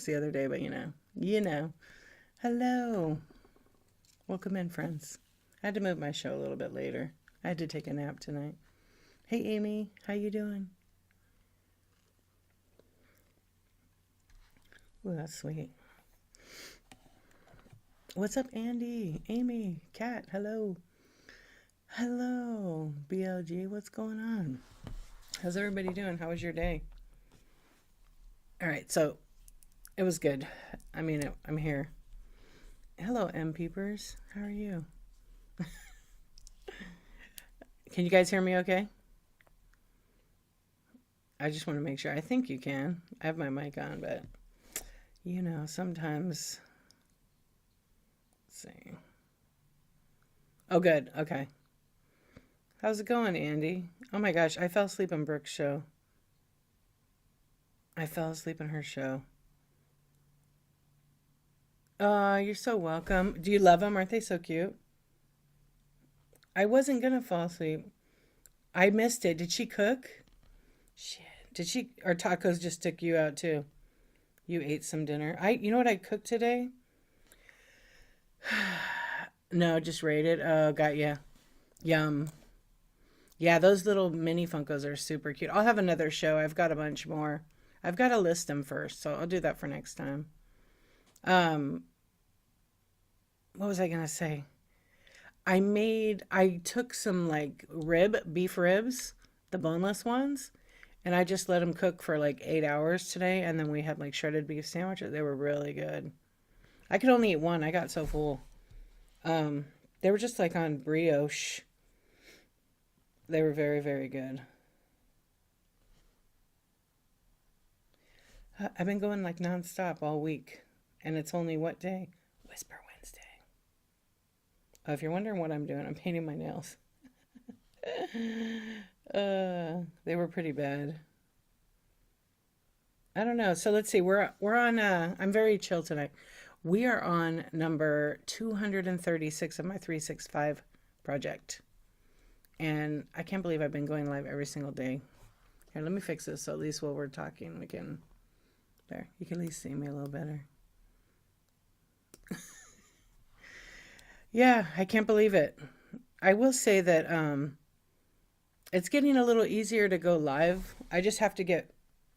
jokes the other day, but you know. Hello. Welcome in, friends. I had to move my show a little bit later. I had to take a nap tonight. Hey, Amy. How you doing? Oh, that's sweet. What's up, Andy? Amy, Kat, hello. Hello, BLG. What's going on? How's everybody doing? How was your day? All right, so it was good. I mean, I'm here. Hello, M Peepers. How are you? Can you guys hear me okay? I just want to make sure. I think you can. I have my mic on, but sometimes. Let's see. Oh, good. Okay. How's it going, Andy? Oh my gosh, I fell asleep on Brooke's show. I fell asleep on her show. You're so welcome. Do you love them? Aren't they so cute? I wasn't gonna fall asleep. I missed it. Did she cook? Shit. Did she? Or tacos just took you out too? You ate some dinner. You know what I cooked today? No, just raided. Oh, got ya. Yum. Yeah, those little mini Funkos are super cute. I'll have another show. I've got a bunch more. I've got to list them first, so I'll do that for next time. Um, what was I gonna say? I took some like beef ribs, the boneless ones, and I just let them cook for like 8 hours today, and then we had like shredded beef sandwiches. They were really good. I could only eat one. I got so full. They were just like on brioche. They were very, very good. I've been going like nonstop all week, and it's only what day? Whisper Wednesday. If you're wondering what I'm doing, I'm painting my nails. They were pretty bad. I don't know. So let's see. We're on. I'm very chill tonight. We are on number 236 of my 365 project, and I can't believe I've been going live every single day. Here, let me fix this so at least while we're talking, we can. There, you can at least see me a little better. Yeah, I can't believe it. I will say that it's getting a little easier to go live. I just have to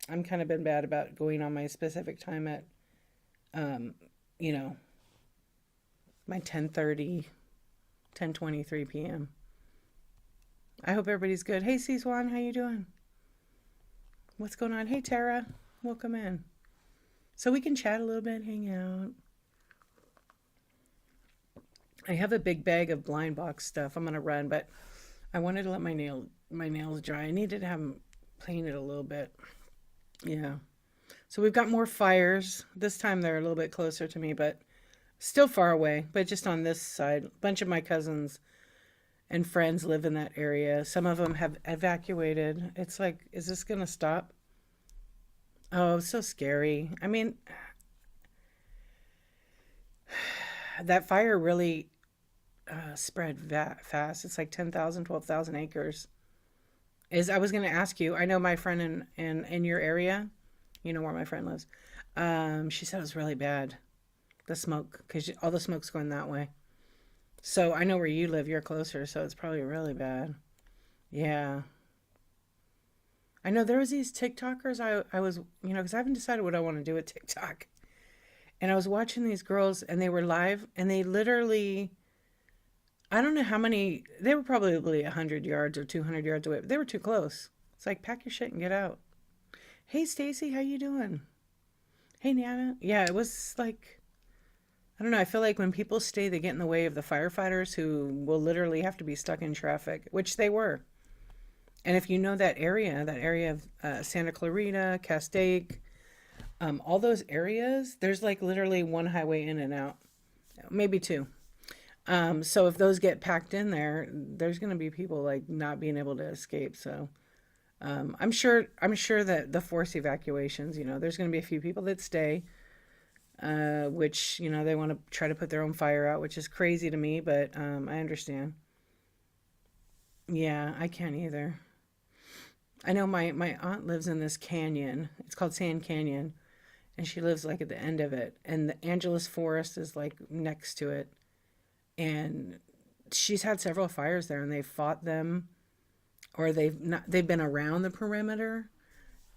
I'm kind of been bad about going on my specific time at, um, you know, my 10:30, 10:23 p.m. I hope everybody's good. Hey, C Swan, how you doing? What's going on? Hey, Tara, welcome in. So we can chat a little bit, hang out. I have a big bag of blind box stuff. I'm gonna run, but I wanted to let my nails dry. I needed to have them painted a little bit. Yeah. So we've got more fires. This time they're a little bit closer to me, but still far away. But just on this side, a bunch of my cousins and friends live in that area. Some of them have evacuated. It's like, is this gonna stop? Oh, it's so scary. I mean, that fire really spread fast. It's like 10,000, 12,000 acres. I was going to ask you, I know my friend in your area, you know where my friend lives. She said it was really bad, the smoke, because all the smoke's going that way. So I know where you live, you're closer, so it's probably really bad. Yeah. I know there was these TikTokers, I was, because I haven't decided what I want to do with TikTok. And I was watching these girls, and they were live, and they literally, I don't know how many, they were probably 100 yards or 200 yards away, but they were too close. It's like, pack your shit and get out. Hey, Stacy, how you doing? Hey, Nana. Yeah, it was like, I don't know, I feel like when people stay, they get in the way of the firefighters who will literally have to be stuck in traffic, which they were. And if you know that area of Santa Clarita, Castaic, all those areas, there's like literally one highway in and out, maybe two. So if those get packed in there, there's going to be people like not being able to escape. So I'm sure that the forced evacuations, there's going to be a few people that stay, which they want to try to put their own fire out, which is crazy to me, but I understand. Yeah, I can't either. I know my aunt lives in this canyon. It's called Sand Canyon. and she lives like at the end of it, and the Angeles Forest is like next to it, and she's had several fires there, and they've fought them, or they've been around the perimeter,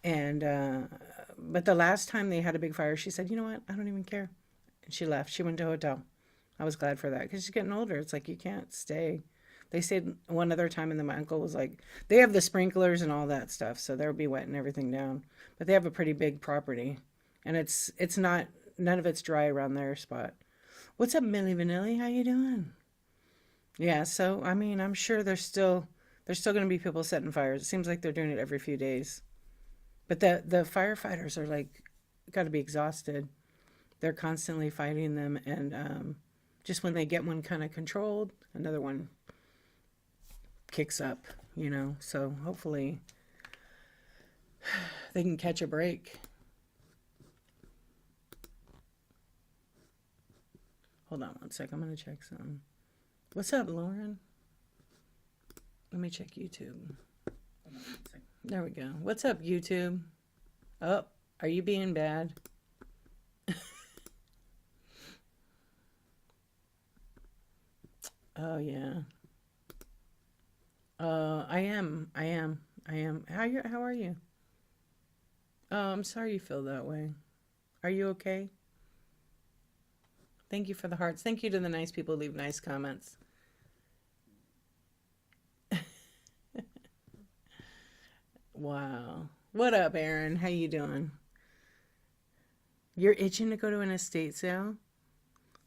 and but the last time they had a big fire, she said, "You know what? I don't even care," and she left. She went to a hotel. I was glad for that because she's getting older. It's like you can't stay. They stayed one other time, and then my uncle was like, they have the sprinklers and all that stuff, so they'll be wetting everything down. But they have a pretty big property, and it's not, none of it's dry around their spot. What's up, Millie Vanilli? How you doing? Yeah, so I mean, I'm sure there's still going to be people setting fires. It seems like they're doing it every few days. But the firefighters are like got to be exhausted. They're constantly fighting them, and just when they get one kind of controlled, another one kicks up, you know. So hopefully they can catch a break. Hold on one sec. I'm going to check something. What's up, Lauren? Let me check YouTube. There we go. What's up, YouTube? Oh, are you being bad? Oh, yeah. I am. I am. I am. How are you? Oh, I'm sorry you feel that way. Are you okay? Thank you for the hearts. Thank you to the nice people who leave nice comments. Wow. What up, Aaron? How you doing? You're itching to go to an estate sale?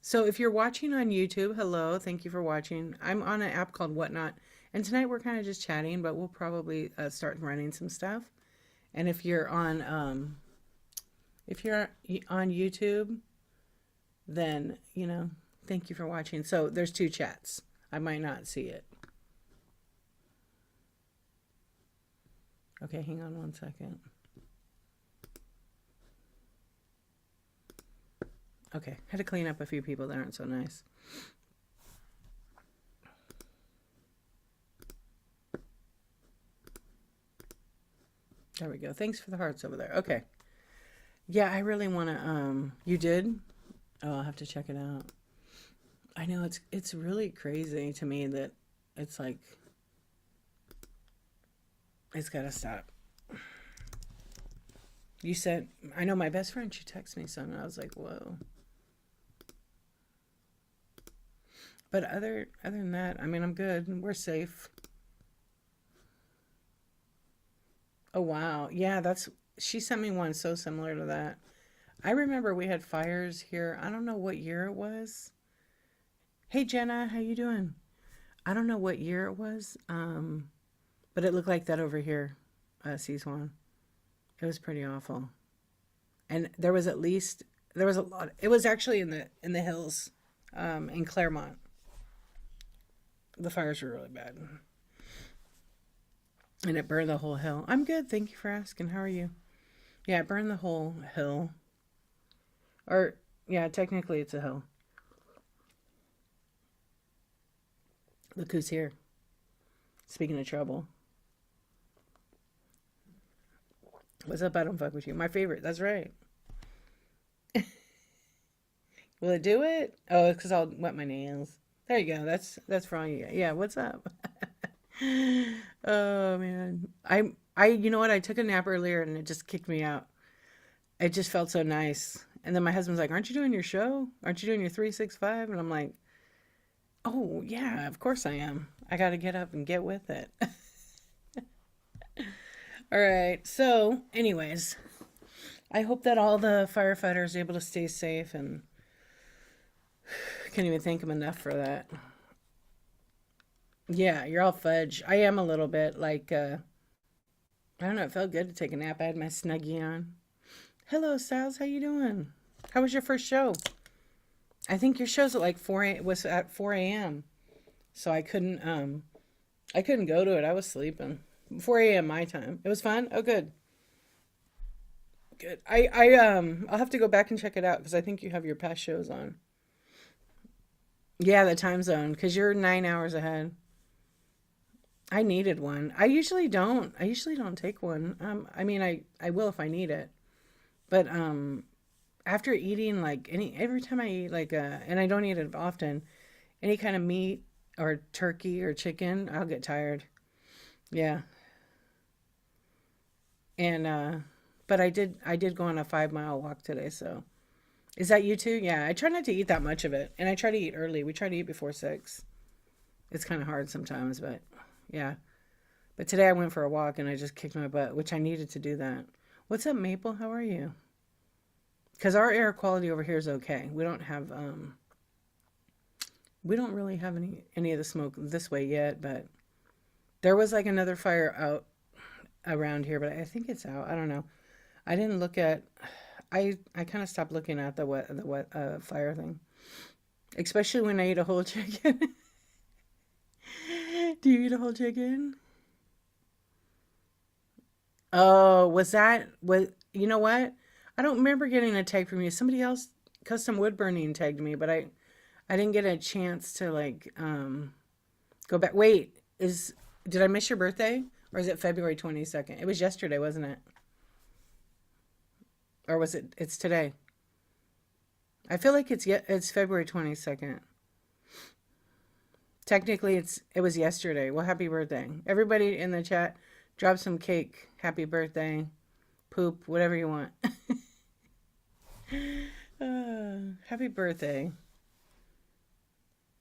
So if you're watching on YouTube, hello, thank you for watching. I'm on an app called Whatnot, and tonight we're kind of just chatting, but we'll probably start running some stuff. And if you're on YouTube, then thank you for watching. So there's two chats. I might not see it. Okay, hang on one second. Okay, had to clean up a few people that aren't so nice. There we go. Thanks for the hearts over there. Okay. Yeah, I really want to, you did? Oh, I'll have to check it out. I know it's really crazy to me that it's like, it's got to stop. You said, I know my best friend, she texted me something. I was like, whoa. But other than that, I mean, I'm good. We're safe. Oh, wow. Yeah, she sent me one so similar to that. I remember we had fires here. I don't know what year it was. Hey, Jenna, how you doing? I don't know what year it was, but it looked like that over here, Seaswan. It was pretty awful. And there was a lot. It was actually in the hills, in Claremont. The fires were really bad. And it burned the whole hill. I'm good. Thank you for asking. How are you? Yeah, it burned the whole hill. Or, yeah, technically it's a hill. Look who's here. Speaking of trouble. What's up? I don't fuck with you. My favorite. That's right. Will it do it? Oh, it's because I'll wet my nails. There you go. That's for all you. Yeah, what's up? Oh man. You know what? I took a nap earlier and it just kicked me out. It just felt so nice. And then my husband's like, "Aren't you doing your show? Aren't you doing your 365?" And I'm like, "Oh, yeah, of course I am. I got to get up and get with it." All right. So, anyways, I hope that all the firefighters are able to stay safe, and can't even thank them enough for that. Yeah, you're all fudge. I am a little bit like, I don't know, it felt good to take a nap. I had my Snuggie on. Hello, Styles. How you doing? How was your first show? I think your show's at like was at 4 a.m. So I couldn't go to it. I was sleeping. 4 a.m. my time. It was fun. Oh, good. Good. I'll have to go back and check it out because I think you have your past shows on. Yeah, the time zone, because you're 9 hours ahead. I needed one. I usually don't. I usually don't take one. I mean, I will if I need it. But after eating like every time I eat like and I don't eat it often, any kind of meat or turkey or chicken, I'll get tired. Yeah. And but I did go on a 5 mile walk today, so is that you too? Yeah, I try not to eat that much of it. And I try to eat early. We try to eat before 6. It's kind of hard sometimes, but yeah. But today I went for a walk and I just kicked my butt, which I needed to do that. What's up, Maple? How are you? Because our air quality over here is okay. We don't really have any of the smoke this way yet, but there was like another fire out around here, but I think it's out. I don't know. I didn't look at. I kind of stopped looking at the fire thing, especially when I eat a whole chicken. Do you eat a whole chicken? Oh, was that was you know what? I don't remember getting a tag from you. Somebody else custom wood burning tagged me, but I didn't get a chance to like go back. Wait, is did I miss your birthday or is it February 22nd? It was yesterday, wasn't it? Or was it's today? I feel like it's February 22nd. Technically it was yesterday. Well, happy birthday. Everybody in the chat, drop some cake. Happy birthday. Poop, whatever you want. Happy birthday.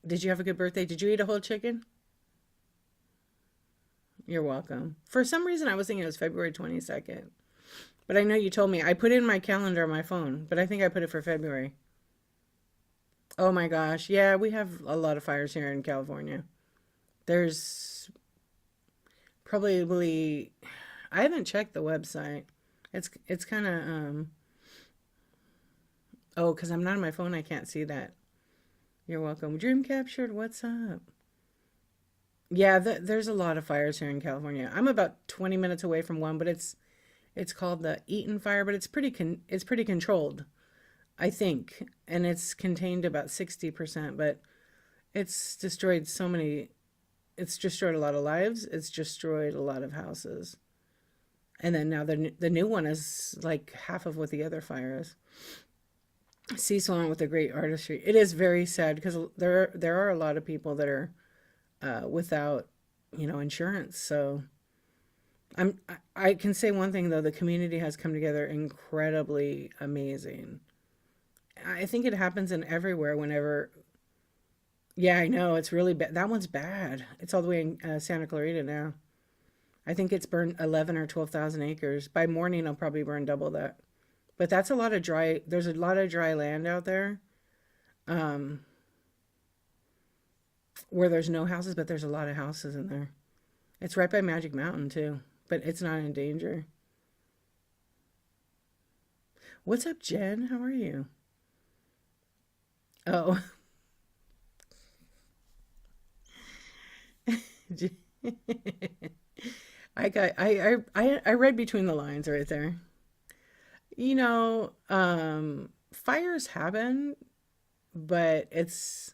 Did you have a good birthday? Did you eat a whole chicken? You're welcome. For some reason, I was thinking it was February 22nd. But I know you told me. I put it in my calendar on my phone, but I think I put it for February. Oh my gosh. Yeah, we have a lot of fires here in California. There's probably, I haven't checked the website. It's kind of, oh, because I'm not on my phone, I can't see that. You're welcome. Dream captured, what's up? Yeah, there's a lot of fires here in California. I'm about 20 minutes away from one, but it's called the Eaton fire, but it's pretty controlled, I think, and it's contained about 60%, but it's destroyed it's destroyed a lot of lives, it's destroyed a lot of houses. And then now the new one is like half of what the other fire is. Sea Swan with a great artistry. It is very sad because there are a lot of people that are without, insurance. So I can say one thing though, the community has come together incredibly amazing. I think it happens in everywhere whenever. Yeah, I know it's really bad. That one's bad. It's all the way in Santa Clarita now. I think it's burned 11 or 12,000 acres. By morning, I'll probably burn double that. But that's a lot of dry. There's a lot of dry land out there, um, where there's no houses, but there's a lot of houses in there. It's right by Magic Mountain too, but it's not in danger. What's up, Jen? How are you? Oh, I read between the lines right there. Fires happen, but it's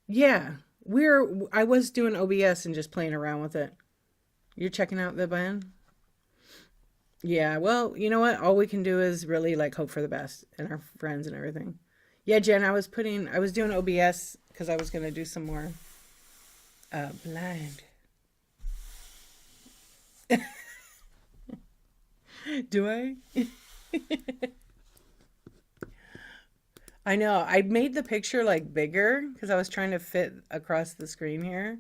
yeah. I was doing OBS and just playing around with it. You're checking out the band? Yeah, well, you know what? All we can do is really like hope for the best and our friends and everything. Yeah, Jen, I was doing OBS because I was gonna do some more blind. Do I? I know. I made the picture like bigger because I was trying to fit across the screen here.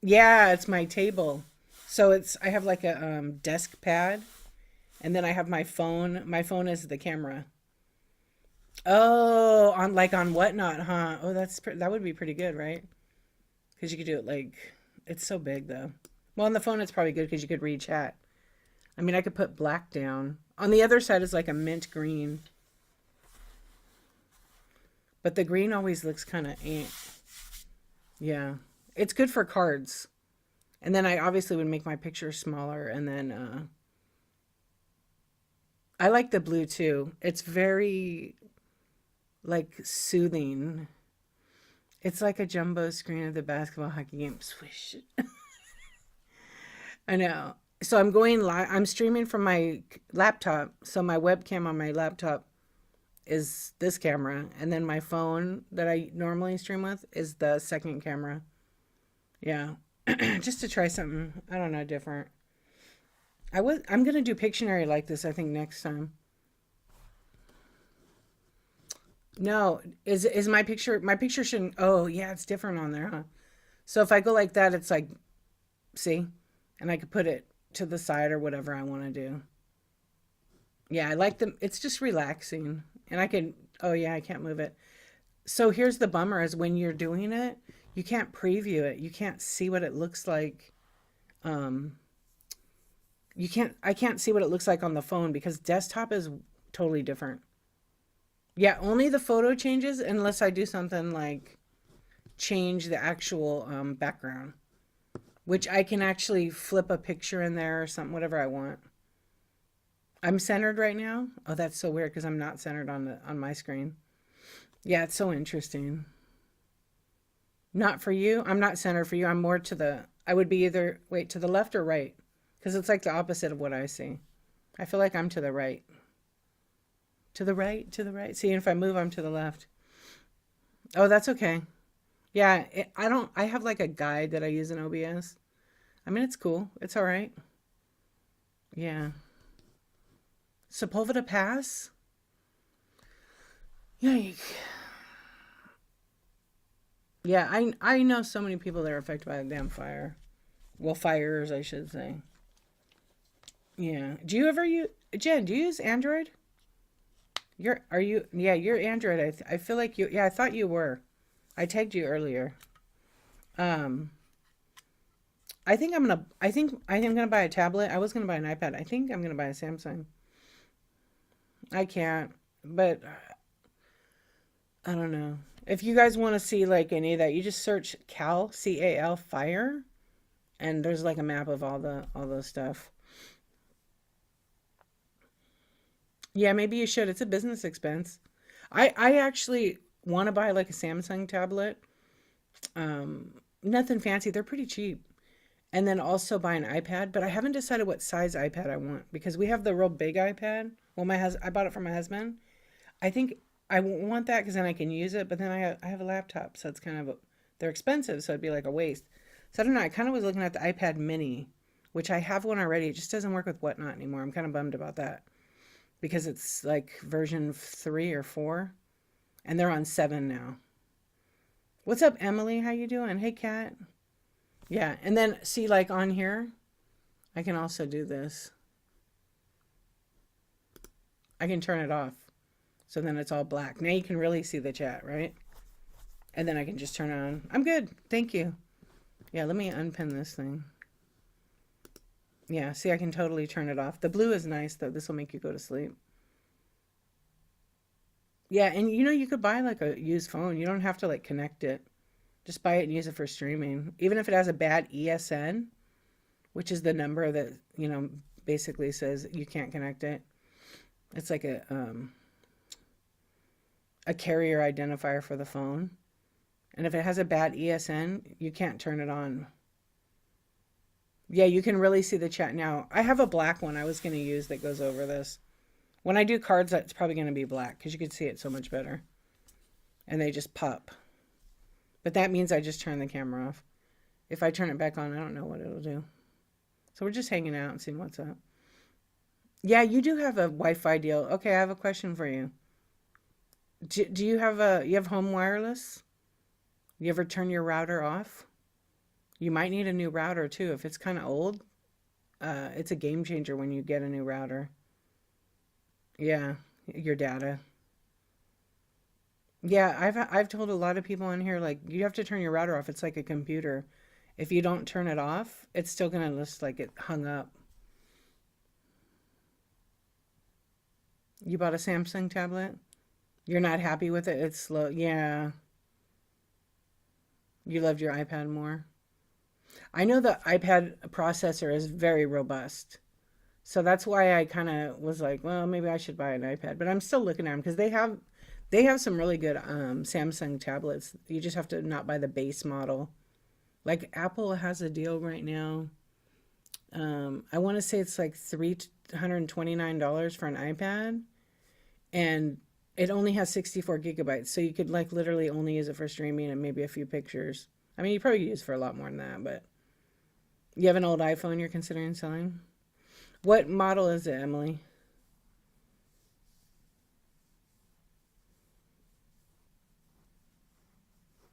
Yeah, it's my table. So I have like a desk pad and then I have my phone. My phone is the camera. Oh, on Whatnot, huh? Oh, that would be pretty good, right? Because you could do it like it's so big though. Well, on the phone it's probably good because you could read chat. I mean, I could put black down. On the other side is like a mint green, but the green always looks kind of yeah. It's good for cards. And then I obviously would make my picture smaller and then I like the blue too. It's very like soothing. It's like a jumbo screen of the basketball hockey game. Swish. I know. So I'm going live. I'm streaming from my laptop. So my webcam on my laptop is this camera, and then my phone that I normally stream with is the second camera. Yeah, just to try something. I don't know, different. I'm gonna do Pictionary like this. I think next time. No, is my picture? My picture shouldn't. Oh yeah, it's different on there, huh? So if I go like that, it's like, see, and I could put it to the side or whatever I want to do. Yeah, I like them. It's just relaxing, and I can. Oh yeah, I can't move it. So here's the bummer: is when you're doing it, you can't preview it. You can't see what it looks like. Um, you can't. I can't see what it looks like on the phone because desktop is totally different. Yeah, only the photo changes unless I do something like change the actual background, which I can actually flip a picture in there or something, whatever I want. I'm centered right now. Oh, that's so weird because I'm not centered on my screen. Yeah, it's so interesting. Not for you. I'm not centered for you. I'm more to the. I would be either wait to the left or right because it's like the opposite of what I see. I feel like I'm to the right. To the right, to the right. See, if I move, I'm to the left. Oh, that's okay. Yeah, I don't. I have like a guide that I use in OBS. I mean, it's cool. It's all right. Yeah. Sepulveda Pass. Yeah, yeah. I know so many people that are affected by the damn fire. Well, fires, I should say. Yeah. Do you ever use Jen? Do you use Android? You're are you? Yeah, you're Android. I feel like you. Yeah, I thought you were. I tagged you earlier. Um, I think I'm gonna buy a tablet. I was gonna buy an iPad. I think I'm gonna buy a Samsung. I can't, but I don't know. If you guys want to see like any of that, you just search Cal fire, and there's like a map of all those stuff. Yeah, maybe you should. It's a business expense. I actually want to buy like a Samsung tablet. Nothing fancy. They're pretty cheap. And then also buy an iPad, but I haven't decided what size iPad I want because we have the real big iPad. Well, I bought it for my husband. I think I won't want that because then I can use it, but then I have a laptop, so it's kind of they're expensive, so it'd be like a waste. So I don't know. I kind of was looking at the iPad Mini, which I have one already. It just doesn't work with Whatnot anymore. I'm kind of bummed about that because it's like version 3 or 4, and they're on 7 now. What's up, Emily? How you doing? Hey, Kat. Yeah, and then see like on here, I can also do this. I can turn it off. So then it's all black. Now you can really see the chat, right? And then I can just turn it on. I'm good. Thank you. Yeah, let me unpin this thing. Yeah, see, I can totally turn it off. The blue is nice, though. This will make you go to sleep. Yeah, and you could buy like a used phone. You don't have to like connect it. Just buy it and use it for streaming. Even if it has a bad ESN, which is the number that, basically says you can't connect it. It's like a carrier identifier for the phone. And if it has a bad ESN, you can't turn it on. Yeah, you can really see the chat now. I have a black one I was going to use that goes over this. When I do cards, that's probably going to be black because you can see it so much better. And they just pop. But that means I just turn the camera off. If I turn it back on, I don't know what it'll do. So we're just hanging out and seeing what's up. Yeah, you do have a Wi-Fi deal. Okay, I have a question for you. Do you have home wireless? You ever turn your router off? You might need a new router too. If it's kind of old, it's a game changer when you get a new router. Yeah, your data. Yeah, I've told a lot of people in here like you have to turn your router off. It's like a computer. If you don't turn it off, it's still gonna list like it hung up. You bought a Samsung tablet? You're not happy with it? It's slow. Yeah, you loved your iPad more. I know the iPad processor is very robust. So that's why I kind of was like, well, maybe I should buy an iPad. But I'm still looking at them because they have some really good Samsung tablets. You just have to not buy the base model. Like Apple has a deal right now. I want to say it's like $329 for an iPad, and it only has 64 gigabytes. So you could like literally only use it for streaming and maybe a few pictures. I mean, you probably could use it for a lot more than that, but you have an old iPhone you're considering selling? What model is it, Emily?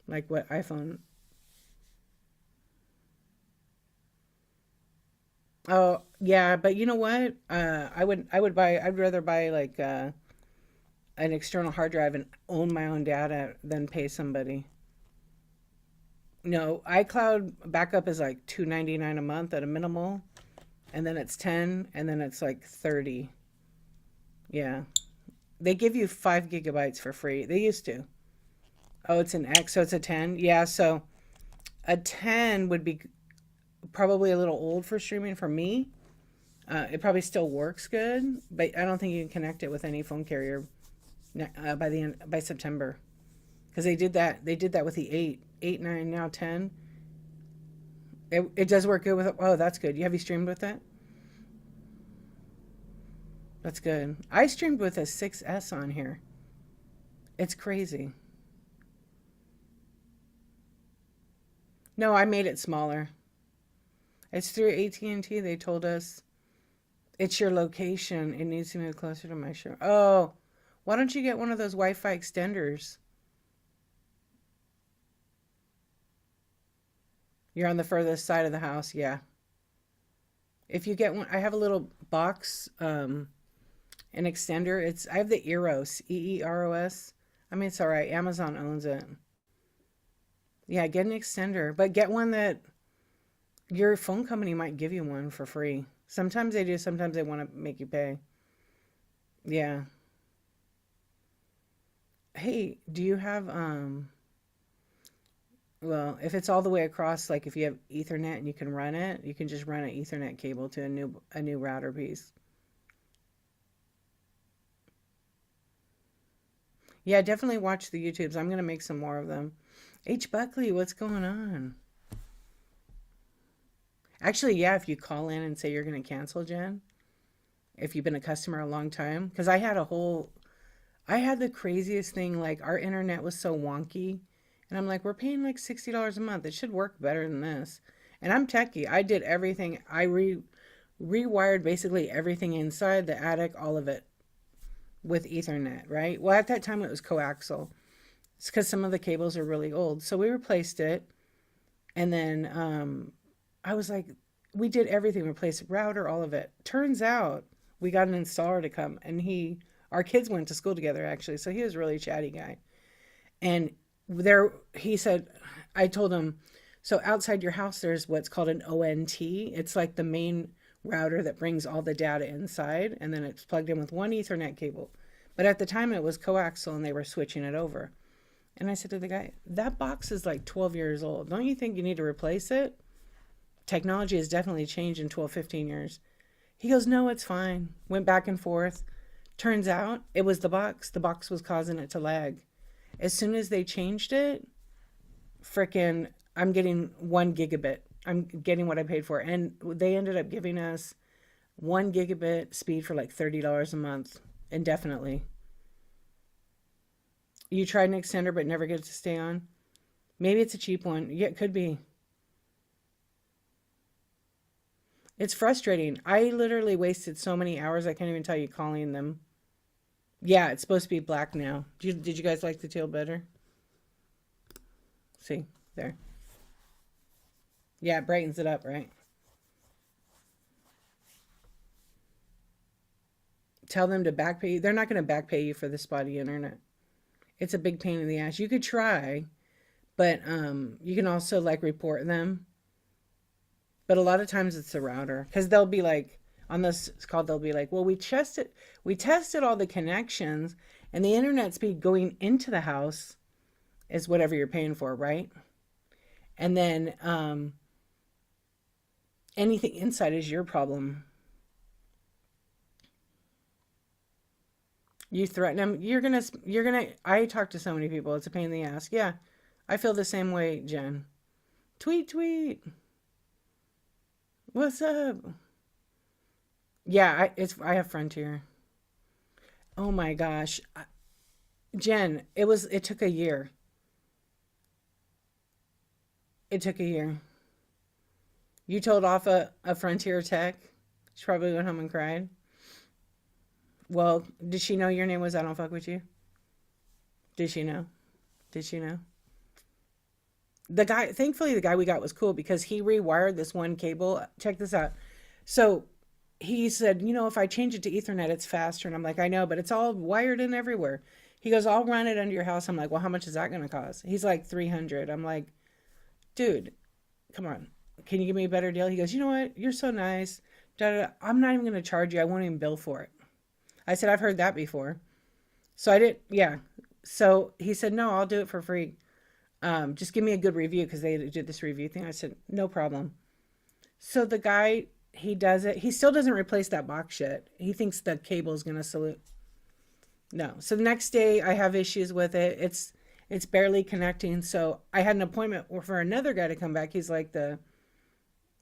Like what iPhone? Oh, yeah, but you know what? I'd rather buy like an external hard drive and own my own data than pay somebody. No, iCloud backup is like 299 a month at a minimal, and then it's 10, and then it's like 30. Yeah. They give you 5 gigabytes for free. They used to. Oh, it's an X, so it's a 10. Yeah, so a 10 would be probably a little old for streaming for me. It probably still works good, but I don't think you can connect it with any phone carrier by the end by September, because they did that. They did that with the 8, 9, now 10. It does work good with. Oh, that's good. You have you streamed with that? That's good. I streamed with a 6S on here. It's crazy. No, I made it smaller. It's through AT&T. They told us it's your location. It needs to move closer to my show. Oh, why don't you get one of those Wi-Fi extenders? You're on the furthest side of the house. Yeah. If you get one, I have a little box, an extender. I have the Eros, Eeros. I mean, it's all right. Amazon owns it. Yeah, get an extender, but get one that your phone company might give you one for free. Sometimes they do, sometimes they want to make you pay. Yeah. Hey, do you have well, if it's all the way across, like if you have Ethernet and you can run it, you can just run an Ethernet cable to a new router piece. Yeah, definitely watch the YouTubes. I'm gonna make some more of them. H. Buckley, what's going on? Actually, yeah, if you call in and say you're gonna cancel, Jen, if you've been a customer a long time, because I had the craziest thing. Like our internet was so wonky, and I'm like, we're paying like $60 a month. It should work better than this. And I'm techie. I did everything. Rewired basically everything inside the attic, all of it with Ethernet, right? Well, at that time it was coaxial. It's because some of the cables are really old. So we replaced it, and then I was like, we did everything, replaced router, all of it. Turns out we got an installer to come, and our kids went to school together actually, so he was a really chatty guy. And he said, I told him, so outside your house there's what's called an ONT. It's like the main router that brings all the data inside, and then it's plugged in with one Ethernet cable. But at the time it was coaxial, and they were switching it over. And I said to the guy, that box is like 12 years old. Don't you think you need to replace it? Technology has definitely changed in 12, 15 years. He goes, no, it's fine. Went back and forth. Turns out it was the box. The box was causing it to lag. As soon as they changed it, frickin', I'm getting 1 gigabit. I'm getting what I paid for. And they ended up giving us 1 gigabit speed for like $30 a month indefinitely. You tried an extender but never get it to stay on? Maybe it's a cheap one. Yeah, it could be. It's frustrating. I literally wasted so many hours, I can't even tell you, calling them. Yeah, it's supposed to be black now. Did you guys like the teal better? See, there. Yeah, it brightens it up, right? Tell them to back pay you. They're not going to back pay you for the spotty internet. It's a big pain in the ass. You could try, but you can also like report them. But a lot of times it's the router, because they'll be like, on this call, they'll be like, well, we tested all the connections, and the internet speed going into the house is whatever you're paying for, right? And then anything inside is your problem. You threaten them, you're gonna. I talk to so many people. It's a pain in the ass. Yeah, I feel the same way, Jen. Tweet, tweet. What's up? Yeah, I have Frontier. Oh my gosh. Jen, it took a year. It took a year. You told off a Frontier tech. She probably went home and cried. Well, did she know your name was I don't fuck with you? Did she know? Did she know? Thankfully, the guy we got was cool because he rewired this one cable. Check this out. So he said, if I change it to Ethernet, it's faster. And I'm like, I know, but it's all wired in everywhere. He goes, I'll run it under your house. I'm like, well, how much is that going to cost? He's like 300. I'm like, dude, come on. Can you give me a better deal? He goes, you know what? You're so nice. Da, da, da. I'm not even going to charge you. I won't even bill for it. I said, I've heard that before. So I did, yeah. So he said, no, I'll do it for free. Just give me a good review because they did this review thing. I said, no problem. So the guy, he does it. He still doesn't replace that box yet. He thinks the cable is going to salute. No. So the next day I have issues with it. It's barely connecting. So I had an appointment for another guy to come back. He's like the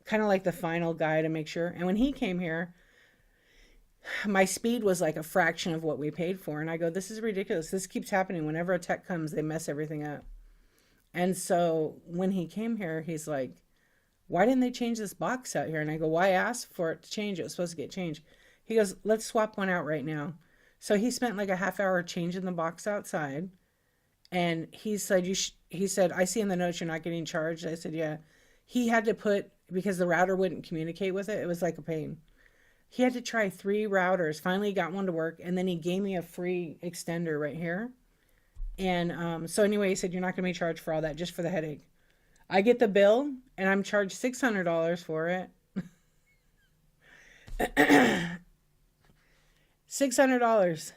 kind of like the final guy to make sure. And when he came here, my speed was like a fraction of what we paid for. And I go, this is ridiculous. This keeps happening. Whenever a tech comes, they mess everything up. And so when he came here, he's like, why didn't they change this box out here? And I go, why ask for it to change? It was supposed to get changed. He goes, let's swap one out right now. So he spent like a half hour changing the box outside. And he said, he said, I see in the notes you're not getting charged. I said, yeah. He had to put, because the router wouldn't communicate with it. It was like a pain. He had to try 3 routers. Finally got one to work. And then he gave me a free extender right here. And so anyway, he said, you're not going to be charged for all that, just for the headache. I get the bill, and I'm charged $600 for it. $600.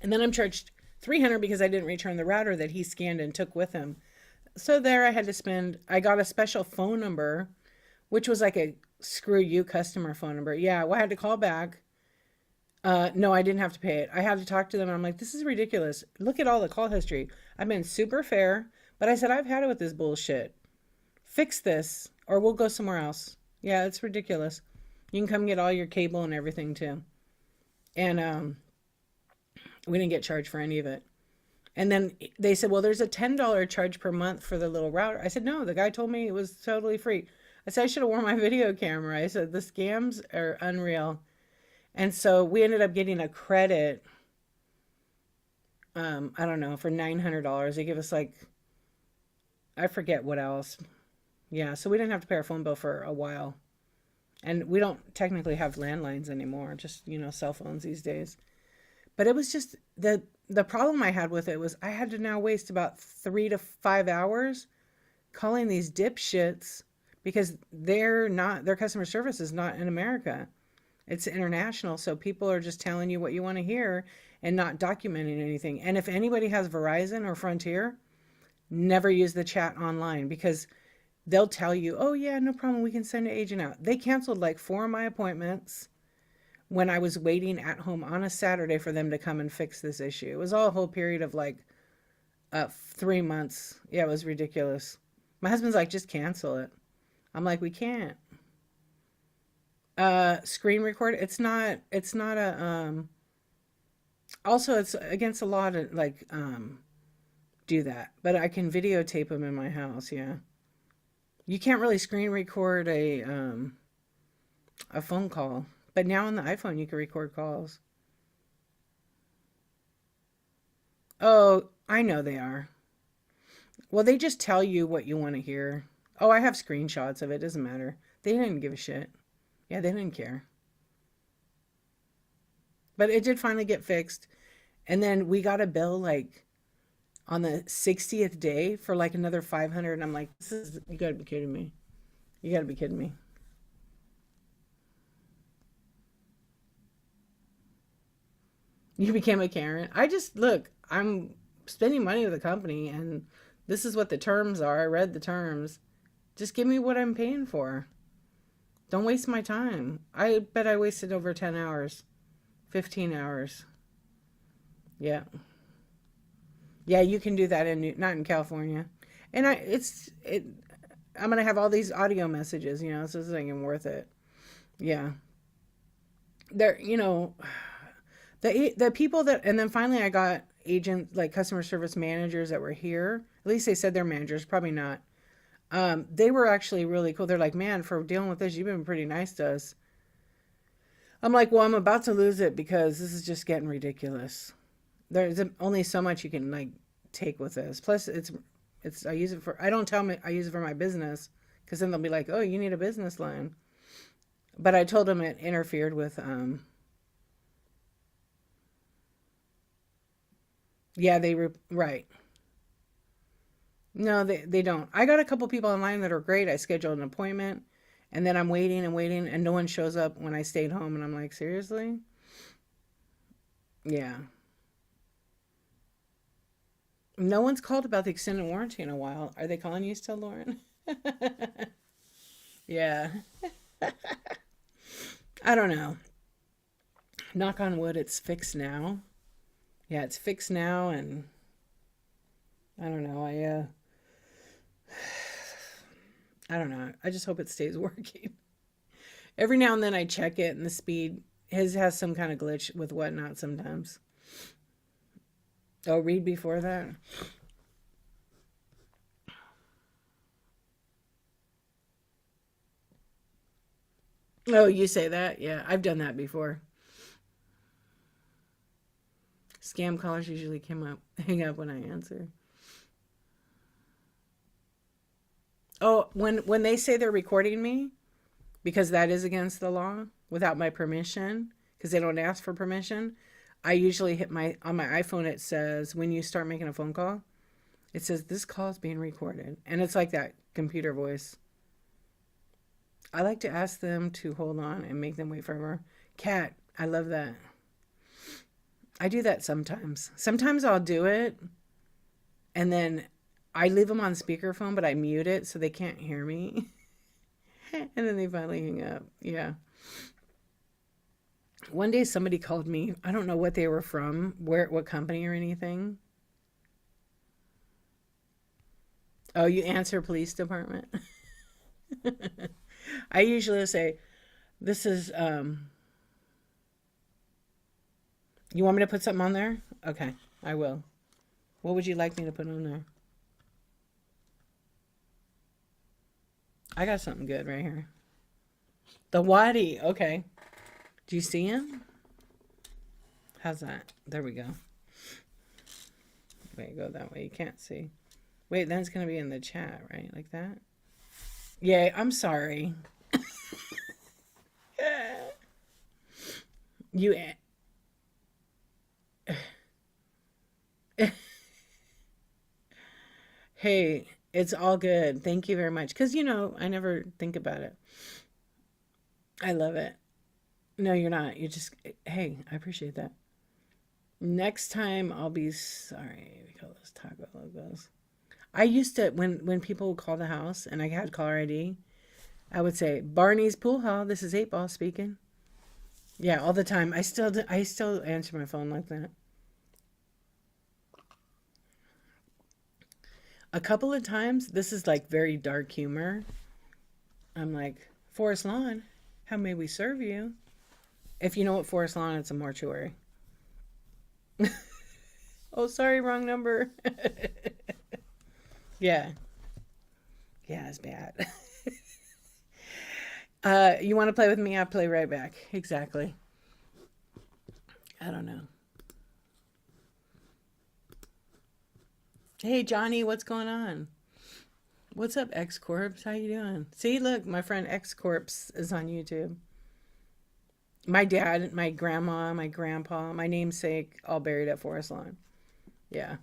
And then I'm charged $300 because I didn't return the router that he scanned and took with him. So there I had to spend, I got a special phone number, which was like a screw you customer phone number. Yeah, well, I had to call back. No, I didn't have to pay it. I had to talk to them. And I'm like, this is ridiculous. Look at all the call history. I've been super fair, but I said, I've had it with this bullshit. Fix this or we'll go somewhere else. Yeah, it's ridiculous. You can come get all your cable and everything too. And we didn't get charged for any of it. And then they said, well, there's a $10 charge per month for the little router. I said, no, the guy told me it was totally free. I said, I should have worn my video camera. I said, the scams are unreal. And so we ended up getting a credit, I don't know, for $900. They give us like, I forget what else. Yeah, so we didn't have to pay our phone bill for a while. And we don't technically have landlines anymore, just, cell phones these days. But it was just, the problem I had with it was I had to now waste about 3 to 5 hours calling these dipshits because their customer service is not in America. It's international, so people are just telling you what you want to hear and not documenting anything. And if anybody has Verizon or Frontier, never use the chat online because they'll tell you, oh yeah, no problem, we can send an agent out. They canceled like 4 of my appointments when I was waiting at home on a Saturday for them to come and fix this issue. It was all a whole period of like 3 months. Yeah, it was ridiculous. My husband's like, just cancel it. I'm like, we can't. Screen record. It's not a, also it's against the law to like, do that, but I can videotape them in my house. Yeah. You can't really screen record a phone call, but now on the iPhone, you can record calls. Oh, I know they are. Well, they just tell you what you want to hear. Oh, I have screenshots of it. Doesn't matter. They didn't give a shit. Yeah, they didn't care. But it did finally get fixed. And then we got a bill like on the 60th day for like another 500. And I'm like, you gotta be kidding me. You gotta be kidding me. You became a Karen. Look, I'm spending money with the company and this is what the terms are. I read the terms. Just give me what I'm paying for. Don't waste my time. I bet I wasted over 10 hours, 15 hours. Yeah. Yeah, you can do that not in California. And I'm gonna have all these audio messages, so this isn't even worth it. Yeah. There, the people that, and then finally I got agent, like customer service managers that were here. At least they said they're managers, probably not. They were actually really cool. They're like, man, for dealing with this, you've been pretty nice to us. I'm like, well, I'm about to lose it because this is just getting ridiculous. There's only so much you can like take with this. Plus, I use it for. I don't tell them I use it for my business because then they'll be like, oh, you need a business line. But I told them it interfered with. Yeah, right. No, they don't. I got a couple people online that are great. I scheduled an appointment, and then I'm waiting and waiting, and no one shows up when I stayed home, and I'm like, seriously? Yeah. No one's called about the extended warranty in a while. Are they calling you still, Lauren? Yeah. I don't know. Knock on wood, it's fixed now. Yeah, it's fixed now, and I don't know. I don't know. I just hope it stays working. Every now and then I check it, and the speed his has some kind of glitch with whatnot sometimes. Oh, read before that. Oh, you say that? Yeah, I've done that before. Scam callers usually hang up when I answer. Oh, when they say they're recording me, because that is against the law without my permission, because they don't ask for permission, I usually hit on my iPhone. It says when you start making a phone call, it says this call is being recorded, and it's like that computer voice. I like to ask them to hold on and make them wait forever. Cat, I love that. I do that sometimes. Sometimes I'll do it, and then I leave them on speakerphone, but I mute it so they can't hear me. And then they finally hang up. Yeah. One day somebody called me. I don't know what they were from, what company or anything. Oh, you answer police department? I usually say, this is, you want me to put something on there? Okay, I will. What would you like me to put on there? I got something good right here. The Wadi. Okay. Do you see him? How's that? There we go. Wait, go that way. You can't see. Wait, then it's going to be in the chat, right? Like that? Yeah, I'm sorry. You. Hey, it's all good. Thank you very much. Because, I never think about it. I love it. No, you're not. You just, hey, I appreciate that. Next time I'll be sorry. We call those taco logos. I used to, when people would call the house and I had caller ID, I would say, Barney's Pool Hall, this is 8 Ball speaking. Yeah, all the time. I still answer my phone like that. A couple of times, this is like very dark humor. I'm like, Forest Lawn, how may we serve you? If you know what Forest Lawn, it's a mortuary. Oh, sorry, wrong number. Yeah. Yeah, it's bad. You want to play with me? I'll play right back. Exactly. I don't know. Hey, Johnny, what's going on? What's up, X Corpse? How you doing? See, look, my friend X Corpse is on YouTube. My dad, my grandma, my grandpa, my namesake, all buried at Forest Lawn. Yeah.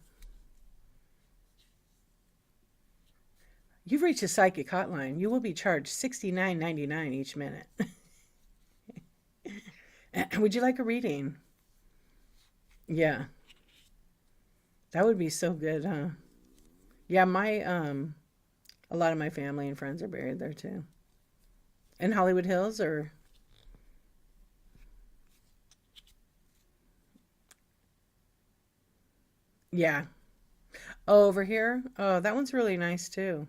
You've reached a psychic hotline. You will be charged $69.99 each minute. Would you like a reading? Yeah. That would be so good, huh? Yeah, my a lot of my family and friends are buried there too. In Hollywood Hills or yeah. Oh, over here? Oh, that one's really nice too.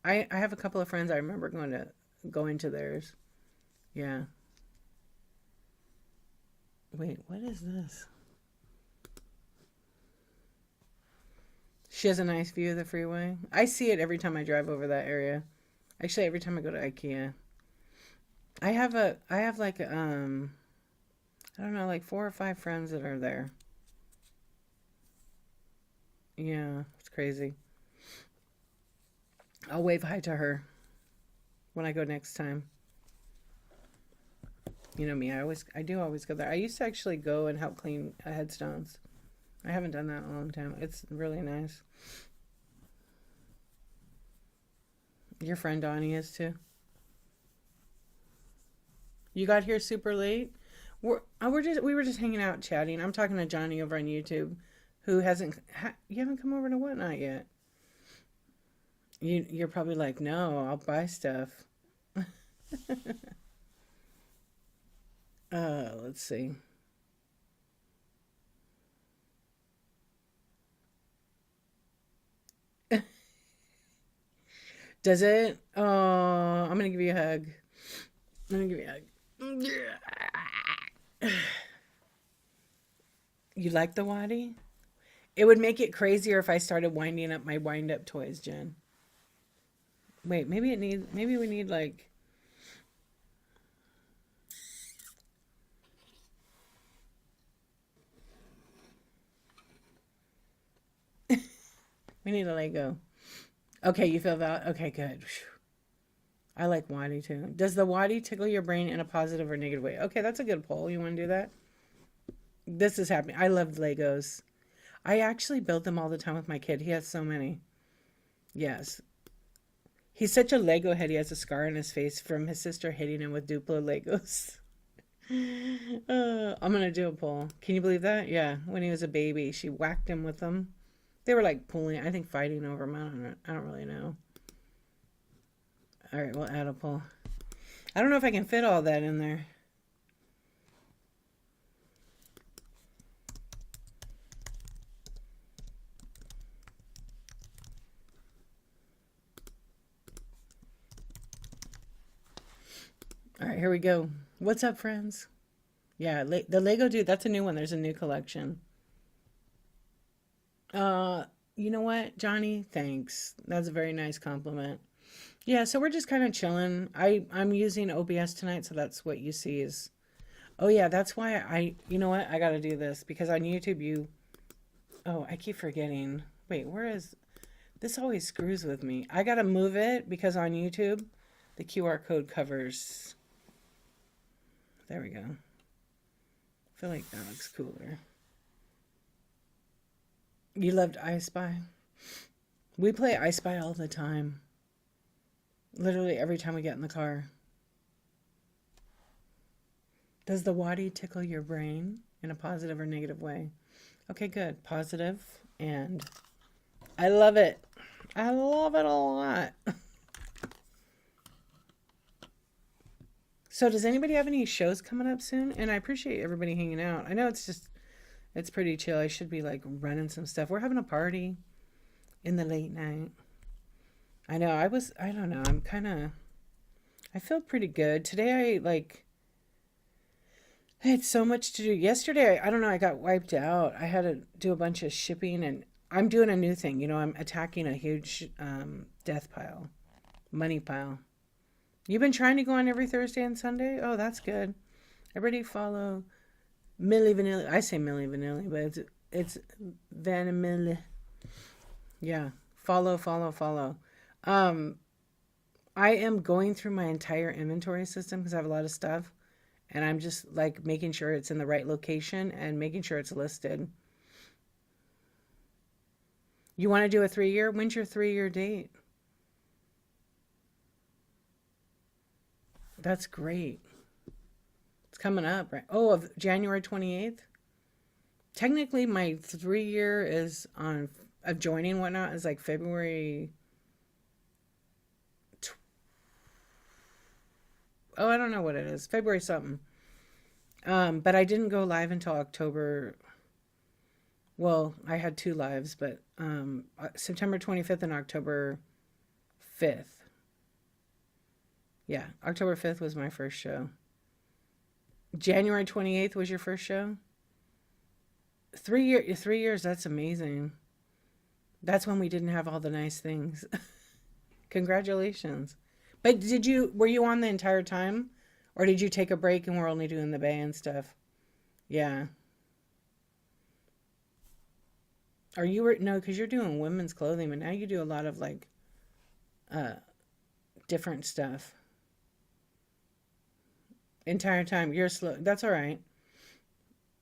I have a couple of friends I remember going to theirs. Yeah. Wait, what is this? She has a nice view of the freeway. I see it every time I drive over that area. Actually, every time I go to IKEA. I have like I don't know, like 4 or 5 friends that are there. Yeah, it's crazy. I'll wave hi to her when I go next time. You know me, I do always go there. I used to actually go and help clean headstones. I haven't done that in a long time. It's really nice. Your friend Donnie is too. You got here super late. We were just hanging out chatting. I'm talking to Johnny over on YouTube, who hasn't you haven't come over to Whatnot yet. You're probably like, no, I'll buy stuff. Let's see. Does it? Oh, I'm gonna give you a hug. I'm gonna give you a hug. You like the Wadi? It would make it crazier if I started winding up my wind up toys, Jen. Wait, maybe we need like we need a Lego. Okay, you feel that? Okay, good. I like Wadi too. Does the Wadi tickle your brain in a positive or negative way? Okay, that's a good poll. You want to do that? This is happening. I love Legos. I actually build them all the time with my kid. He has so many. Yes. He's such a Lego head. He has a scar on his face from his sister hitting him with Duplo Legos. I'm gonna do a poll. Can you believe that? Yeah. When he was a baby, she whacked him with them. They were like pulling, I think fighting over him. I don't really know. All right, we'll add a poll. I don't know if I can fit all that in there. All right, here we go. What's up, friends? Yeah, the Lego Dude, that's a new one. There's a new collection. Uh, you know what, Johnny? Thanks. That's a very nice compliment. Yeah, so we're just kind of chilling. I'm using OBS tonight, so that's what you see is. Oh yeah, that's why you know what? I got to do this because on YouTube oh, I keep forgetting. Wait, where is this always screws with me. I got to move it because on YouTube the QR code covers. There we go. I feel like that looks cooler. You loved I Spy? We play I Spy all the time. Literally every time we get in the car. Does the Wadi tickle your brain in a positive or negative way? Okay, good. Positive. And I love it. I love it a lot. So does anybody have any shows coming up soon? And I appreciate everybody hanging out. I know it's pretty chill. I should be like running some stuff. We're having a party in the late night. I know, I don't know, I feel pretty good. Today I had so much to do. Yesterday, I don't know, I got wiped out. I had to do a bunch of shipping and I'm doing a new thing. I'm attacking a huge death pile, money pile. You've been trying to go on every Thursday and Sunday? Oh, that's good. Everybody follow Millie Vanilli. I say Millie Vanilli, but it's Vanilli. Yeah. Follow, follow, follow. Um, I am going through my entire inventory system because I have a lot of stuff. And I'm just like making sure it's in the right location and making sure it's listed. You want to do a 3-year? When's your 3-year date? That's great. It's coming up, right? Oh, of January 28th? Technically, my 3-year is of joining Whatnot is like February. Oh, I don't know what it is. February something. But I didn't go live until October. Well, I had 2 lives, but September 25th and October 5th. Yeah, October 5th was my first show. January 28th was your first show? 3 years, that's amazing. That's when we didn't have all the nice things. Congratulations. But were you on the entire time? Or did you take a break and we're only doing the bay and stuff? Yeah. Or you were, no, because you're doing women's clothing, but now you do a lot of like uh different stuff. Entire time. You're slow. That's all right.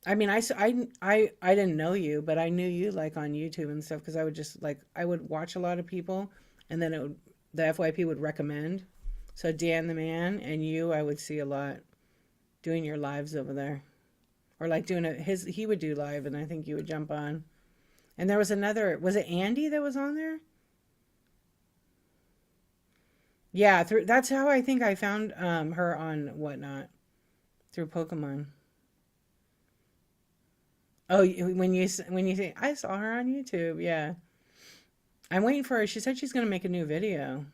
I mean, I didn't know you, but I knew you like on YouTube and stuff because I would just like, I would watch a lot of people and then the FYP would recommend. So Dan the Man and you, I would see a lot doing your lives over there. Or like he would do live and I think you would jump on. And there was another, was it Andy that was on there? Yeah, that's how I think I found her on Whatnot, through Pokemon. Oh, when you say I saw her on YouTube, yeah. I'm waiting for her. She said she's gonna make a new video,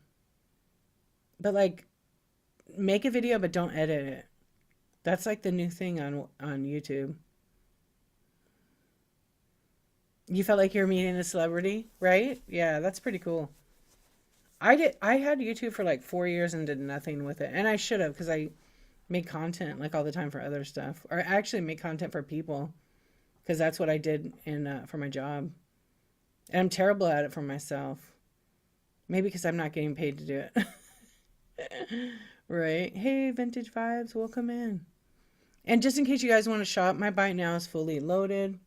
but like make a video but don't edit it. That's like the new thing on YouTube. You felt like you were meeting a celebrity, right? Yeah, that's pretty cool. I had YouTube for like 4 years and did nothing with it, and I should have because I make content like all the time for other stuff, or actually make content for people because that's what I did in for my job. And I'm terrible at it for myself. Maybe because I'm not getting paid to do it. Right? Hey, Vintage Vibes, welcome in. And just in case you guys want to shop, my Buy Now is fully loaded.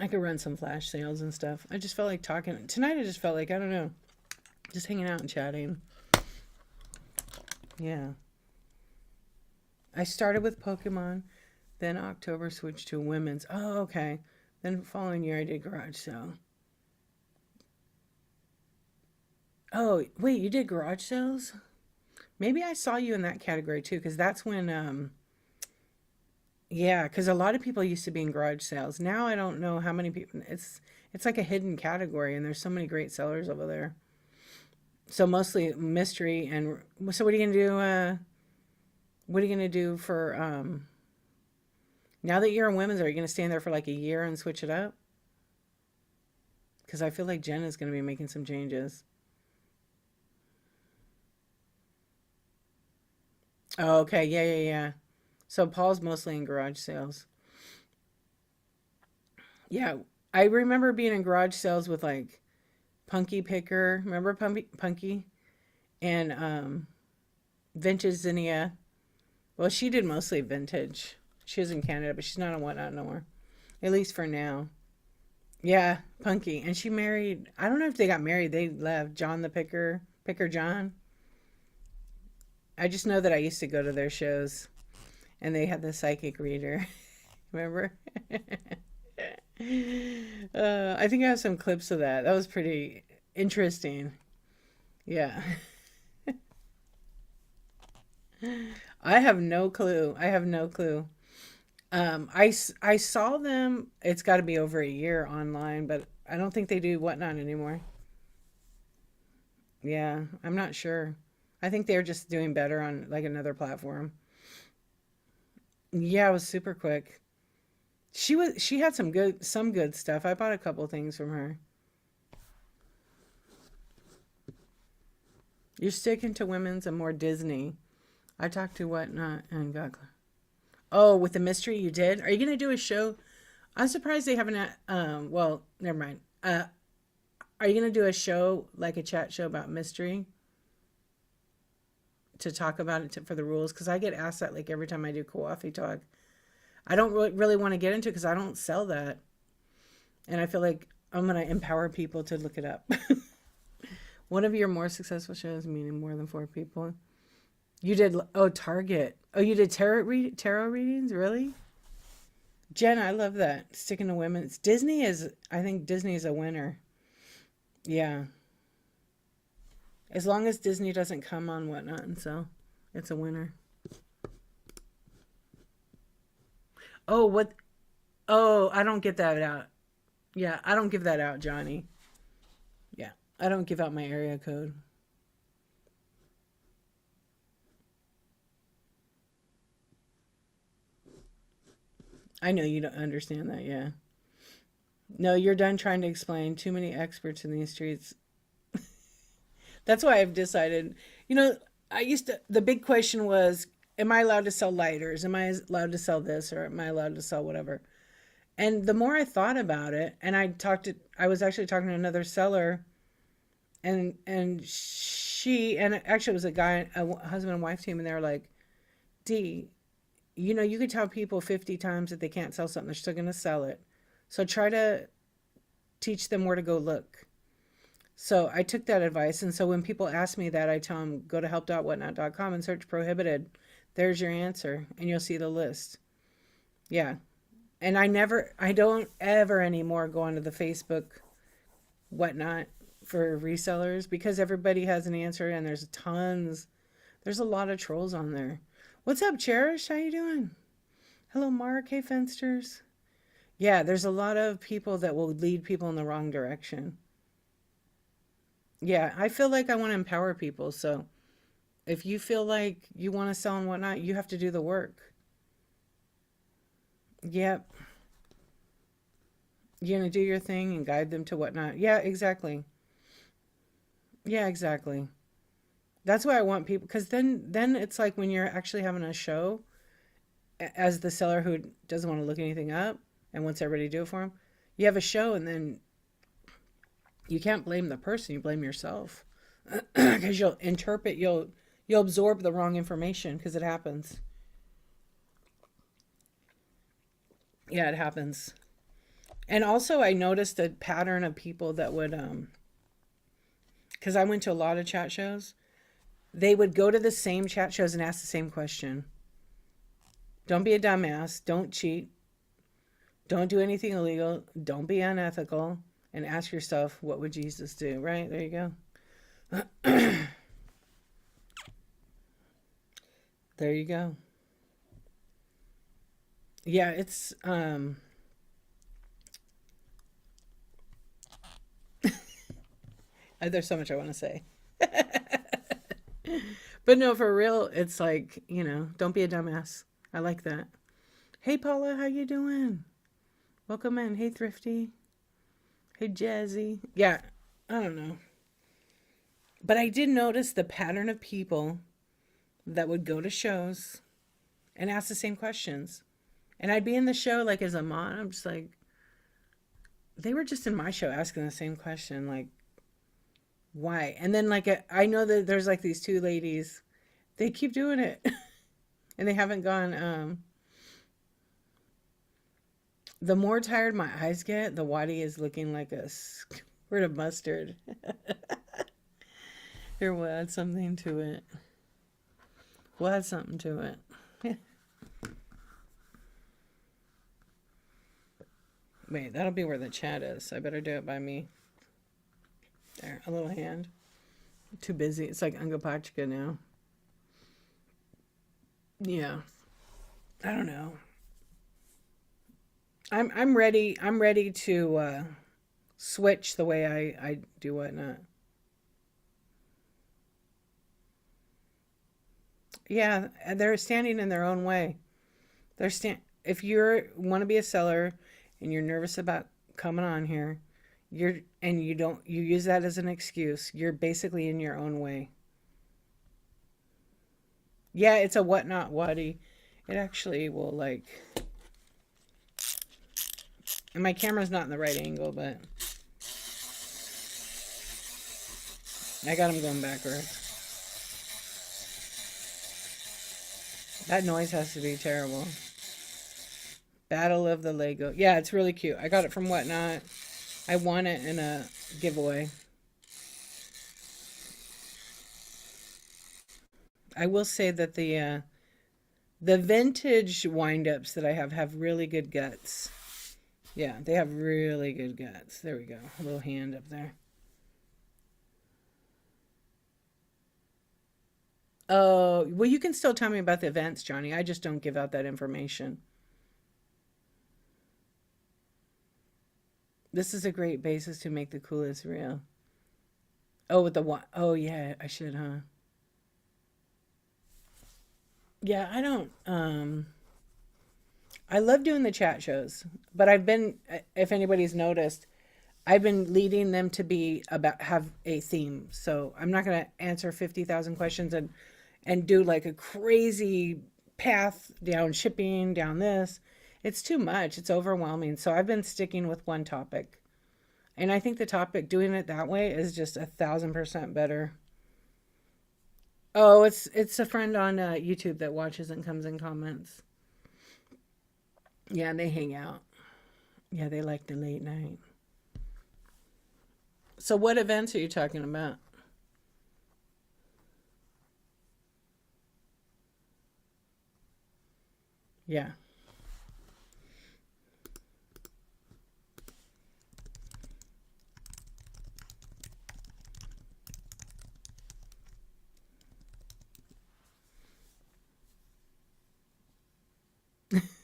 I could run some flash sales and stuff. I just felt like talking. Tonight I just felt like, I don't know, just hanging out and chatting. Yeah. I started with Pokemon, then October switched to women's. Oh, okay. Then the following year I did garage sale. Oh, wait, you did garage sales? Maybe I saw you in that category too, because that's when, yeah, because a lot of people used to be in garage sales. Now I don't know how many people. It's like a hidden category, and there's so many great sellers over there. So mostly mystery, and so what are you gonna do? What are you gonna do for now that you're in women's? Are you gonna stay in there for like a year and switch it up? Because I feel like Jen is gonna be making some changes. Oh, okay, yeah, yeah, yeah. So Paul's mostly in garage sales. Yeah, I remember being in garage sales with like Punky Picker. Remember Punky? And Vintage Zinnia. Well, she did mostly vintage. She was in Canada, but she's not on Whatnot no more. At least for now. Yeah, Punky. And she married, I don't know if they got married. They left. John the Picker. Picker John. I just know that I used to go to their shows and they had the psychic reader. Remember? I think I have some clips of that. That was pretty interesting. Yeah. I have no clue. I have no clue. I saw them, it's got to be over a year online, but I don't think they do Whatnot anymore. Yeah, I'm not sure. I think they're just doing better on like another platform. Yeah, it was super quick. She had some good stuff. I bought a couple things from her. You're sticking to women's and more Disney. I talked to Whatnot and got. Oh, with the mystery you did? Are you gonna do a show? I'm surprised they haven't. Well, never mind. Are you gonna do a show like a chat show about mystery to talk about it for the rules? Because I get asked that like every time I do coffee talk. I don't really want to get into it because I don't sell that, and I feel like I'm gonna empower people to look it up. One of your more successful shows, meaning more than 4 people. You did, oh, Target. Oh, you did tarot readings? Really? Jen, I love that. Sticking to women's. I think Disney is a winner. Yeah. As long as Disney doesn't come on Whatnot and so it's a winner. Oh, what? Oh, I don't get that out. Yeah, I don't give that out, Johnny. Yeah. I don't give out my area code. I know you don't understand that, yeah. No, you're done trying to explain. Too many experts in these streets. That's why I've decided, you know, the big question was, am I allowed to sell lighters? Am I allowed to sell this? Or am I allowed to sell whatever? And the more I thought about it, and I was actually talking to another seller, and and actually it was a guy, a husband and wife team, and they were like, D, you know, you could tell people 50 times that they can't sell something, they're still going to sell it. So try to teach them where to go look. So I took that advice. And so when people ask me that, I tell them, go to help.whatnot.com and search prohibited. There's your answer. And you'll see the list. Yeah. And I don't ever anymore go onto the Facebook whatnot for resellers because everybody has an answer and there's a lot of trolls on there. What's up, Cherish? How you doing? Hello, Mark. Hey, Fensters. Yeah, there's a lot of people that will lead people in the wrong direction. Yeah, I feel like I want to empower people. So if you feel like you want to sell and whatnot, you have to do the work. Yep. You're going to do your thing and guide them to whatnot. Yeah, exactly. Yeah, exactly. That's why I want people, because then it's like when you're actually having a show as the seller who doesn't want to look anything up and wants everybody to do it for him. You have a show and then you can't blame the person, you blame yourself. Because you'll absorb the wrong information because it happens. Yeah, it happens. And also I noticed a pattern of people that would because I went to a lot of chat shows, they would go to the same chat shows and ask the same question. Don't be a dumbass, don't cheat, don't do anything illegal, don't be unethical, and ask yourself, what would Jesus do? Right? There you go. There you go. Yeah, it's there's so much I want to say. But no, for real, it's like, don't be a dumbass. I like that. Hey Paula, how you doing? Welcome in. Hey Thrifty. Hey Jazzy. Yeah, I don't know. But I did notice the pattern of people that would go to shows and ask the same questions. And I'd be in the show like as a mod. I'm just like, they were just in my show asking the same question. Like, why? And then like I know that there's like these two ladies. They keep doing it. And they haven't gone. The more tired my eyes get, the Wadi is looking like a squirt of mustard. Here, we'll add something to it. We'll add something to it. Wait, that'll be where the chat is. I better do it by me. There, a little hand. Too busy. It's like Angapachka now. Yeah. I don't know. I'm ready. I'm ready to switch the way I do whatnot. Yeah, they're standing in their own way. If you want to be a seller and you're nervous about coming on here, you use that as an excuse. You're basically in your own way. Yeah, it's a whatnot Wadi. It actually will like, and my camera's not in the right angle, but I got him going backwards. That noise has to be terrible. Battle of the Lego. Yeah, it's really cute. I got it from Whatnot. I won it in a giveaway. I will say that the vintage wind-ups that I have really good guts. Yeah, they have really good guts. There we go. A little hand up there. Oh, well, you can still tell me about the events, Johnny. I just don't give out that information. This is a great basis to make the coolest reel. Oh, with the one. Oh, yeah, I should, huh? Yeah, I don't. I love doing the chat shows, but I've been, if anybody's noticed, I've been leading them to be about have a theme. So I'm not going to answer 50,000 questions and do like a crazy path down shipping, down this. It's too much. It's overwhelming. So I've been sticking with one topic. And I think the topic, doing it that way, is just 1,000% better. Oh, it's a friend on YouTube that watches and comes in comments. Yeah, they hang out. Yeah, they like the late night. So what events are you talking about? Yeah.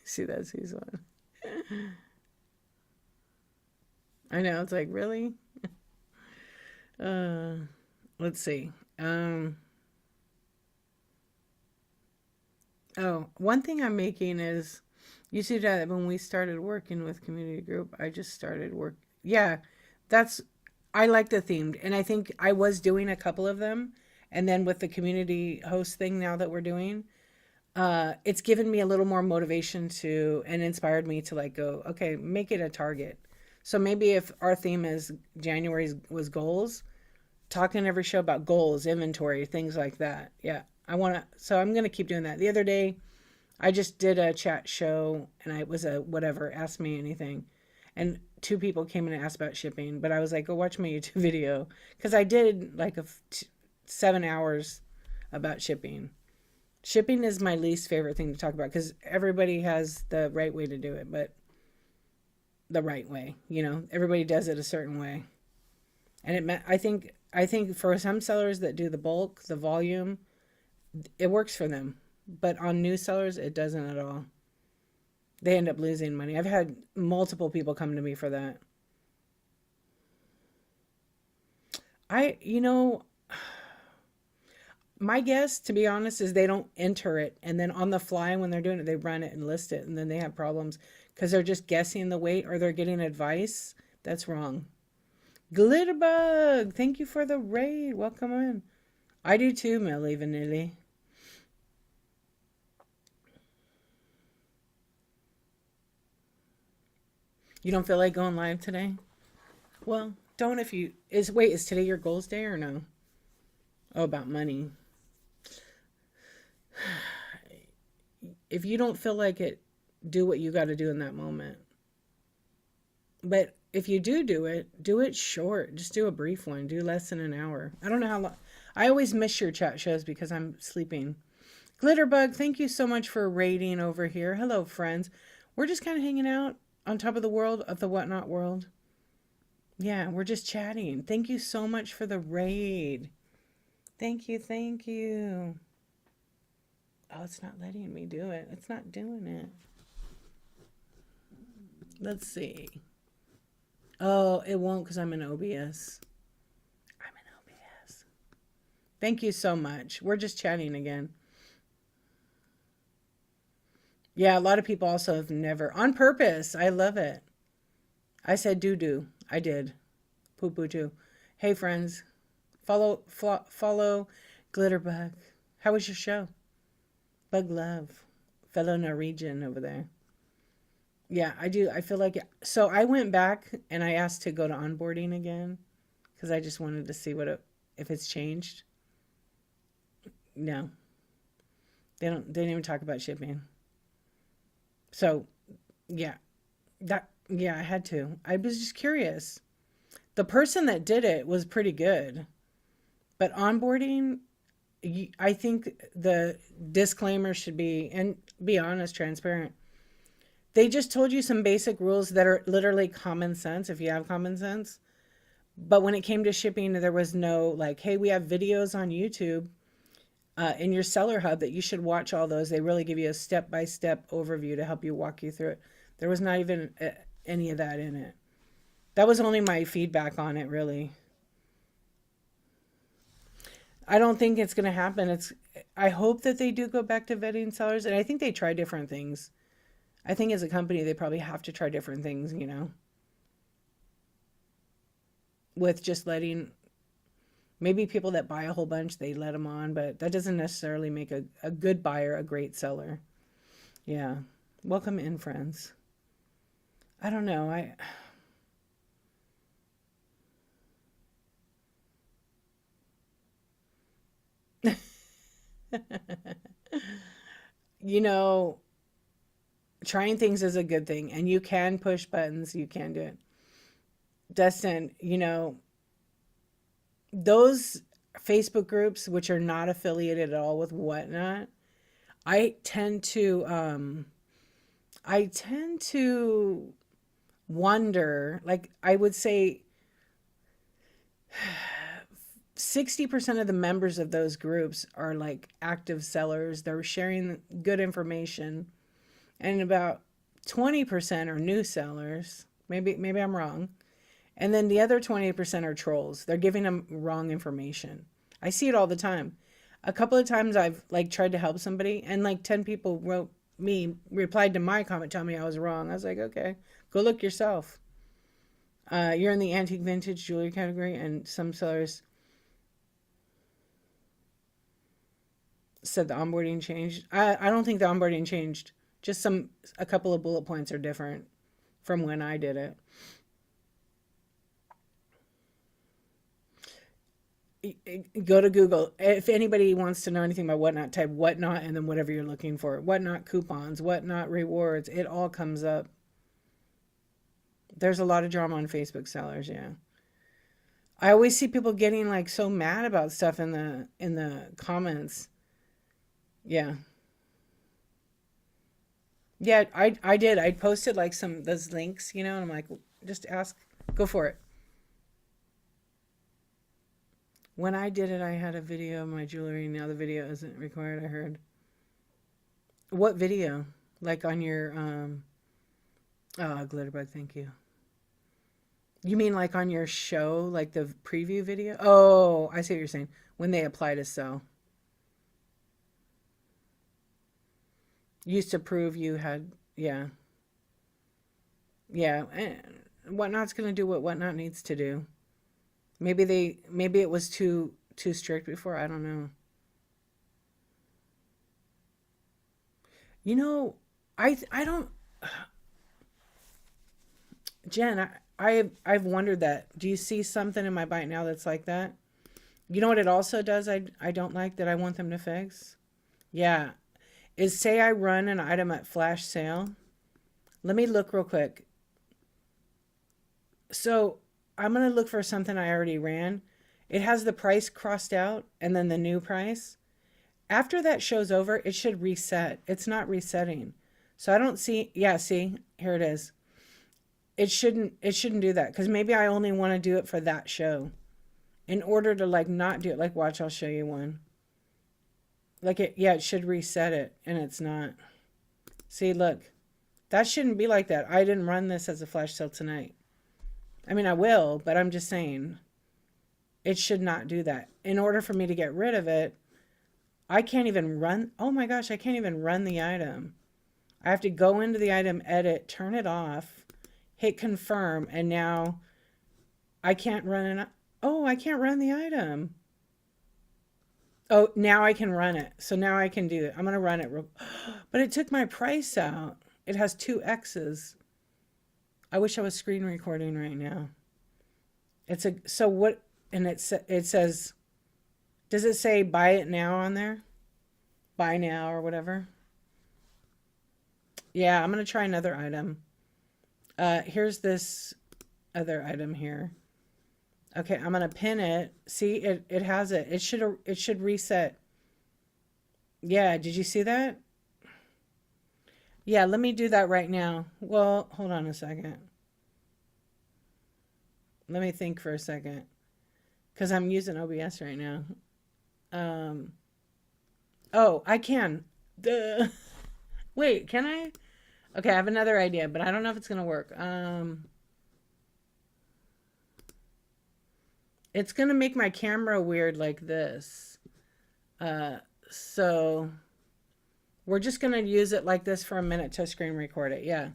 See, that's who's one. I know. It's like, really? Uh, let's see. Um, oh, one thing I'm making is you see that when we started working with community group, I just started work. Yeah, that's I like the themed, and I think I was doing a couple of them, and then with the community host thing now that we're doing, it's given me a little more motivation to and inspired me to like go, okay, make it a target. So maybe if our theme is January's was goals, talking every show about goals, inventory, things like that. Yeah, I want to. So I'm gonna keep doing that. The other day, I just did a chat show, and I was a whatever, ask me anything, and two people came in and asked about shipping. But I was like, go watch my YouTube video because I did like 7 hours about shipping. Shipping is my least favorite thing to talk about because everybody has the right way to do it, but the right way, everybody does it a certain way. And I think for some sellers that do the bulk, the volume, it works for them. But on new sellers, it doesn't at all. They end up losing money. I've had multiple people come to me for that. I, you know, my guess, to be honest, is they don't enter it. And then on the fly, when they're doing it, they run it and list it. And then they have problems because they're just guessing the weight or they're getting advice. That's wrong. Glitterbug, thank you for the raid. Welcome in. I do too, Millie Vanilli. You don't feel like going live today? Well, don't if you is today your goals day or no? Oh, about money. If you don't feel like it, do what you got to do in that moment. But if you do it short. Just do a brief one. Do less than an hour. I don't know how long. I always miss your chat shows because I'm sleeping. Glitterbug, thank you so much for raiding over here. Hello, friends. We're just kind of hanging out on top of the world, of the whatnot world. Yeah, we're just chatting. Thank you so much for the raid. Thank you, thank you. Oh, it's not letting me do it. It's not doing it. Let's see. Oh, it won't because I'm in OBS. I'm in OBS. Thank you so much. We're just chatting again. Yeah, a lot of people also have never, on purpose. I love it. I said doo doo. I did. Poo poo too. Hey, friends. Follow Glitterbug. How was your show? Bug love. Fellow Norwegian over there. Yeah, I do. I feel like it. So I went back and I asked to go to onboarding again because I just wanted to see if it's changed. No, they didn't even talk about shipping. So yeah, yeah, I had to. I was just curious. The person that did it was pretty good, but onboarding, I think the disclaimer should be, and be honest, transparent. They just told you some basic rules that are literally common sense if you have common sense. But when it came to shipping, there was no like, hey, we have videos on YouTube in your seller hub that you should watch all those. They really give you a step-by-step overview to help you walk you through it. There was not even any of that in it. That was only my feedback on it, really. I don't think it's going to happen. I hope that they do go back to vetting sellers, and I think they try different things. I think as a company, they probably have to try different things, with just letting maybe people that buy a whole bunch, they let them on, but that doesn't necessarily make a good buyer a great seller. Yeah. Welcome in, friends. I don't know. You know, trying things is a good thing, and you can push buttons, you can do it. Dustin, those Facebook groups which are not affiliated at all with whatnot, I tend to I tend to wonder, like I would say 60% of the members of those groups are like active sellers. They're sharing good information, and about 20% are new sellers. Maybe I'm wrong. And then the other 20% are trolls. They're giving them wrong information. I see it all the time. A couple of times I've like tried to help somebody, and like 10 people replied to my comment telling me I was wrong. I was like, okay, go look yourself. You're in the antique vintage jewelry category, and some sellers said the onboarding changed. I don't think the onboarding changed. Just a couple of bullet points are different from when I did it. Go to Google. If anybody wants to know anything about whatnot, type whatnot and then whatever you're looking for. Whatnot coupons, whatnot rewards. It all comes up. There's a lot of drama on Facebook sellers, yeah. I always see people getting like so mad about stuff in the comments. Yeah. Yeah, I did. I posted like some those links, and I'm like, just ask, go for it. When I did it, I had a video of my jewelry. Now the video isn't required, I heard. What video? Like on your oh, Glitterbug, thank you. You mean like on your show, like the preview video? Oh, I see what you're saying. When they apply to sell. Used to prove you had, yeah. Yeah. And Whatnot's gonna do what Whatnot needs to do. Maybe it was too strict before. I don't know. You know, I don't, Jen. I've wondered that. Do you see something in my bite now that's like that? You know what it also does? I don't like that. I want them to fix. Yeah, is say I run an item at flash sale. Let me look real quick. So I'm gonna look for something I already ran. It has the price crossed out and then the new price. After that show's over, it should reset. It's not resetting. So I don't see, yeah, see, here it is. It shouldn't do that because maybe I only want to do it for that show. In order to like not do it, like watch, I'll show you one. Like yeah, it should reset it and it's not. See, look, that shouldn't be like that. I didn't run this as a flash sale tonight. I mean, I will, but I'm just saying it should not do that. In order for me to get rid of it, I can't even run. Oh my gosh, I can't even run the item. I have to go into the item, edit, turn it off, hit confirm, and now I can't run it. Oh, I can't run the item. Oh, now I can run it. So now I can do it. I'm going to run it. But it took my price out. It has two X's. I wish I was screen recording right now. So what, and it says, does it say buy it now on there? Buy now or whatever? Yeah, I'm going to try another item. Here's this other item here. Okay, I'm gonna pin it. See, it has it. It should reset. Yeah, did you see that? Yeah, let me do that right now. Well, hold on a second. Let me think for a second, because I'm using OBS right now. Um, oh, I can. Duh. Wait, can I? Okay, I have another idea, but I don't know if it's gonna work. It's gonna make my camera weird like this. Uh, so we're just going to use it like this for a minute to screen record it. Yeah.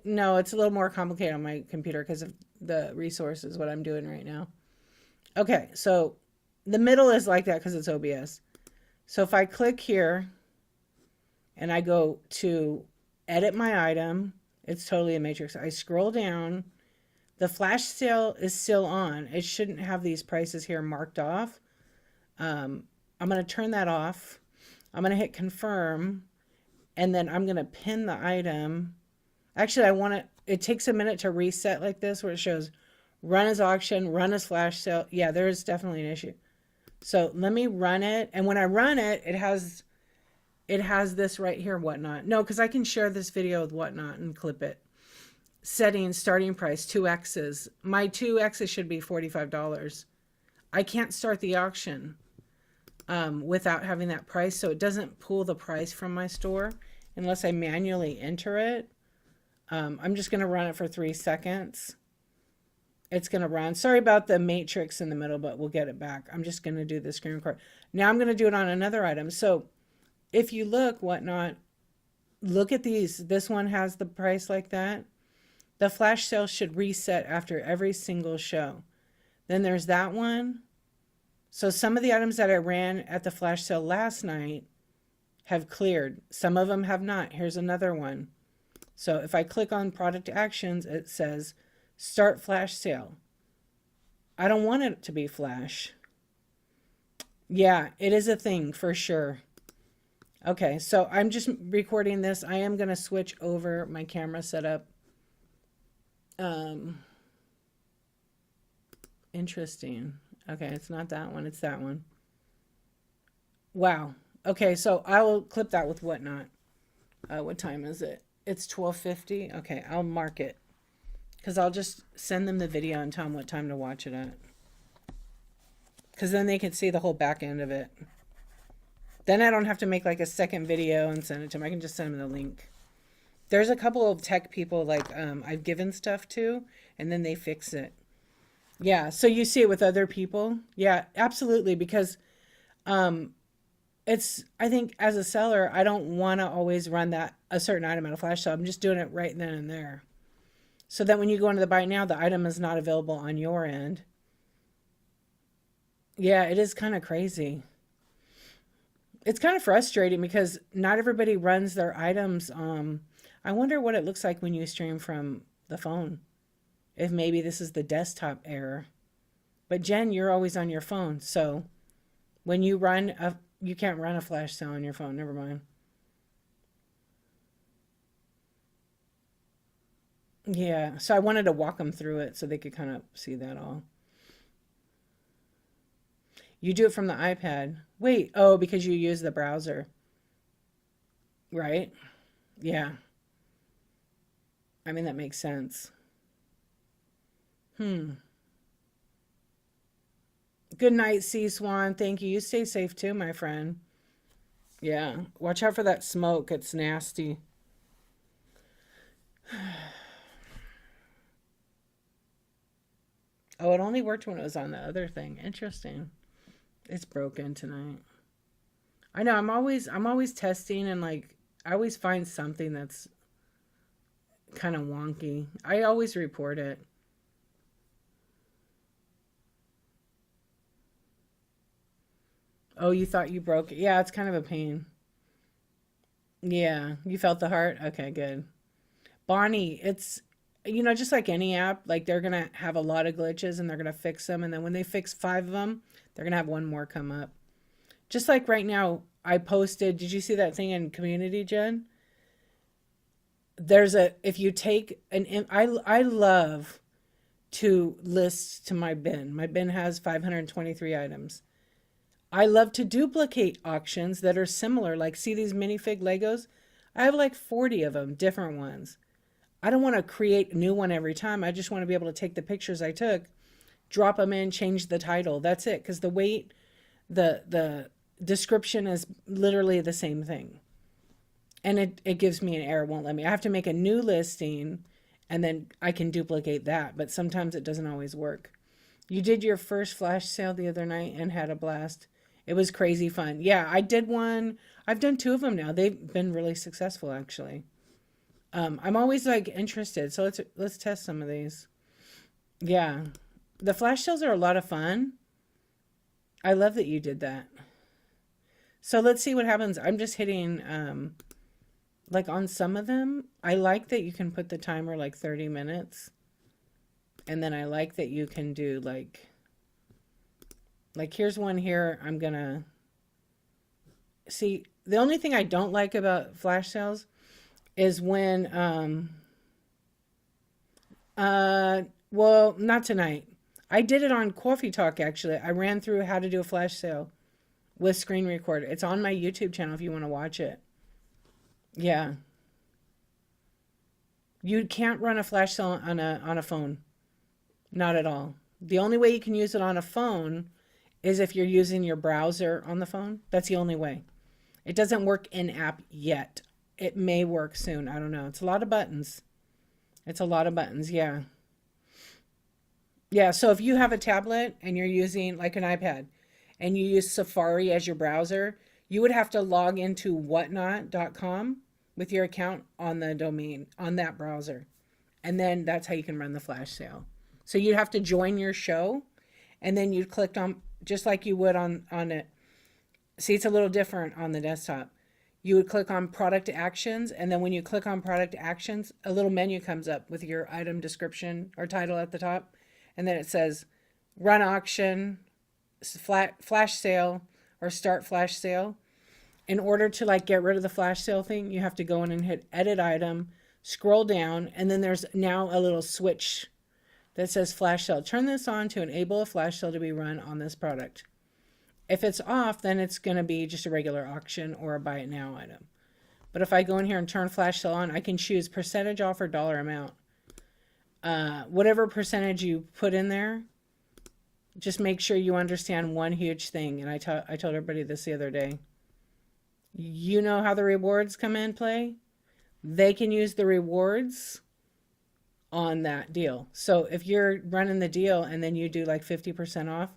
No, it's a little more complicated on my computer because of the resources, what I'm doing right now. Okay, so the middle is like that because it's OBS. So if I click here and I go to edit my item, it's totally a matrix. I scroll down. The flash sale is still on. It shouldn't have these prices here marked off. I'm going to turn that off. I'm going to hit confirm, and then I'm going to pin the item. Actually, it takes a minute to reset like this where it shows run as auction, run as flash sale. Yeah, there is definitely an issue. So let me run it. And when I run it, it has this right here, Whatnot. No, because I can share this video with Whatnot and clip it. Settings, starting price, 2Xs. My 2Xs should be $45. I can't start the auction without having that price, so it doesn't pull the price from my store unless I manually enter it. I'm just going to run it for 3 seconds. It's going to run. Sorry about the matrix in the middle, but we'll get it back. I'm just going to do the screen record. Now I'm going to do it on another item. So if you look, Whatnot, look at these. This one has the price like that. The flash sale should reset after every single show. Then there's that one. So some of the items that I ran at the flash sale last night have cleared. Some of them have not. Here's another one. So if I click on product actions, it says start flash sale. I don't want it to be flash. Yeah, it is a thing for sure. Okay, so I'm just recording this. I am going to switch over my camera setup. Interesting. Okay, it's not that one. It's that one. Wow. Okay, so I will clip that with Whatnot. What time is it? It's 12:50. Okay, I'll mark it. Because I'll just send them the video and tell them what time to watch it at. Because then they can see the whole back end of it. Then I don't have to make like a second video and send it to them. I can just send them the link. There's a couple of tech people like I've given stuff to, and then they fix it. Yeah, so you see it with other people. Yeah, absolutely. Because I think as a seller, I don't want to always run a certain item at a flash sale. I'm just doing it right then and there. So that when you go into the buy now, the item is not available on your end. Yeah, it is kind of crazy. It's kind of frustrating because not everybody runs their items. I wonder what it looks like when you stream from the phone. If maybe this is the desktop error. But Jen, you're always on your phone. So when you you can't run a flash sale on your phone. Never mind. Yeah, so I wanted to walk them through it so they could kind of see that all. You do it from the iPad. Wait, oh, because you use the browser, right? Yeah, I mean, that makes sense. Hmm. Good night, Sea Swan. Thank you. You stay safe too, my friend. Yeah, watch out for that smoke. It's nasty. Oh, it only worked when it was on the other thing. Interesting. It's broken tonight. I know. I'm always testing and like I always find something that's kind of wonky. I always report it. Oh, you thought you broke it? Yeah, it's kind of a pain. Yeah, you felt the heart? Okay, good. Bonnie, it's just like any app, like they're gonna have a lot of glitches and they're gonna fix them, and then when they fix 5 of them, they're gonna have one more come up. Just like right now, I posted. Did you see that thing in community, Jen? If you take I love to list to my bin. My bin has 523 items. I love to duplicate auctions that are similar. Like, see these minifig Legos? I have like 40 of them, different ones. I don't want to create a new one every time. I just want to be able to take the pictures I took, drop them in, change the title. That's it. Because the weight, the description is literally the same thing. And it gives me an error, won't let me. I have to make a new listing and then I can duplicate that. But sometimes it doesn't always work. You did your first flash sale the other night and had a blast. It was crazy fun. Yeah, I did one. I've done two of them now. They've been really successful, actually. I'm always like interested, so let's test some of these. Yeah, the flash sales are a lot of fun. I love that you did that. So let's see what happens. I'm just hitting like on some of them. I like that you can put the timer like 30 minutes. And then I like that you can do like here's one here. I'm gonna see, the only thing I don't like about flash sales is when well, not tonight. I did it on Coffee Talk actually. I ran through how to do a flash sale with screen recorder. It's on my YouTube channel if you want to watch it. Yeah. You can't run a flash sale on a phone. Not at all. The only way you can use it on a phone is if you're using your browser on the phone. That's the only way. It doesn't work in app yet. It may work soon. I don't know. It's a lot of buttons. It's a lot of buttons. Yeah. Yeah. So if you have a tablet and you're using like an iPad and you use Safari as your browser, you would have to log into whatnot.com with your account on the domain on that browser. And then that's how you can run the flash sale. So you'd have to join your show and then you'd click on, just like you would on it. See, it's a little different on the desktop. You would click on product actions. And then when you click on product actions, a little menu comes up with your item description or title at the top. And then it says run auction, flash sale, or start flash sale. In order to like get rid of the flash sale thing, you have to go in and hit edit item, scroll down, and then there's now a little switch that says flash sale. Turn this on to enable a flash sale to be run on this product. If it's off, then it's going to be just a regular auction or a buy it now item. But if I go in here and turn flash sale on, I can choose percentage off or dollar amount. Whatever percentage you put in there, just make sure you understand one huge thing. And I told everybody this the other day. You know how the rewards come in play? They can use the rewards on that deal. So if you're running the deal and then you do like 50% off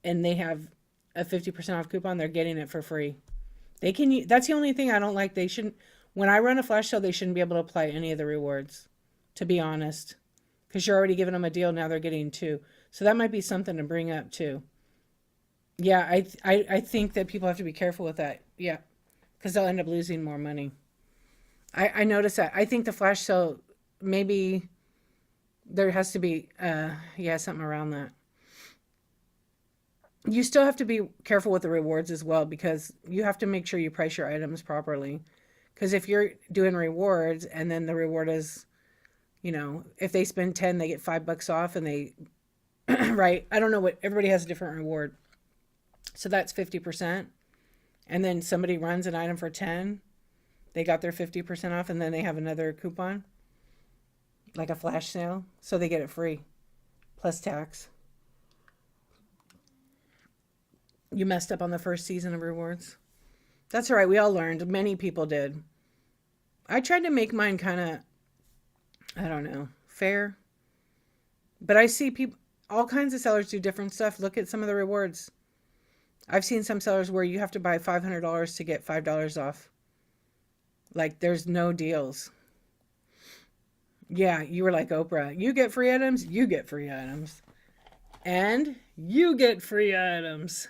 and they have a 50% off coupon, they're getting it for free. They can, that's the only thing I don't like. They shouldn't, when I run a flash sale, they shouldn't be able to apply any of the rewards, to be honest, because you're already giving them a deal. Now they're getting two. So that might be something to bring up too. Yeah, I think that people have to be careful with that. Yeah, because they'll end up losing more money. I noticed that. I think the flash sale, maybe there has to be, yeah, something around that. You still have to be careful with the rewards as well, because you have to make sure you price your items properly. Because if you're doing rewards and then the reward is, you know, if they spend 10, they get $5 off and they, right? I don't know what, everybody has a different reward. So that's 50%. And then somebody runs an item for 10, they got their 50% off, and then they have another coupon, like a flash sale. So they get it free, plus tax. You messed up on the first season of rewards. That's all right. We all learned. Many people did. I tried to make mine kind of, I don't know, fair. But I see people, all kinds of sellers do different stuff. Look at some of the rewards. I've seen some sellers where you have to buy $500 to get $5 off. Like there's no deals. Yeah, you were like Oprah. You get free items, you get free items. And you get free items.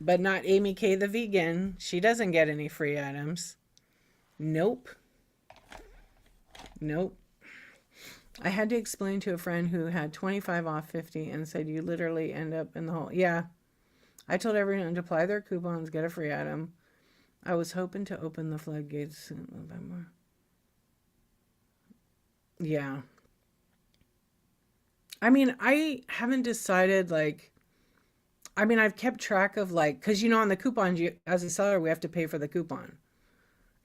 But not Amy K the vegan. She doesn't get any free items. Nope. Nope. I had to explain to a friend who had 25 off 50 and said you literally end up in the hole. Yeah. I told everyone to apply their coupons, get a free item. I was hoping to open the floodgates in November. Yeah. I mean, I haven't decided, like, I mean, I've kept track of, like, because, you know, on the coupons, you, as a seller, we have to pay for the coupon.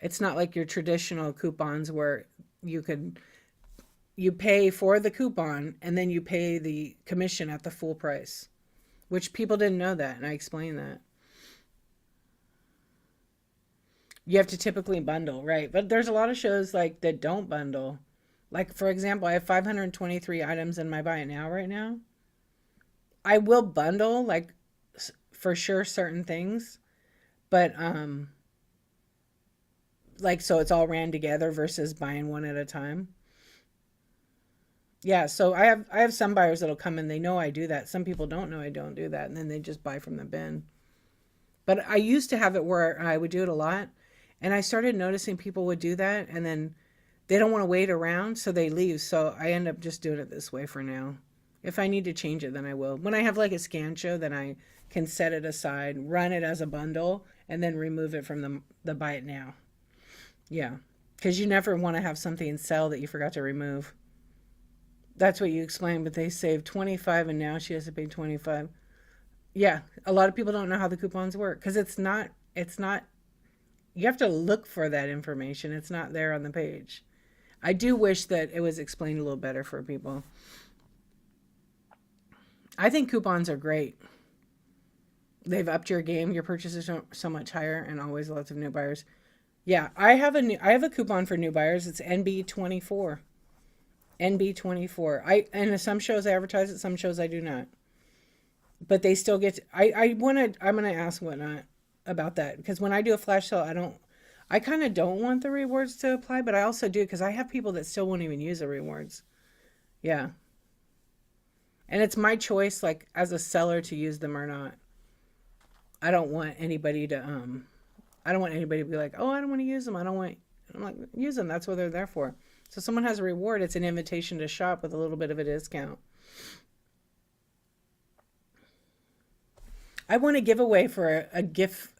It's not like your traditional coupons where you pay for the coupon and then you pay the commission at the full price, which people didn't know that, and I explained that. You have to typically bundle, right? But there's a lot of shows like that don't bundle. Like, for example, I have 523 items in my buy it now right now. I will bundle like for sure certain things, but like so it's all ran together versus buying one at a time. Yeah, so I have some buyers that'll come and they know I do that. Some people don't know I don't do that, and then they just buy from the bin. But I used to have it where I would do it a lot, and I started noticing people would do that, and then they don't want to wait around, so they leave. So I end up just doing it this way for now. If I need to change it, then I will. When I have like a scan show, then I can set it aside, run it as a bundle, and then remove it from the buy it now. Yeah, because you never want to have something sell that you forgot to remove. That's what you explained, but they saved 25 and now she has to pay 25. Yeah, a lot of people don't know how the coupons work because it's not you have to look for that information. It's not there on the page. I do wish that it was explained a little better for people. I think coupons are great. They've upped your game. Your purchases are so much higher and always lots of new buyers. Yeah, I have a coupon for new buyers. It's NB24. NB24. And some shows I advertise it, some shows I do not. But they still get I'm gonna ask whatnot about that because when I do a flash sale, I kind of don't want the rewards to apply, but I also do because I have people that still won't even use the rewards. Yeah. And it's my choice, like as a seller, to use them or not. I don't want anybody to I don't want anybody to be like, oh, I don't want to use them. I'm like, use them. That's what they're there for. So if someone has a reward, it's an invitation to shop with a little bit of a discount. I won a giveaway for a gift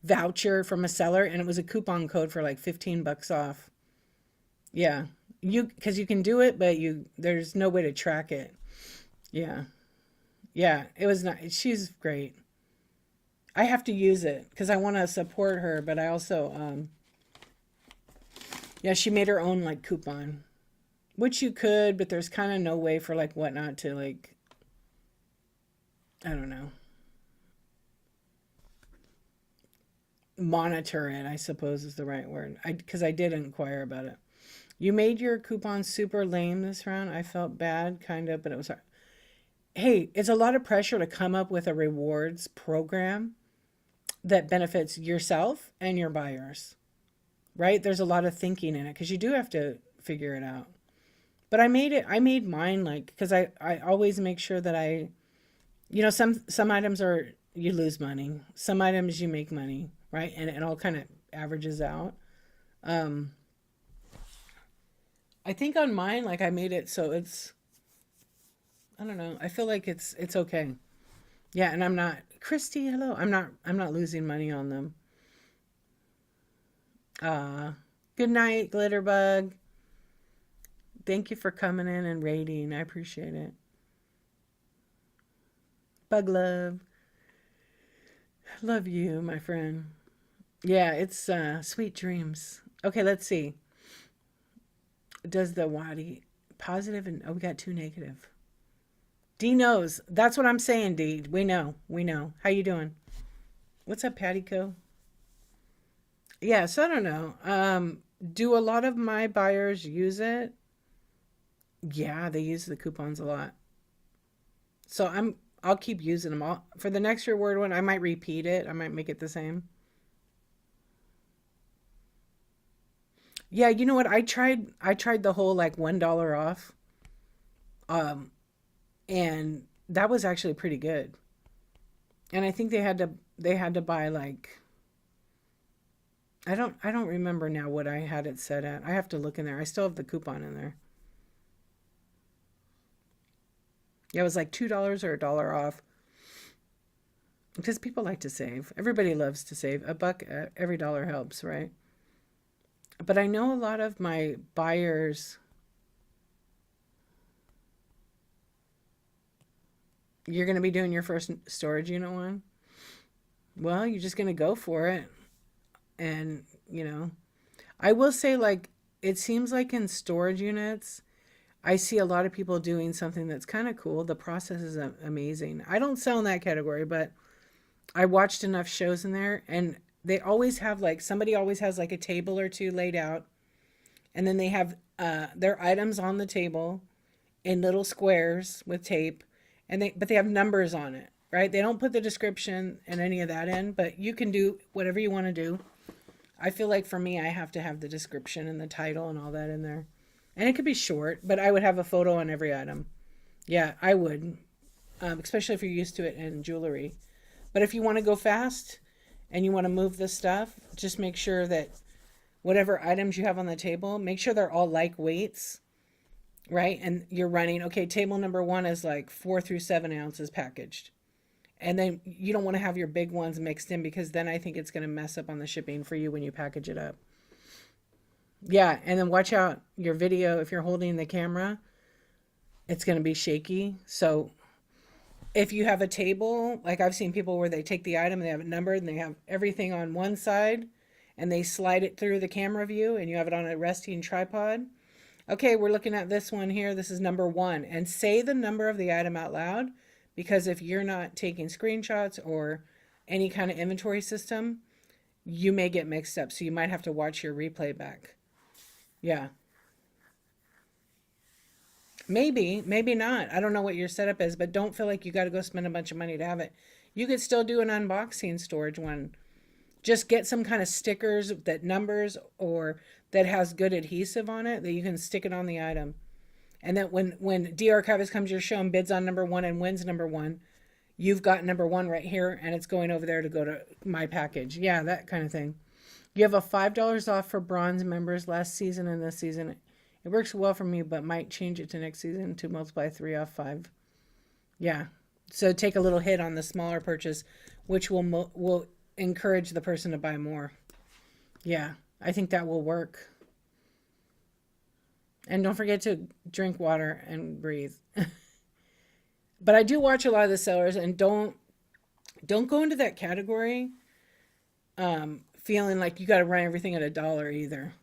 voucher from a seller, and it was a coupon code for like 15 bucks off. Yeah, because you can do it, but there's no way to track it. Yeah, yeah, it was not. She's great. I have to use it because I want to support her, but I also yeah, she made her own like coupon, which you could, but there's kind of no way for like whatnot to like I don't know monitor it. I suppose is the right word. Because I did inquire about it. You made your coupon super lame this round. I felt bad, kind of, but it was hard. Hey, it's a lot of pressure to come up with a rewards program that benefits yourself and your buyers, right? There's a lot of thinking in it because you do have to figure it out. But I made mine like, because I always make sure that some items are, you lose money. Some items you make money, right? And it all kind of averages out. Um, I think on mine, like I made it so I don't know. I feel like it's okay. Yeah, and I'm not Christy. Hello. I'm not losing money on them. Uh, Good night, Glitterbug. Thank you for coming in and rating. I appreciate it. Bug love. Love you, my friend. Yeah, it's sweet dreams. Okay, let's see. Does the Wadi positive and oh, we got two negative. D knows. That's what I'm saying, D. We know. We know. How you doing? What's up, Patty Co? Yeah, so I don't know. Do a lot of my buyers use it? Yeah, they use the coupons a lot. So I'll keep using them. For the next reward one, I might repeat it. I might make it the same. Yeah, you know what? I tried the whole like $1 off. Um, and that was actually pretty good. And I think they had to buy like I don't remember now what I had it set at. I have to look in there. I still have the coupon in there. Yeah, it was like $2 or $1 off because people like to save. Everybody loves to save. A buck every dollar helps, right? But I know a lot of my buyers, you're going to be doing your first storage unit one. Well, you're just going to go for it. And, I will say, like, it seems like in storage units, I see a lot of people doing something that's kind of cool. The process is amazing. I don't sell in that category, but I watched enough shows in there, and they always have, like, somebody always has, like, a table or two laid out, and then they have their items on the table in little squares with tape, and they have numbers on it, right? They don't put the description and any of that in, but you can do whatever you want to do. I feel like for me, I have to have the description and the title and all that in there. And it could be short, but I would have a photo on every item. Yeah, I would, especially if you're used to it in jewelry. But if you want to go fast and you want to move this stuff, just make sure that whatever items you have on the table, make sure they're all like weights, right? And you're running, okay, table number 1 is like 4 through 7 ounces packaged. And then you don't want to have your big ones mixed in, because then I think it's going to mess up on the shipping for you when you package it up. Yeah, and then watch out your video. If you're holding the camera, it's going to be shaky. So if you have a table, like I've seen people where they take the item and they have it numbered and they have everything on one side and they slide it through the camera view and you have it on a resting tripod. Okay, we're looking at this one here. This is number 1. And say the number of the item out loud, because if you're not taking screenshots or any kind of inventory system, you may get mixed up. So you might have to watch your replay back. Yeah. Maybe, maybe not. I don't know what your setup is, but don't feel like you got to go spend a bunch of money to have it. You could still do an unboxing storage one. Just get some kind of stickers that numbers or that has good adhesive on it that you can stick it on the item. And then when de-archivist comes to your show and bids on number 1 and wins number 1, you've got number 1 right here and it's going over there to go to my package. Yeah, that kind of thing. You have a $5 off for bronze members last season and this season. It works well for me, but might change it to next season to multiply 3 off 5. Yeah. So take a little hit on the smaller purchase, which will encourage the person to buy more. Yeah, I think that will work. And don't forget to drink water and breathe. But I do watch a lot of the sellers, and don't go into that category feeling like you got to run everything at $1 either.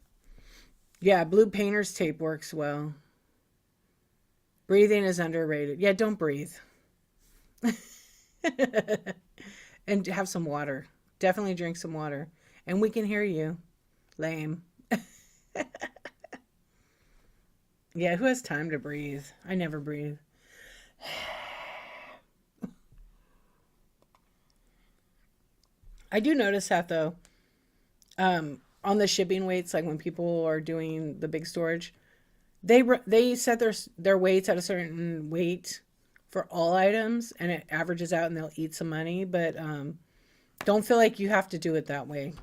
Yeah, blue painter's tape works well. Breathing is underrated. Yeah, don't breathe. And have some water. Definitely drink some water. And we can hear you. Lame. Yeah, who has time to breathe? I never breathe. I do notice that though. On the shipping weights, like when people are doing the big storage, they set their weights at a certain weight for all items, and it averages out, and they'll eat some money. But don't feel like you have to do it that way.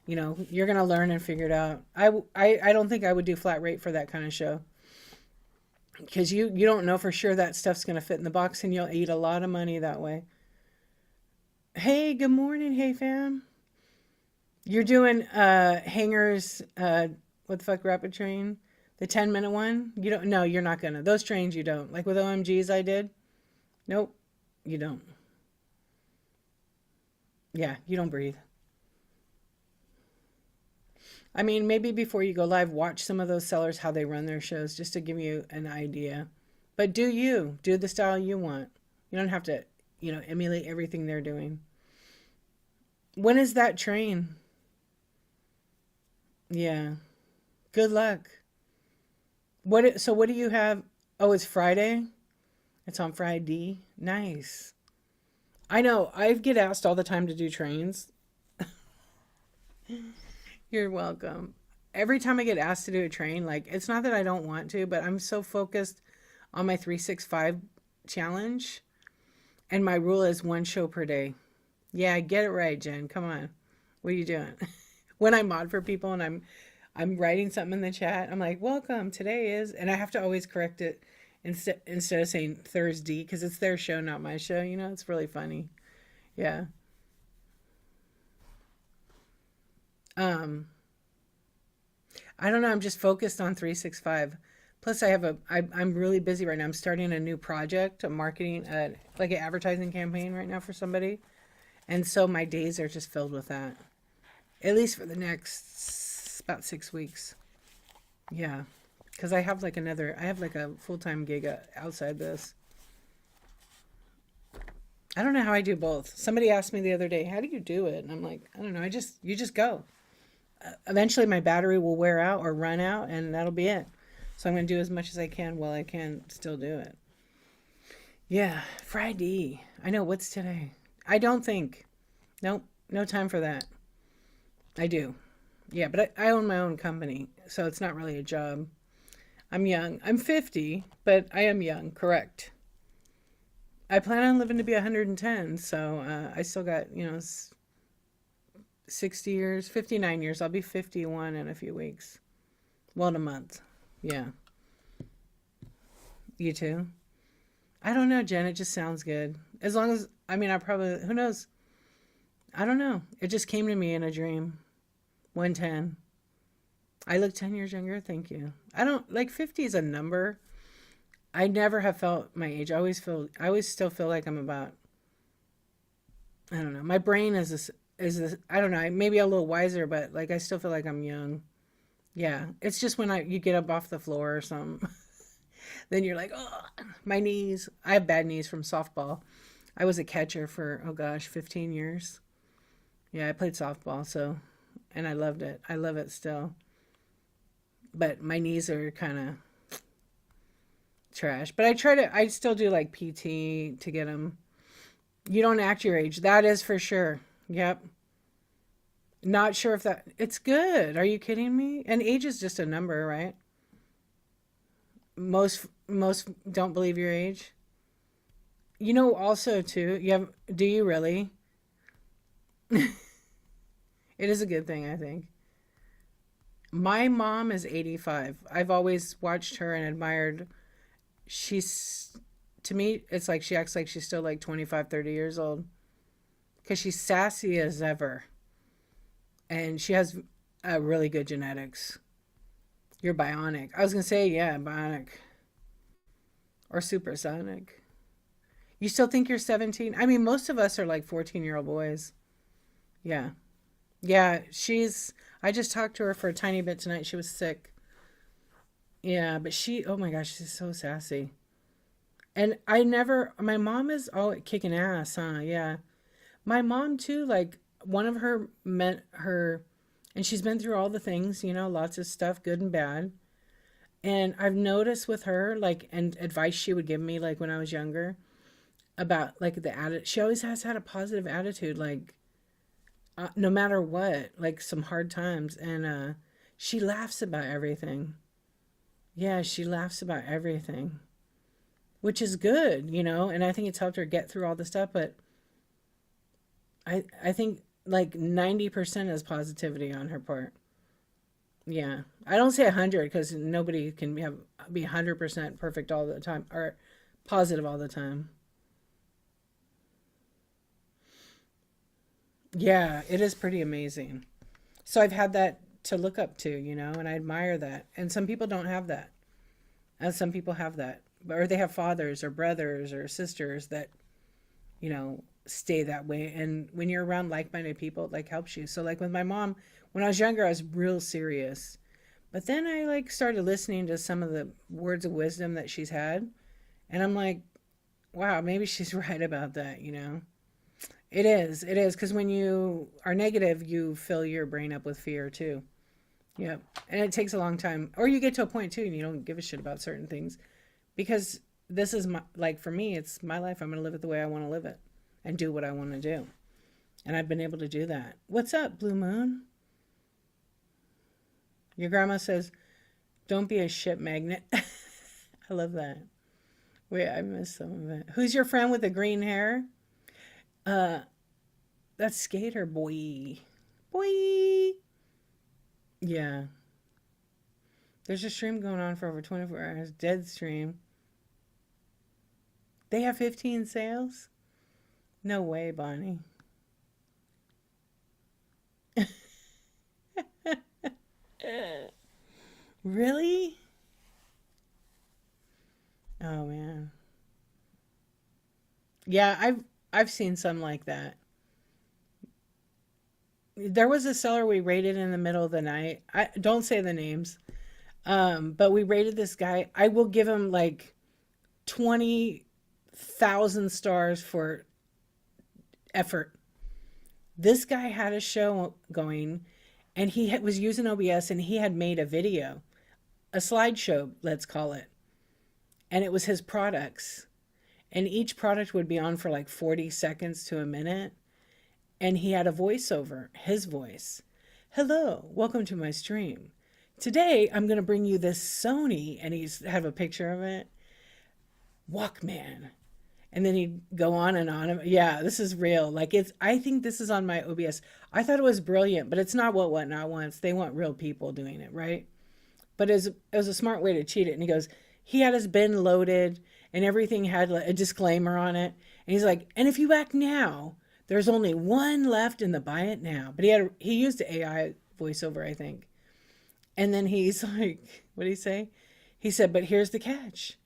You know, you're gonna learn and figure it out. I don't think I would do flat rate for that kind of show, because you don't know for sure that stuff's gonna fit in the box, and you'll eat a lot of money that way. Hey, good morning, hey fam. You're doing hangers, what the fuck, rapid train? The 10-minute one? You don't, no, you're not gonna. Those trains you don't. Like with OMGs I did. Nope, you don't. Yeah, you don't breathe. I mean, maybe before you go live, watch some of those sellers, how they run their shows, just to give you an idea. But do the style you want. You don't have to, emulate everything they're doing. When is that train? Yeah. Good luck. So what do you have? Oh, it's Friday? It's on Friday. Nice. I know. I get asked all the time to do trains. You're welcome. Every time I get asked to do a train, like, it's not that I don't want to, but I'm so focused on my 365 challenge. And my rule is 1 show per day. Yeah, get it right, Jen. Come on. What are you doing? When I mod for people and I'm writing something in the chat, I'm like, welcome, today is, and I have to always correct it instead of saying Thursday, because it's their show, not my show. It's really funny. Yeah. I don't know. I'm just focused on 365. Plus I'm really busy right now. I'm starting a new project, a marketing, like an advertising campaign right now for somebody. And so my days are just filled with that. At least for the next about 6 weeks. Yeah. Because I have like a full-time gig outside this. I don't know how I do both. Somebody asked me the other day, how do you do it? And I'm like, I don't know. You just go. Eventually my battery will wear out or run out, and that'll be it. So I'm going to do as much as I can while I can still do it. Yeah, Friday. I know what's today. I don't think. Nope, no time for that. I do. Yeah, but I own my own company, so it's not really a job. I'm young. I'm 50, but I am young, correct. I plan on living to be 110, so I still got, 60 years, 59 years. I'll be 51 in a few weeks. Well, in a month. Yeah. You too? I don't know, Jen. It just sounds good. As long as, I mean, I probably, who knows? I don't know. It just came to me in a dream. 110. I look 10 years younger. Thank you. I don't, like 50 is a number. I never have felt my age. I always still feel like I'm about, I don't know. My brain I don't know, maybe a little wiser, but like I still feel like I'm young. Yeah. It's just when you get up off the floor or something, then you're like, oh, my knees. I have bad knees from softball. I was a catcher for, oh gosh, 15 years. Yeah, I played softball, so, and I loved it. I love it still. But my knees are kind of trash. But I still do like PT to get them. You don't act your age. That is for sure. Yep. Not sure if it's good. Are you kidding me? And age is just a number, right? Most don't believe your age. Also too, do you really? It is a good thing, I think. My mom is 85. I've always watched her and admired. She's, to me, it's like she acts like she's still like 25, 30 years old because she's sassy as ever. And she has really good genetics. You're bionic. I was going to say, yeah, bionic or supersonic. You still think you're 17? I mean, most of us are like 14-year-old boys. Yeah. Yeah, I just talked to her for a tiny bit tonight. She was sick. Yeah, but oh my gosh, she's so sassy. And my mom is all kicking ass, huh? Yeah. My mom too, like one of her met her, and she's been through all the things, lots of stuff, good and bad. And I've noticed with her, like, and advice she would give me, like when I was younger, about like the attitude. She always has had a positive attitude, like no matter what, like some hard times. And she laughs about everything. Yeah, she laughs about everything, which is good, and I think it's helped her get through all the stuff. But I think like 90% is positivity on her part. Yeah. I don't say 100 because nobody can be 100% perfect all the time or positive all the time. Yeah, it is pretty amazing. So I've had that to look up to, and I admire that. And some people don't have that. And some people have that. Or they have fathers or brothers or sisters that, stay that way. And when you're around like-minded people, it like helps you. So like with my mom, when I was younger, I was real serious. But then I like started listening to some of the words of wisdom that she's had. And I'm like, wow, maybe she's right about that. It is. It is. Because when you are negative, you fill your brain up with fear too. Yep. And it takes a long time. Or you get to a point too and you don't give a shit about certain things. Because this is like for me, it's my life. I'm going to live it the way I want to live it and do what I want to do. And I've been able to do that. What's up, Blue Moon? Your grandma says, don't be a shit magnet. I love that. Wait, I missed some of it. Who's your friend with the green hair? Uh, that's Skater Boy. Boy. Yeah. There's a stream going on for over 24 hours. Dead stream. They have 15 sales? No way, Bonnie. Really? Oh man. Yeah, I've seen some like that. There was a seller we raided in the middle of the night. I don't say the names. But we raided this guy. I will give him like 20,000 stars for effort. This guy had a show going and was using OBS and he had made a video, a slideshow, let's call it. And it was his products. and each product would be on for like 40 seconds to a minute. And he had a voiceover, his voice. Hello, welcome to my stream. Today I'm going to bring you this Sony, and he's have a picture of it, Walkman. And then he'd go on and on. Yeah, this is real. Like it's, I think this is on my OBS. I thought it was brilliant, but it's not what Whatnot wants. They want real people doing it, right? But it was a smart way to cheat it. And he goes, he had his bin loaded and everything had a disclaimer on it. And he's like, and if you act now, there's only one left in the buy it now. But he used AI voiceover, I think. And then he's like, what did he say? He said, but here's the catch.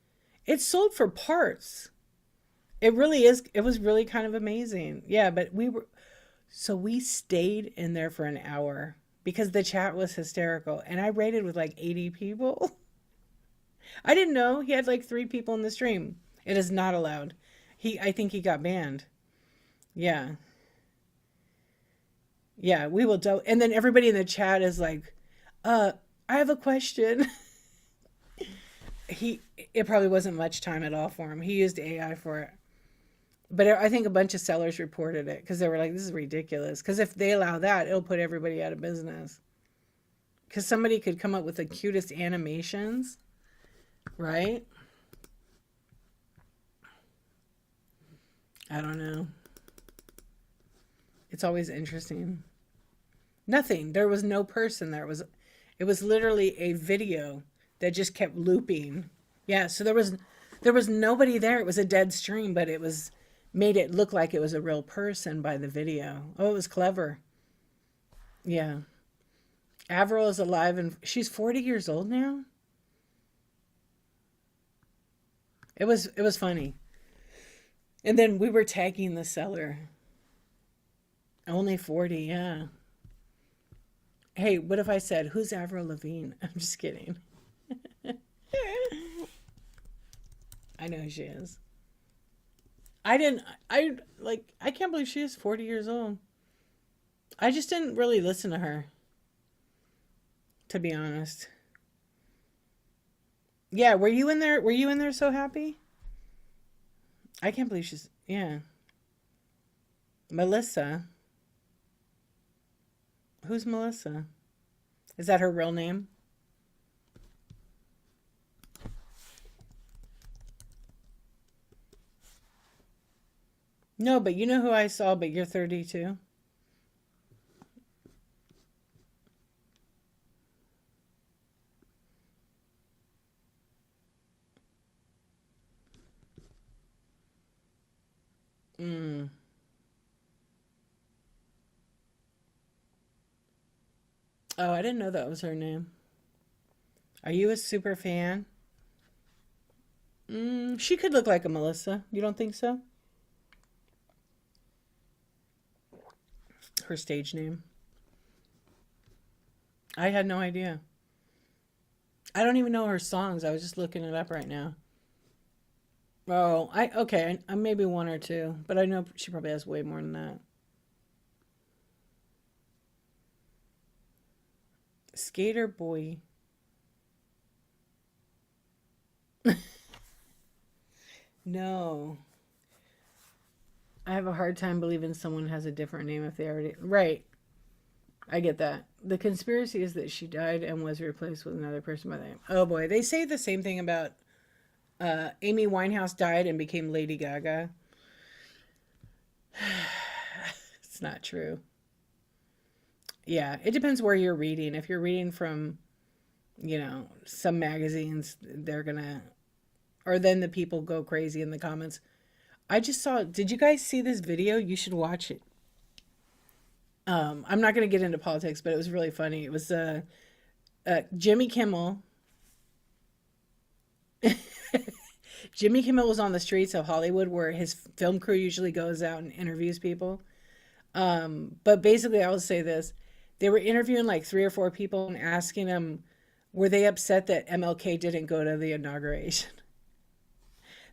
It's sold for parts. It really is. It was really kind of amazing. Yeah, but we stayed in there for an hour because the chat was hysterical. And I rated with like 80 people. I didn't know he had like 3 people in the stream. It is not allowed. I think he got banned. Yeah. Yeah, we will do. And then everybody in the chat is like, I have a question. It probably wasn't much time at all for him. He used AI for it. But I think a bunch of sellers reported it because they were like, this is ridiculous. Because if they allow that, it'll put everybody out of business. Because somebody could come up with the cutest animations, right? I don't know. It's always interesting. Nothing. There was no person there. It was literally a video that just kept looping. Yeah, so there was nobody there. It was a dead stream, but it was made it look like it was a real person by the video. Oh, it was clever. Yeah. Avril is alive and she's 40 years old now. It was funny. And then we were tagging the seller. Only 40, yeah. Hey, what if I said, who's Avril Lavigne? I'm just kidding. I know who she is. I can't believe she is 40 years old. I just didn't really listen to her, to be honest. Yeah, were you in there? Were you in there so happy? I can't believe yeah. Melissa. Who's Melissa? Is that her real name? No, but you know who I saw, but you're 32. Mm. Oh, I didn't know that was her name. Are you a super fan? She could look like a Melissa. You don't think so? Her stage name. I had no idea. I don't even know her songs. I was just looking it up right now. Oh, okay. I maybe one or two, but I know she probably has way more than that. Skater boy. No. I have a hard time believing someone has a different name if they already. Right. I get that. The conspiracy is that she died and was replaced with another person by the name. Oh boy. They say the same thing about Amy Winehouse died and became Lady Gaga. It's not true. Yeah, it depends where you're reading. If you're reading from, some magazines, they're gonna, or then the people go crazy in the comments. I just saw, did you guys see this video? You should watch it. I'm not gonna get into politics, but it was really funny. It was Jimmy Kimmel. Jimmy Kimmel was on the streets of Hollywood where his film crew usually goes out and interviews people. But basically, I will say this. They were interviewing like 3 or 4 people and asking them, were they upset that MLK didn't go to the inauguration?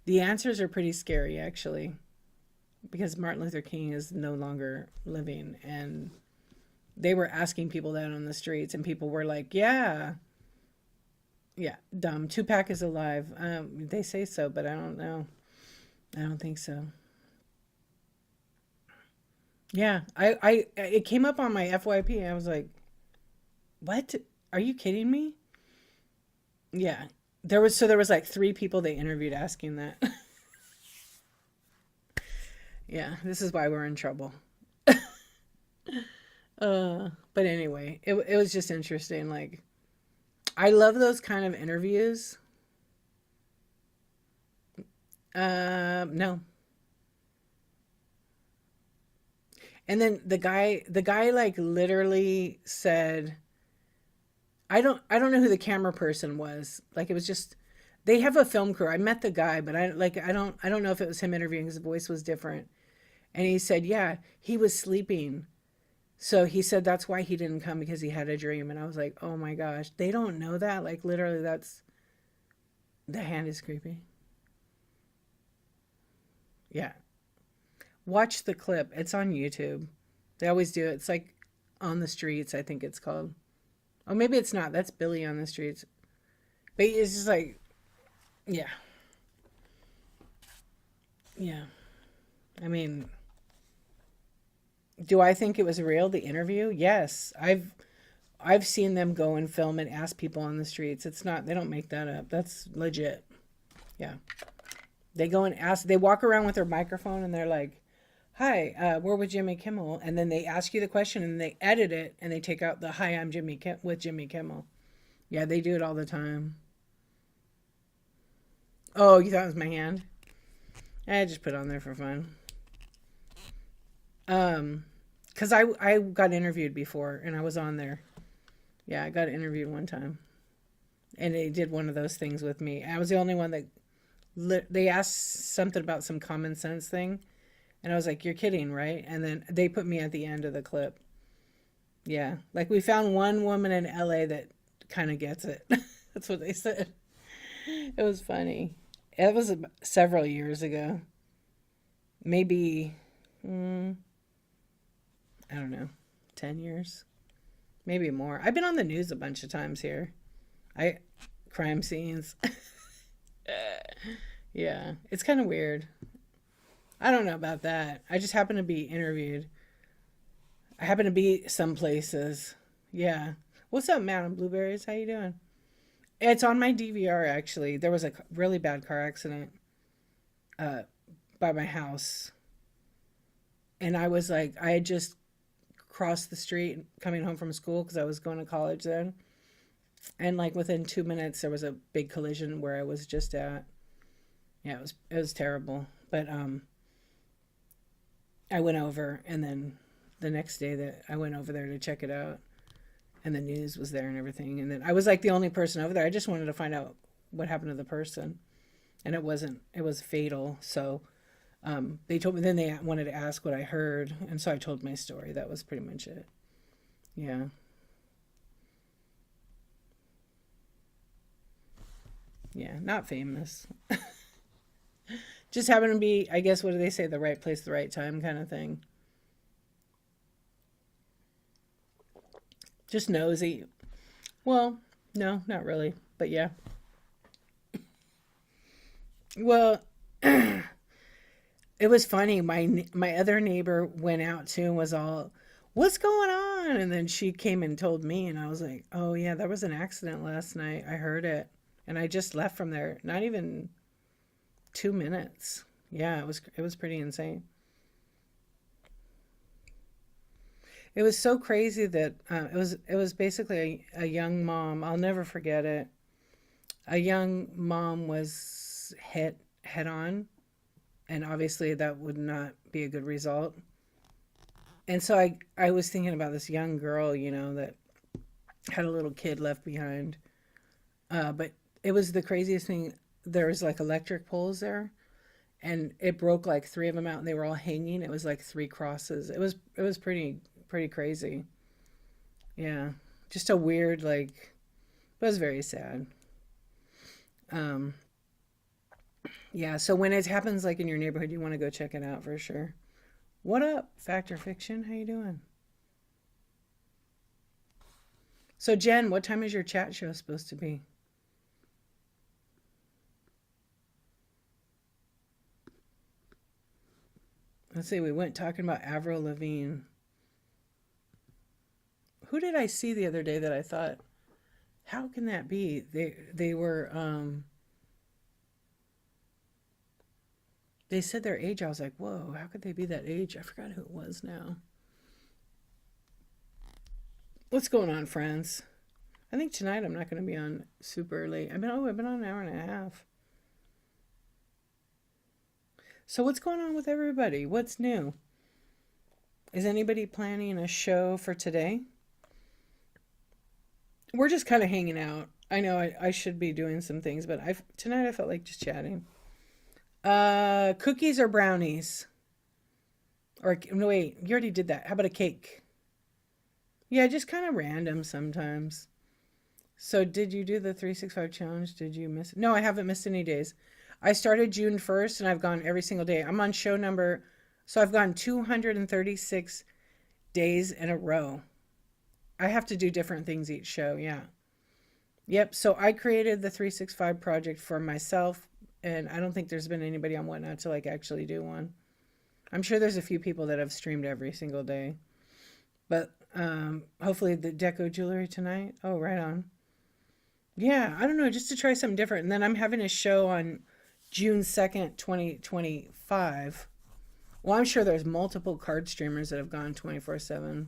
The answers are pretty scary, actually, because Martin Luther King is no longer living. And they were asking people that on the streets, and people were like, yeah, dumb. Tupac is alive. They say so, but I don't know. I don't think so. Yeah, it came up on my FYP. I was like, "What? Are you kidding me?" Yeah, there was like three people they interviewed asking that. Yeah, this is why we're in trouble. But anyway, it was just interesting. Like, I love those kind of interviews. No. And then the guy like literally said, I don't know who the camera person was. Like it was just they have a film crew. I met the guy, but I don't know if it was him interviewing because the voice was different. And he said, yeah, he was sleeping. So he said that's why he didn't come because he had a dream. And I was like, oh my gosh, they don't know that. Like literally, that's the hand is creepy. Yeah, watch the clip. It's on YouTube. They always do it. It's like on the streets. I think it's called. Oh, maybe it's not. That's Billy on the streets. But it's just like, yeah, yeah. I mean, do I think it was real? The interview? Yes, I've seen them go and film and ask people on the streets. It's not. They don't make that up. That's legit. Yeah. They go and ask. They walk around with their microphone and they're like, "Hi, we're with Jimmy Kimmel," and then they ask you the question and they edit it and they take out the "Hi, I'm with Jimmy Kimmel." Yeah, they do it all the time. Oh, you thought it was my hand? I just put it on there for fun. Um, cause I got interviewed before and I was on there. Yeah, I got interviewed one time and they did one of those things with me. I was the only one that they asked something about some common sense thing, and I was like, "You're kidding, right?" And then they put me at the end of the clip. Yeah, like we found one woman in LA that kind of gets it. That's what they said. It was funny. It was several years ago. Maybe, mm, I don't know, 10 years, maybe more. I've been on the news a bunch of times here. I crime scenes. Yeah, it's kind of weird. I don't know about that. I just happen to be interviewed. I happen to be some places. Yeah. What's up, Madam Blueberries? How you doing? It's on my DVR actually. There was a really bad car accident uh, by my house, and I was like, I had just crossed the street coming home from school because I was going to college then, and like within 2 minutes there was a big collision where I was just at. Yeah, it was terrible. But I went over, and then the next day that I went over there to check it out, and the news was there and everything, and then I was like the only person over there. I just wanted to find out what happened to the person, and it wasn't. It was fatal. So they told me. Then they wanted to ask what I heard, and so I told my story. That was pretty much it. Yeah, yeah, not famous. Just happened to be, I guess, what do they say? The right place, the right time kind of thing. Just nosy. Well, no, not really. But yeah. Well, it was funny. My other neighbor went out too and was all, "What's going on?" And then she came and told me, and I was like, "Oh yeah, there was an accident last night. I heard it, and I just left from there. Not even 2 minutes. Yeah, it was pretty insane. It was so crazy that it was basically a young mom. I'll never forget it. A young mom was hit head on, and obviously that would not be a good result. And so I was thinking about this young girl, that had a little kid left behind. But it was the craziest thing. There was like electric poles there, and it broke like three of them out, and they were all hanging. It was like three crosses. It was pretty crazy. Yeah, just a weird like. It was very sad. Um, yeah. So when it happens like in your neighborhood, you want to go check it out for sure. What up, Fact or Fiction? How you doing? So Jen, what time is your chat show supposed to be? Let's see, we went talking about Avril Lavigne. Who did I see the other day that I thought, how can that be? They were they said their age. I was like, whoa, how could they be that age? I forgot who it was now. What's going on, friends? I think tonight I'm not going to be on super late. I've been on an hour and a half. So what's going on with everybody? What's new? Is anybody planning a show for today? We're just kind of hanging out. I know I should be doing some things, but tonight I felt like just chatting. Cookies or brownies? Or no, wait, you already did that. How about a cake? Yeah, just kind of random sometimes. So did you do the 365 challenge? Did you miss it? No, I haven't missed any days. I started June 1st and I've gone every single day. I'm on show number, so I've gone 236 days in a row. I have to do different things each show, yeah. Yep, so I created the 365 project for myself, and I don't think there's been anybody on Whatnot to like actually do one. I'm sure there's a few people that have streamed every single day. But hopefully the deco jewelry tonight. Oh, right on. Yeah, I don't know, just to try something different. And then I'm having a show on June 2nd, 2025. Well, I'm sure there's multiple card streamers that have gone 24/7.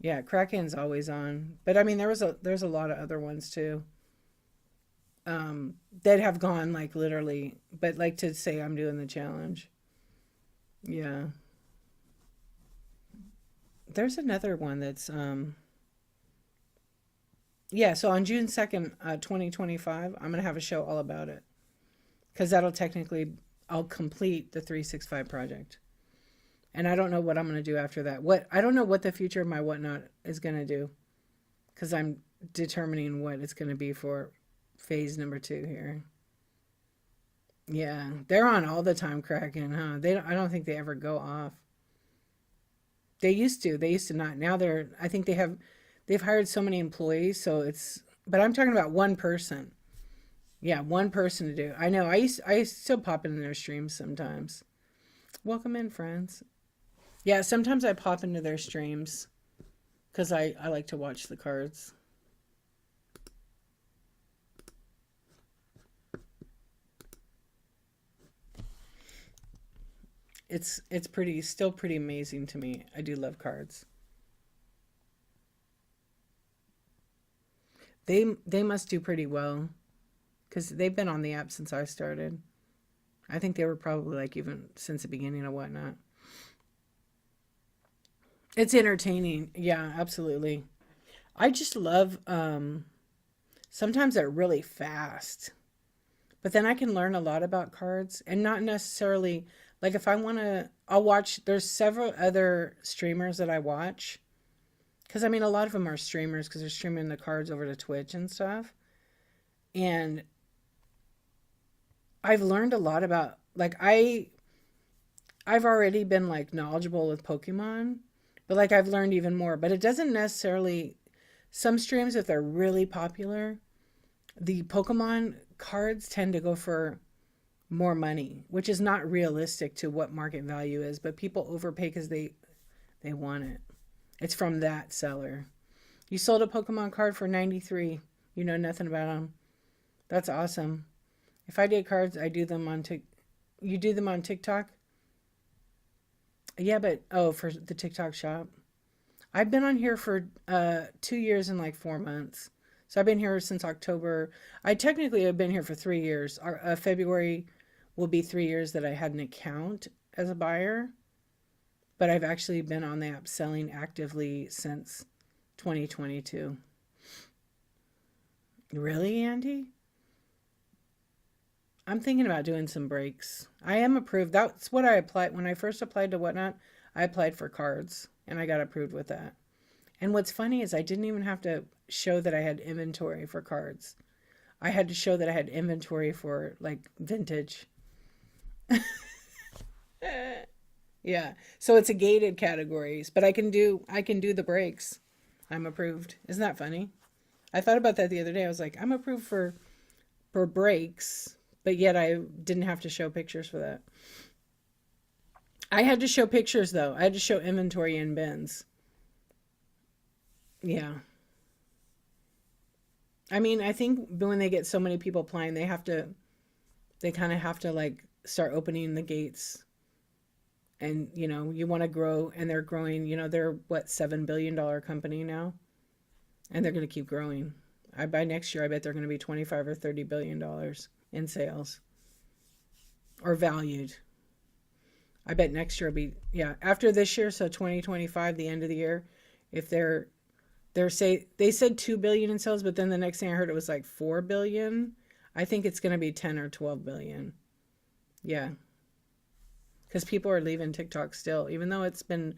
Yeah, Kraken's always on. But I mean, there's a lot of other ones too. That have gone like literally, but like to say I'm doing the challenge. Yeah. There's another one that's yeah, so on June 2nd, 2025, I'm going to have a show all about it. Cuz that'll technically I'll complete the 365 project. And I don't know what I'm going to do after that. I don't know what the future of my Whatnot is going to do, cuz I'm determining what it's going to be for phase number 2 here. Yeah, they're on all the time, Kraken, huh? I don't think they ever go off. They used to. They used to not. Now I think they've hired so many employees, so but I'm talking about one person. Yeah, one person to do. I know. I still pop into their streams sometimes. Welcome in, friends. Yeah, sometimes I pop into their streams because I like to watch the cards. It's still pretty amazing to me. I do love cards. They must do pretty well because they've been on the app since I started. I think they were probably like even since the beginning of Whatnot. It's entertaining. Yeah, absolutely. I just love sometimes they're really fast. But then I can learn a lot about cards and not necessarily like if I want to I'll watch there's several other streamers that I watch cuz I mean a lot of them are streamers cuz they're streaming the cards over to Twitch and stuff. And I've learned a lot about like I've already been like knowledgeable with Pokemon, but like I've learned even more, but it doesn't necessarily some streams if they're really popular, the Pokemon cards tend to go for more money, which is not realistic to what market value is, but people overpay because they want it. It's from that seller. You sold a Pokemon card for 93. You know nothing about them. That's awesome. If I did cards, I do them on You do them on TikTok? Yeah, but for the TikTok shop. I've been on here for 2 years and like 4 months. So I've been here since October. I technically have been here for 3 years. February will be 3 years that I had an account as a buyer. But I've actually been on the app selling actively since 2022. Really, Andy? I'm thinking about doing some breaks. I am approved. That's what I applied. When I first applied to Whatnot, I applied for cards. And I got approved with that. And what's funny is I didn't even have to show that I had inventory for cards. I had to show that I had inventory for like vintage. Yeah. So it's a gated categories, but I can do the breaks. I'm approved. Isn't that funny? I thought about that the other day. I was like, I'm approved for breaks, but yet I didn't have to show pictures for that. I had to show pictures though. I had to show inventory in bins. Yeah. I mean, I think when they get so many people applying, they kind of have to like start opening the gates. And, you want to grow, and they're growing, they're what, $7 billion company now? And they're going to keep growing. By next year, I bet they're going to be 25 or $30 billion in sales or valued. I bet next year will be, yeah, after this year, so 2025, the end of the year, if they said 2 billion in sales, but then the next thing I heard it was like 4 billion. I think it's going to be 10 or 12 billion. Yeah, because people are leaving TikTok still, even though it's been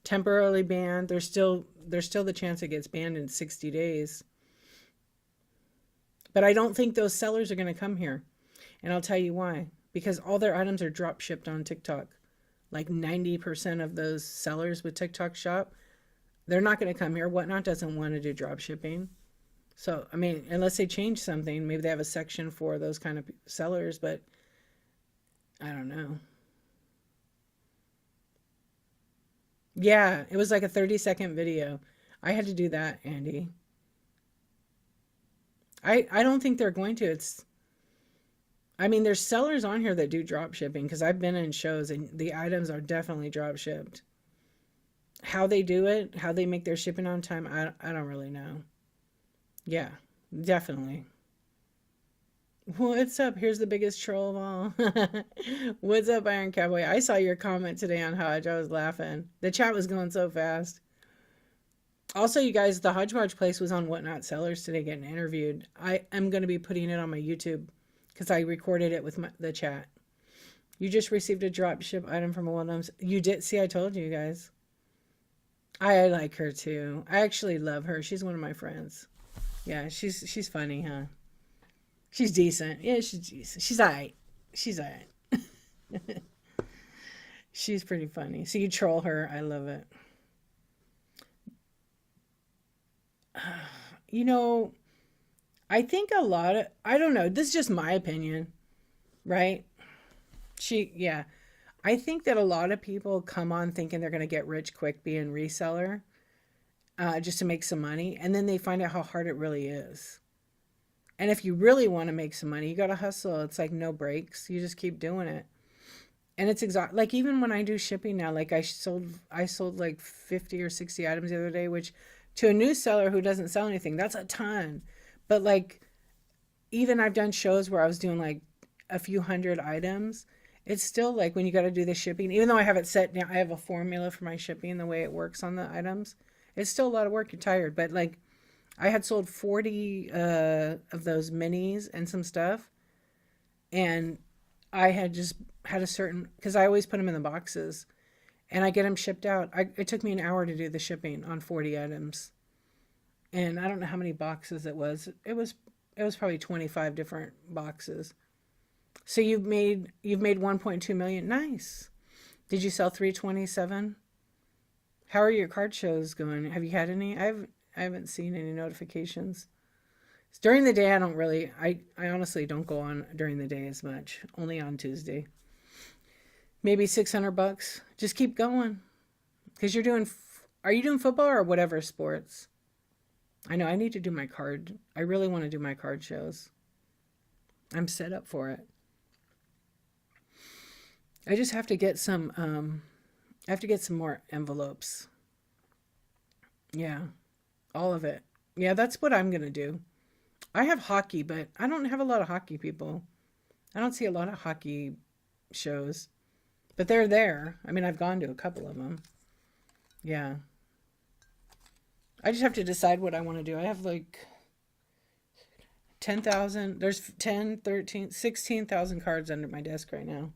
temporarily banned. There's still the chance it gets banned in 60 days. But I don't think those sellers are going to come here. And I'll tell you why. Because all their items are drop shipped on TikTok. Like 90% of those sellers with TikTok shop, they're not going to come here. Whatnot doesn't want to do drop shipping. So, I mean, unless they change something, maybe they have a section for those kind of sellers, but I don't know. Yeah, it was like a 30-second video. I had to do that, Andy. I don't think they're going to. I mean, there's sellers on here that do drop shipping because I've been in shows and the items are definitely drop shipped. How they do it, how they make their shipping on time, I don't really know. Yeah, definitely. What's up? Here's the biggest troll of all. What's up, Iron Cowboy? I saw your comment today on Hodge. I was laughing. The chat was going so fast. Also, you guys, the Hodgepodge place was on Whatnot Sellers today getting interviewed. I am going to be putting it on my YouTube because I recorded it with the chat. You just received a drop ship item from a well-known. You did. See, I told you guys. I like her too. I actually love her. She's one of my friends. Yeah, she's funny, huh? She's decent. Yeah, she's decent. She's alright. She's alright. She's pretty funny. So you troll her. I love it. You know, I think a lot of, I don't know, this is just my opinion, right? Yeah. I think that a lot of people come on thinking they're going to get rich quick being reseller, just to make some money. And then they find out how hard it really is. And if you really want to make some money, you got to hustle. It's like no breaks. You just keep doing it. And it's like even when I do shipping now, like I sold like 50 or 60 items the other day, which to a new seller who doesn't sell anything, that's a ton. But like even I've done shows where I was doing like a few hundred items. It's still like when you got to do the shipping, even though I have it set down, I have a formula for my shipping, the way it works on the items. It's still a lot of work. You're tired, but like I had sold 40 of those minis and some stuff, and I had just had a certain, because I always put them in the boxes, and I get them shipped out. It took me an hour to do the shipping on 40 items, and I don't know how many boxes it was. It was probably 25 different boxes. So you've made 1.2 million. Nice. Did you sell 327? How are your card shows going? Have you had any? I haven't seen any notifications. During the day, I don't really. I honestly don't go on during the day as much. Only on Tuesday. Maybe $600. Just keep going, because you're doing. Are you doing football or whatever sports? I know I need to do my card. I really want to do my card shows. I'm set up for it. I just have to get some. I have to get some more envelopes. Yeah, all of it. Yeah, that's what I'm gonna do. I have hockey, but I don't have a lot of hockey people. I don't see a lot of hockey shows, but they're there. I mean, I've gone to a couple of them. Yeah. I just have to decide what I want to do. I have like 10,000. There's 10, 13, 16,000 cards under my desk right now.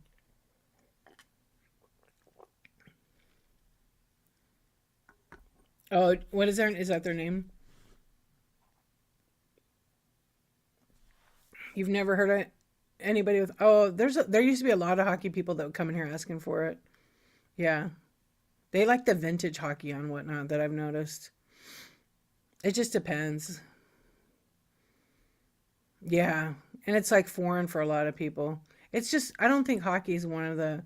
Oh, what is their, is that their name? You've never heard of anybody with, oh, there used to be a lot of hockey people that would come in here asking for it. Yeah. They like the vintage hockey on Whatnot that I've noticed. It just depends. Yeah. And it's like foreign for a lot of people. It's just, I don't think hockey is one of the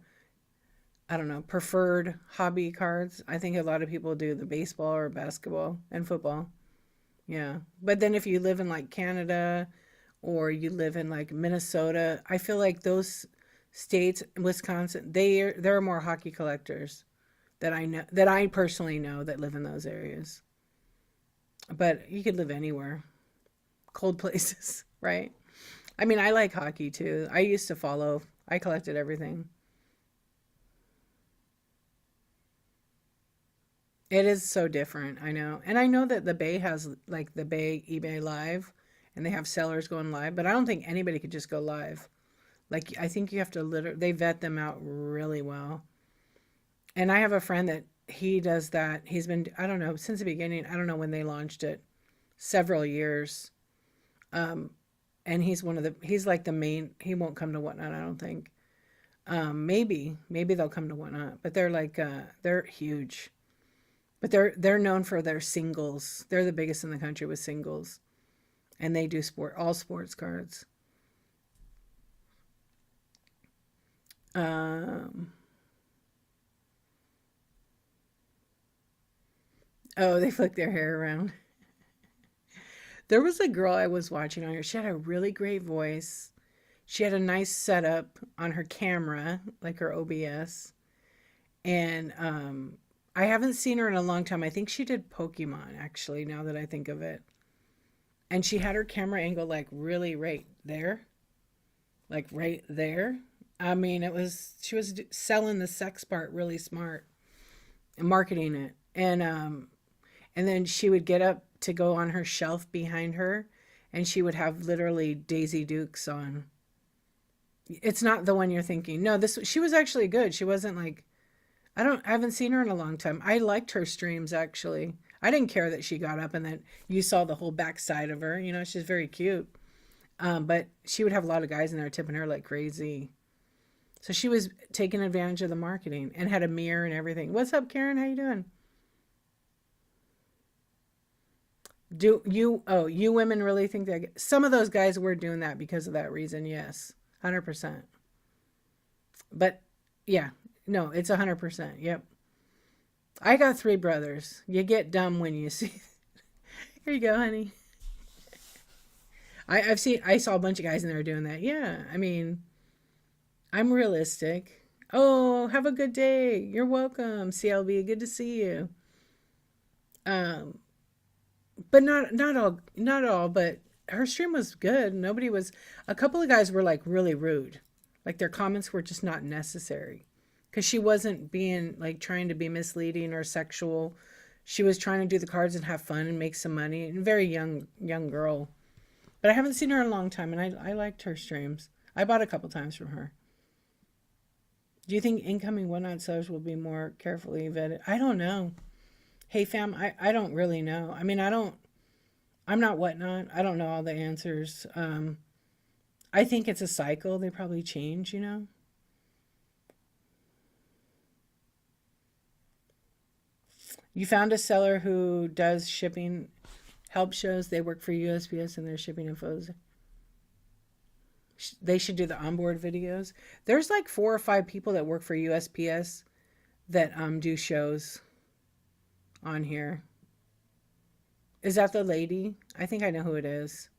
I don't know, preferred hobby cards. I think a lot of people do the baseball or basketball and football. Yeah. But then if you live in like Canada or you live in like Minnesota, I feel like those states, Wisconsin, there are more hockey collectors that I personally know that live in those areas. But you could live anywhere, cold places, right? I mean, I like hockey too. I used to follow. I collected everything. It is so different, I know. And I know that the Bay has like the Bay eBay Live and they have sellers going live, but I don't think anybody could just go live. Like I think you have to literally they vet them out really well. And I have a friend that he does that. He's been I don't know, since the beginning, I don't know when they launched it, several years. Um and he's like the main he won't come to Whatnot, I don't think. Maybe they'll come to Whatnot, but they're huge. But they're known for their singles. They're the biggest in the country with singles, and they do all sports cards. Um, oh, they flick their hair around. There was a girl I was watching on here. She had a really great voice. She had a nice setup on her camera, like her OBS, and I haven't seen her in a long time. I think she did Pokemon actually. Now that I think of it, and she had her camera angle like really right there, like right there. I mean, she was selling the sex part really smart and marketing it. And then she would get up to go on her shelf behind her and she would have literally Daisy Dukes on. It's not the one you're thinking. No, this she was actually good. She wasn't like I haven't seen her in a long time. I liked her streams actually. I didn't care that she got up and that you saw the whole backside of her. You know, she's very cute. But she would have a lot of guys in there tipping her like crazy. So she was taking advantage of the marketing and had a mirror and everything. What's up, Karen? How you doing? Do you you women really think that some of those guys were doing that because of that reason? Yes. 100%. But yeah, no, it's 100%. Yep. I got three brothers. You get dumb when you see. Here you go, honey. I saw a bunch of guys in there doing that. Yeah, I mean, I'm realistic. Oh, have a good day. You're welcome, CLB. Good to see you. Um, but not all. But her stream was good. Nobody was. A couple of guys were like really rude, like their comments were just not necessary, because she wasn't being like trying to be misleading or sexual. She was trying to do the cards and have fun and make some money. And very young girl. But I haven't seen her in a long time, and I liked her streams. I bought a couple times from her. Do you think incoming Whatnot sellers will be more carefully vetted? I don't know. Hey fam, I don't really know. I mean, I'm not Whatnot. I don't know all the answers. I think it's a cycle. They probably change, you know? You found a seller who does shipping help shows. They work for USPS and their shipping infos. They should do the onboard videos. There's like 4 or 5 people that work for USPS that do shows on here. Is that the lady? I think I know who it is.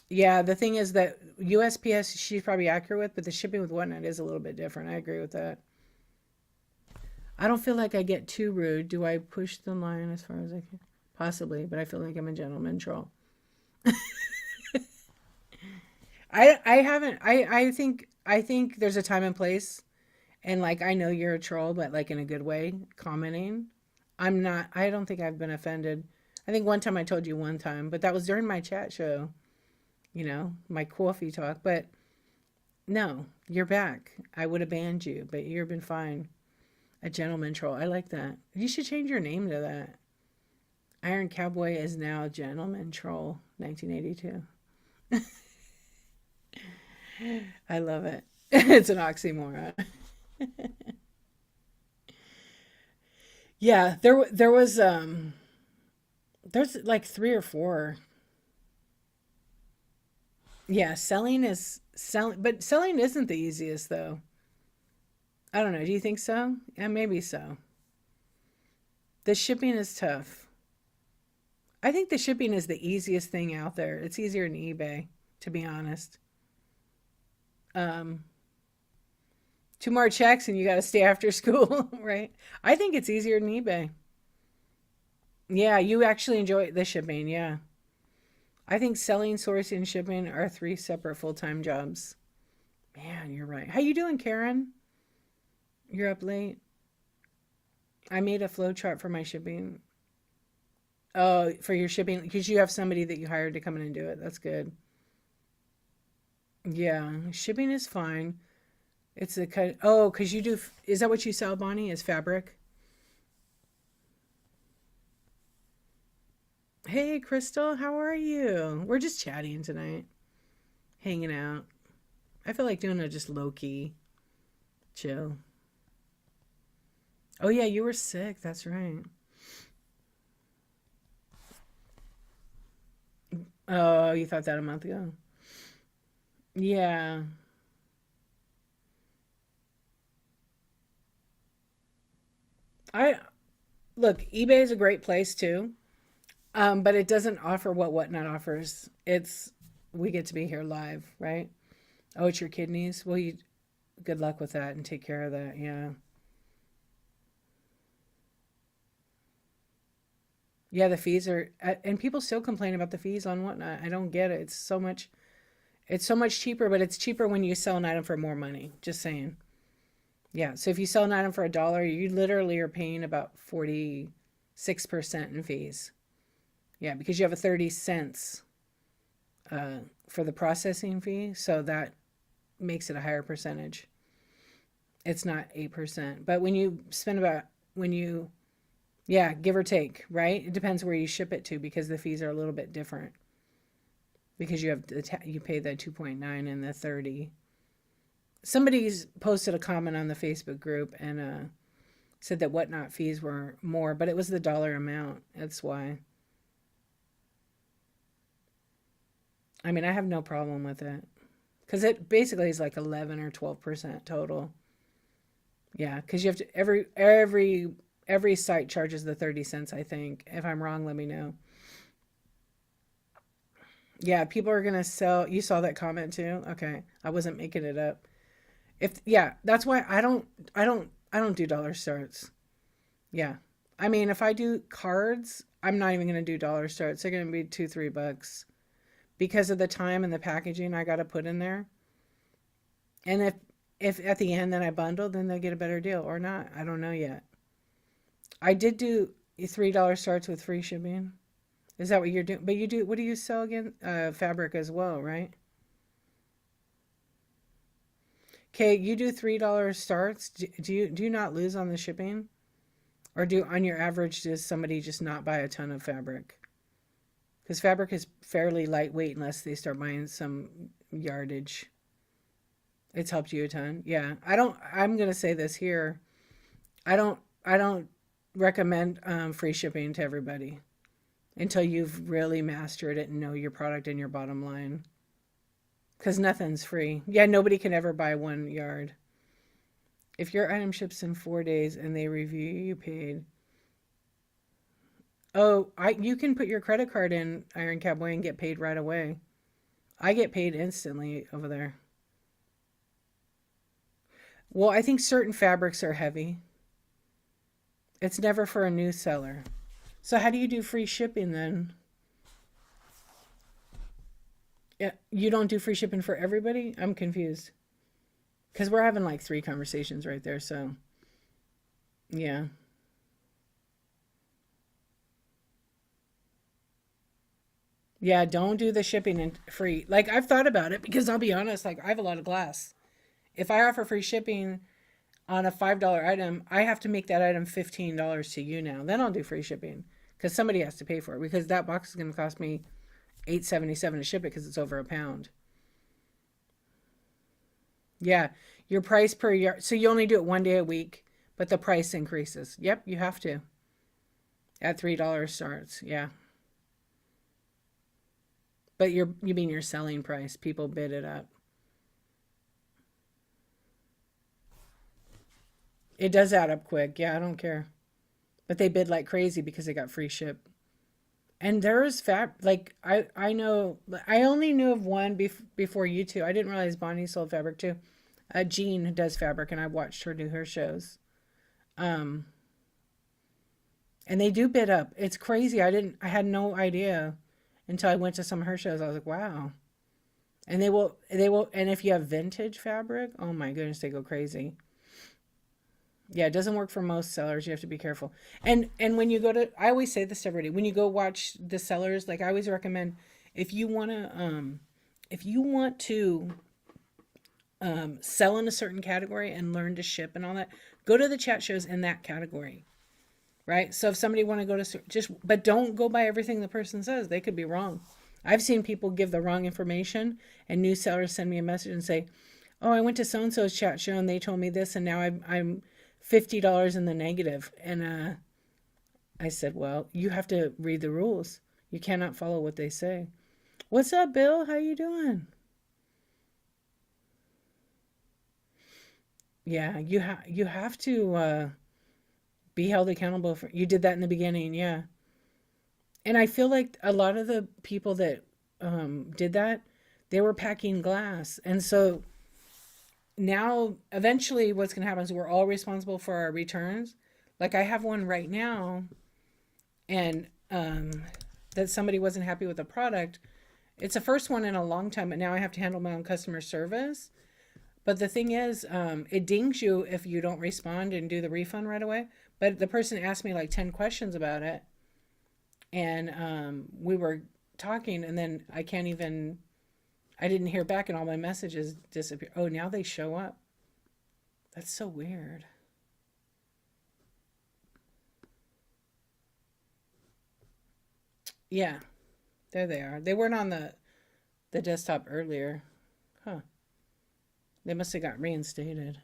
Yeah, the thing is that USPS she's probably accurate with, but the shipping with Whatnot is a little bit different. I agree with that. I don't feel like I get too rude. Do I push the line as far as I can? Possibly, but I feel like I'm a gentleman troll. I haven't I think there's a time and place, and like I know you're a troll, but like in a good way, commenting. I don't think I've been offended. I think one time I told you one time, but that was during my chat show, my coffee talk. But no, you're back. I would have banned you, but you've been fine. A gentleman troll. I like that. You should change your name to that. Iron Cowboy is now Gentleman Troll 1982. I love it. It's an oxymoron. Yeah, there was there's like 3 or 4. Yeah, selling, but selling isn't the easiest though. I don't know. Do you think so? Yeah, maybe so. The shipping is tough. I think the shipping is the easiest thing out there. It's easier than eBay, to be honest. Um, two more checks and you got to stay after school, right? I think it's easier than eBay. Yeah, you actually enjoy the shipping. Yeah. I think selling, sourcing, and shipping are three separate full-time jobs. Man, you're right. How you doing, Karen? You're up late. I made a flow chart for my shipping. Oh, for your shipping, because you have somebody that you hired to come in and do it. That's good. Yeah, shipping is fine. It's the cut. Oh, because you do. Is that what you sell, Bonnie? Is fabric? Hey, Crystal, how are you? We're just chatting tonight, hanging out. I feel like doing a just low key chill. Oh yeah, you were sick. That's right. Oh, you thought that a month ago. Yeah. I look, eBay is a great place too. But it doesn't offer what Whatnot offers. It's we get to be here live, right? Oh, it's your kidneys. Well, you good luck with that and take care of that. Yeah. Yeah, the fees are and people still complain about the fees on Whatnot. I don't get it. It's so much cheaper, but it's cheaper when you sell an item for more money. Just saying. Yeah. So if you sell an item for $1, you literally are paying about 46% in fees. Yeah, because you have a 30 cents for the processing fee, so that makes it a higher percentage. It's not 8%. But when you spend about when you yeah, give or take, right? It depends where you ship it to because the fees are a little bit different because you have you pay the 2.9 and the 30. Somebody's posted a comment on the Facebook group and said that Whatnot fees were more, but it was the dollar amount. That's why. I mean, I have no problem with it because it basically is like 11 or 12% total. Yeah, because you have to every site charges the 30 cents. I think if I'm wrong, let me know. Yeah, people are gonna sell. You saw that comment too. Okay, I wasn't making it up. If yeah, that's why I don't do dollar starts. Yeah, I mean if I do cards, I'm not even gonna do dollar starts. They're gonna be 2 3 bucks because of the time and the packaging I got to put in there. And if at the end then I bundle, then they get a better deal or not. I don't know yet. I did do $3 starts with free shipping. Is that what you're doing? But you do what do you sell again? Fabric as well, right? Okay, you do $3 starts. Do you not lose on the shipping, or do on your average does somebody just not buy a ton of fabric? Because fabric is fairly lightweight unless they start buying some yardage. It's helped you a ton. Yeah, I don't. I'm gonna say this here. I don't recommend free shipping to everybody until you've really mastered it and know your product and your bottom line. Because nothing's free. Yeah, nobody can ever buy 1 yard. If your item ships in 4 days and they review you paid. Oh, I you can put your credit card in Iron Cowboy and get paid right away. I get paid instantly over there. Well, I think certain fabrics are heavy. It's never for a new seller. So how do you do free shipping then? Yeah, you don't do free shipping for everybody? I'm confused. Because we're having like three conversations right there. So, yeah. Yeah, don't do the shipping and free. Like, I've thought about it because I'll be honest, like, I have a lot of glass. If I offer free shipping on a $5 item, I have to make that item $15 to you now. Then I'll do free shipping because somebody has to pay for it because that box is going to cost me 8.77 to ship it because it's over a pound. Yeah, your price per yard. So you only do it 1 day a week, but the price increases. Yep, you have to at $3 starts. Yeah, But you mean your selling price? People bid it up. It does add up quick. Yeah, I don't care. But they bid like crazy because they got free ship. And there's like I know I only knew of one before you two. I didn't realize Bonnie sold fabric too. Jean does fabric, and I watched her do her shows. Um, and they do bid up. It's crazy. I had no idea until I went to some of her shows. I was like, wow. And and if you have vintage fabric, oh my goodness, they go crazy. Yeah, it doesn't work for most sellers. You have to be careful. And when you go to, I always say this to everybody, when you go watch the sellers, like I always recommend, if you want to, if you want to sell in a certain category and learn to ship and all that, go to the chat shows in that category, right? So if somebody want to go to but don't go by everything the person says. They could be wrong. I've seen people give the wrong information, and new sellers send me a message and say, "Oh, I went to so and so's chat show and they told me this, and now I'm $50 in the negative." And I said, "Well, you have to read the rules. You cannot follow what they say." What's up, Bill? How you doing? Yeah, you have to be held accountable for. You did that in the beginning, yeah. And I feel like a lot of the people that did that, they were packing glass, and so now eventually what's going to happen is we're all responsible for our returns. Like I have one right now, and that somebody wasn't happy with the product. It's the first one in a long time, but now I have to handle my own customer service. But the thing is, it dings you if you don't respond and do the refund right away. But the person asked me like 10 questions about it, and we were talking, and then I didn't hear back, and all my messages disappeared. Oh, now they show up. That's so weird. Yeah, there they are. They weren't on the desktop earlier. Huh. They must have got reinstated.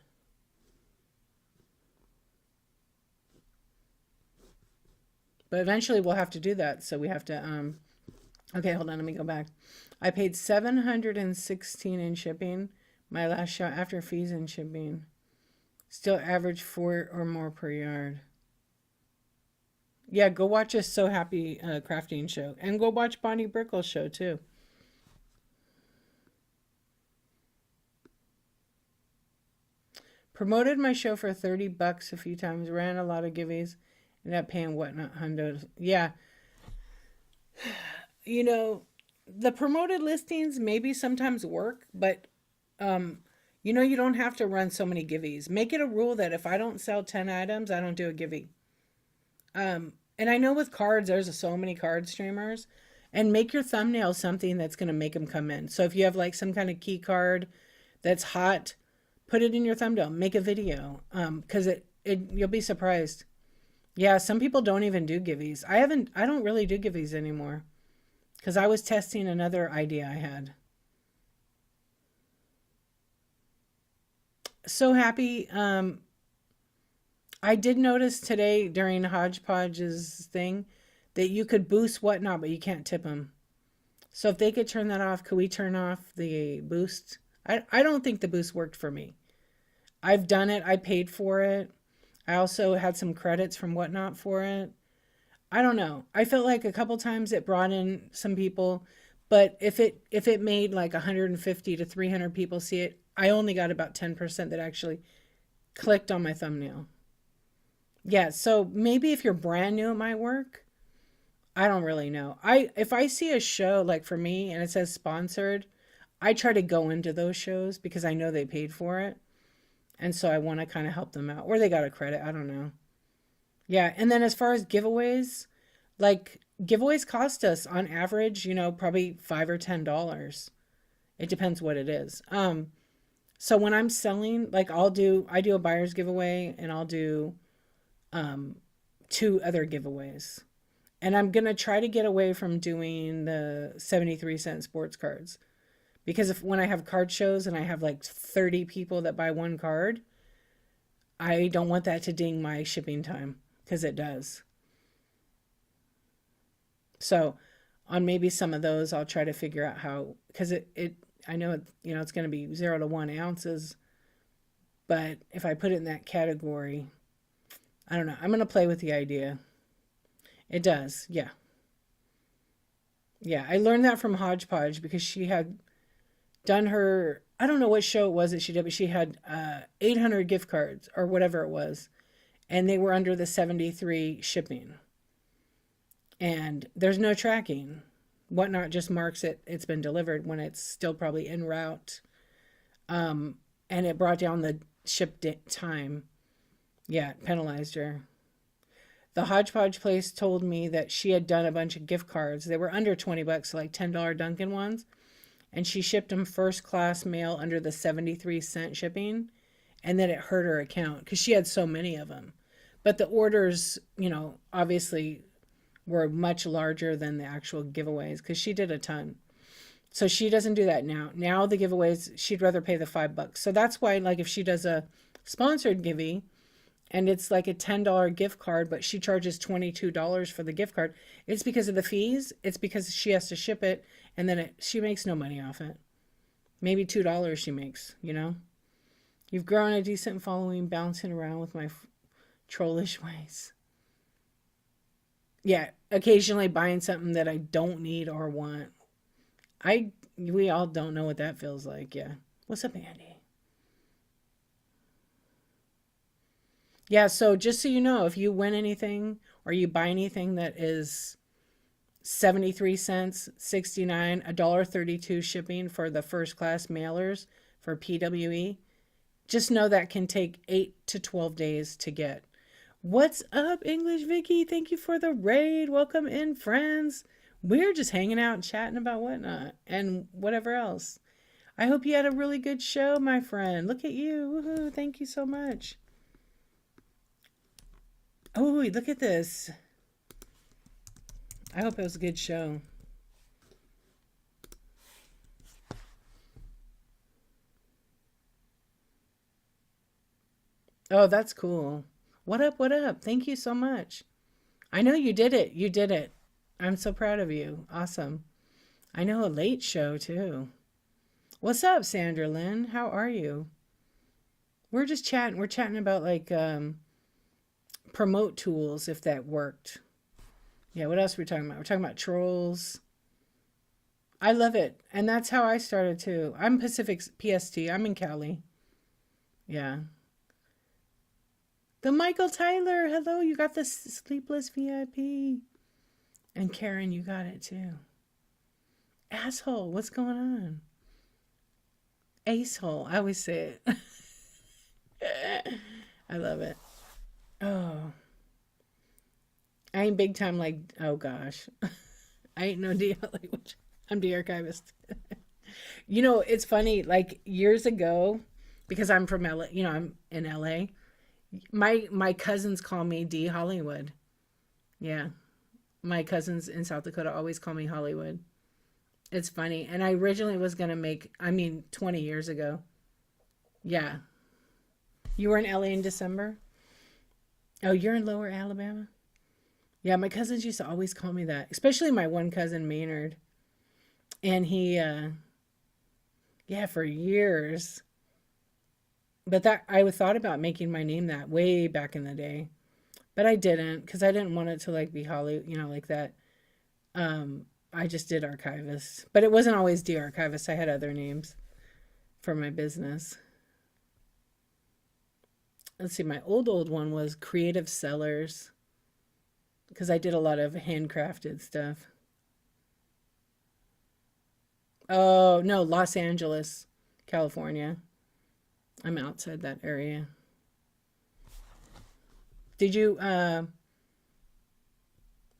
But eventually we'll have to do that. So we have to okay, hold on, let me go back. I paid 716 in shipping. My last shot after fees and shipping. Still average 4 or more per yard. Yeah, go watch a So Happy crafting show. And go watch Bonnie Brickle's show too. Promoted my show for $30 a few times. Ran a lot of giveaways. Ended up paying whatnot hundos. Yeah, you know, the promoted listings maybe sometimes work, but you don't have to run so many giveaways. Make it a rule that if I don't sell 10 items, I don't do a giveaway. And I know with cards, there's so many card streamers, and make your thumbnail something that's going to make them come in. So if you have like some kind of key card that's hot, put it in your thumbnail, make a video. Because you'll be surprised. Yeah, some people don't even do giveaways. I don't really do giveaways anymore because I was testing another idea I had. So happy. I did notice today during Hodgepodge's thing that you could boost whatnot, but you can't tip them. So if they could turn that off, could we turn off the boost? I don't think the boost worked for me. I've done it. I paid for it. I also had some credits from whatnot for it. I don't know. I felt like a couple times it brought in some people, but if it made like 150 to 300 people see it, I only got about 10% that actually clicked on my thumbnail. Yeah, so maybe if you're brand new, it might work. I don't really know. If I see a show like for me and it says sponsored, I try to go into those shows because I know they paid for it. And so I want to kind of help them out. Or they got a credit. I don't know. Yeah. And then as far as giveaways, like giveaways cost us on average, probably $5 or $10. It depends what it is. So when I'm selling, like I do a buyer's giveaway and I'll do 2 other giveaways. And I'm going to try to get away from doing the 73-cent sports cards. Because when I have card shows and I have like 30 people that buy one card, I don't want that to ding my shipping time because it does. So On maybe some of those, I'll try to figure out how, because I know it's going to be 0 to 1 ounces, but if I put it in that category, I don't know. I'm going to play with the idea. It does. Yeah. Yeah. I learned that from Hodgepodge because she had done her, I don't know what show it was that she did, but she had 800 gift cards or whatever it was. And they were under the 73 shipping. And there's no tracking. Whatnot just marks it's been delivered when it's still probably en route. And it brought down the time. Yeah, it penalized her. The Hodgepodge place told me that she had done a bunch of gift cards. They were under $20, like $10 Dunkin' ones. And she shipped them first class mail under the 73-cent shipping. And then it hurt her account because she had so many of them. But the orders, obviously were much larger than the actual giveaways because she did a ton. So she doesn't do that now. Now the giveaways, she'd rather pay the $5. So that's why, like, if she does a sponsored givey and it's like a $10 gift card, but she charges $22 for the gift card, it's because of the fees. It's because she has to ship it, and then she makes no money off it. Maybe $2 she makes, You've grown a decent following bouncing around with my trollish ways. Yeah, occasionally buying something that I don't need or want. We all don't know what that feels like, yeah. What's up, Andy? Yeah, so just so you know, if you win anything or you buy anything that is 73 cents, 69, $1.32 shipping for the first class mailers for PWE, just know that can take 8 to 12 days to get. What's up, English Vicky? Thank you for the raid. Welcome in, friends. We're just hanging out and chatting about whatnot and whatever else. I hope you had a really good show, my friend. Look at you. Woohoo. Thank you so much. Oh, look at this. I hope it was a good show. Oh, that's cool. What up? What up? Thank you so much. I know you did it. You did it. I'm so proud of you. Awesome. I know a late show too. What's up, Sandra Lynn? How are you? We're just chatting. We're chatting about like promote tools if that worked. Yeah, what else are we talking about? We're talking about trolls. I love it. And that's how I started too. I'm Pacific PST. I'm in Cali. Yeah. The Michael Tyler. Hello, you got the Sleepless VIP. And Karen, you got it too. Asshole, what's going on? Acehole. I always say it. I love it. Oh. I ain't big time like, oh gosh. I ain't no DL language. I'm the archivist. It's funny, like years ago, because I'm from LA, I'm in LA. My cousins call me D Hollywood. Yeah. My cousins in South Dakota always call me Hollywood. It's funny. And I originally was going to 20 years ago. Yeah. You were in LA in December? Oh, you're in Lower Alabama? Yeah, my cousins used to always call me that, especially my one cousin, Maynard. And he, for years. But I thought about making my name that way back in the day. But I didn't, because I didn't want it to like be Hollywood, like that. I just did archivist. But it wasn't always D archivist. I had other names for my business. Let's see, my old one was Creative Sellers, because I did a lot of handcrafted stuff. Oh, no, Los Angeles, California. I'm outside that area. Did you,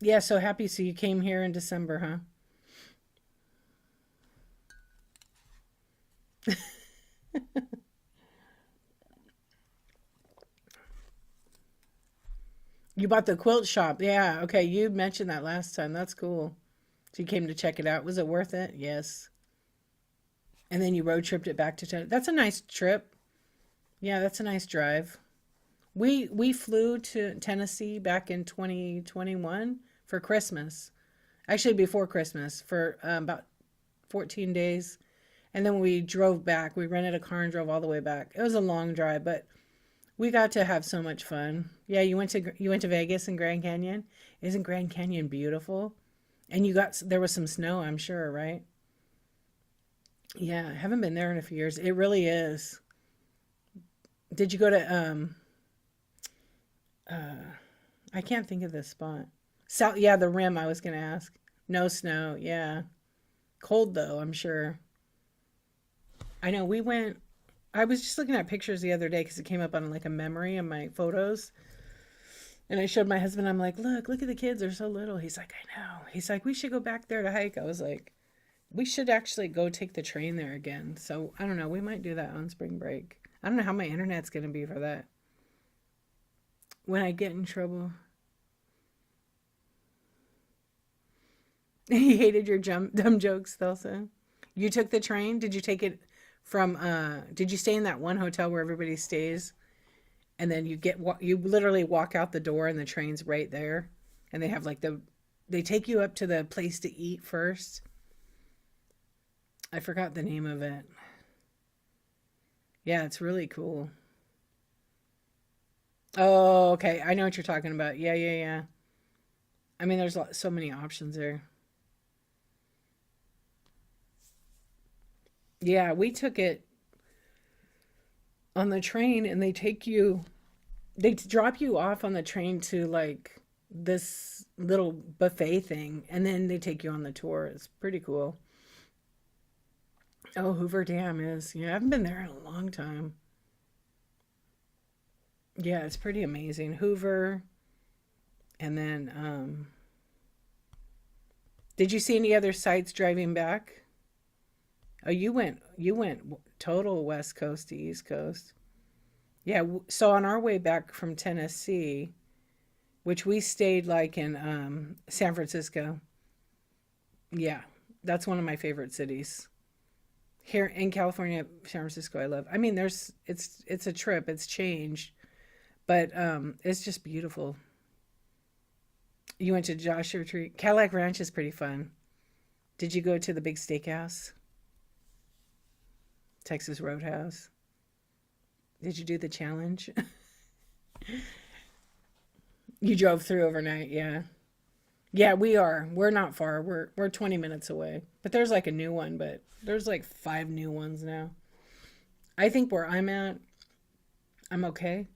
yeah, so happy. So you came here in December, huh? You bought the quilt shop. Yeah, okay. You mentioned that last time. That's cool. So you came to check it out. Was it worth it? Yes. And then you road tripped it back to Tennessee. That's a nice trip. Yeah, that's a nice drive. We flew to Tennessee back in 2021 for Christmas. Actually, before Christmas for about 14 days. And then we drove back. We rented a car and drove all the way back. It was a long drive, but we got to have so much fun. Yeah, you went to Vegas and Grand Canyon. Isn't Grand Canyon beautiful? And there was some snow, I'm sure, right? Yeah, I haven't been there in a few years. It really is. Did you go to I can't think of this spot. South, yeah, the Rim I was gonna ask. No snow, yeah. Cold though, I'm sure. I know we went. I was just looking at pictures the other day because it came up on like a memory in my photos. And I showed my husband, I'm like, look at the kids, they're so little. He's like, I know. He's like, we should go back there to hike. I was like, we should actually go take the train there again. So I don't know, we might do that on spring break. I don't know how my internet's gonna be for that. When I get in trouble. He hated your dumb jokes, Thelsa. You took the train? Did you take it from did you stay in that one hotel where everybody stays? And then you literally walk out the door and the train's right there. And they have like they take you up to the place to eat first. I forgot the name of it. Yeah, it's really cool. Oh, okay. I know what you're talking about. Yeah, yeah, yeah. I mean, there's so many options there. Yeah, we took it on the train and they drop you off on the train to like this little buffet thing and then they take you on the tour. It's pretty cool. Oh, Hoover Dam is. Yeah, I haven't been there in a long time. Yeah, it's pretty amazing. Hoover and then did you see any other sites driving back? Oh, you went total West Coast to East Coast. Yeah, so on our way back from Tennessee, which we stayed like in San Francisco. Yeah, that's one of my favorite cities. Here in California, San Francisco, I love. I mean, it's a trip. It's changed, but it's just beautiful. You went to Joshua Tree. Cadillac Ranch is pretty fun. Did you go to the big steakhouse, Texas Roadhouse? Did you do the challenge? You drove through overnight, yeah. Yeah, we are. We're not far. We're 20 minutes away. But there's like a new one, but there's like five new ones now. I think where I'm at, I'm okay.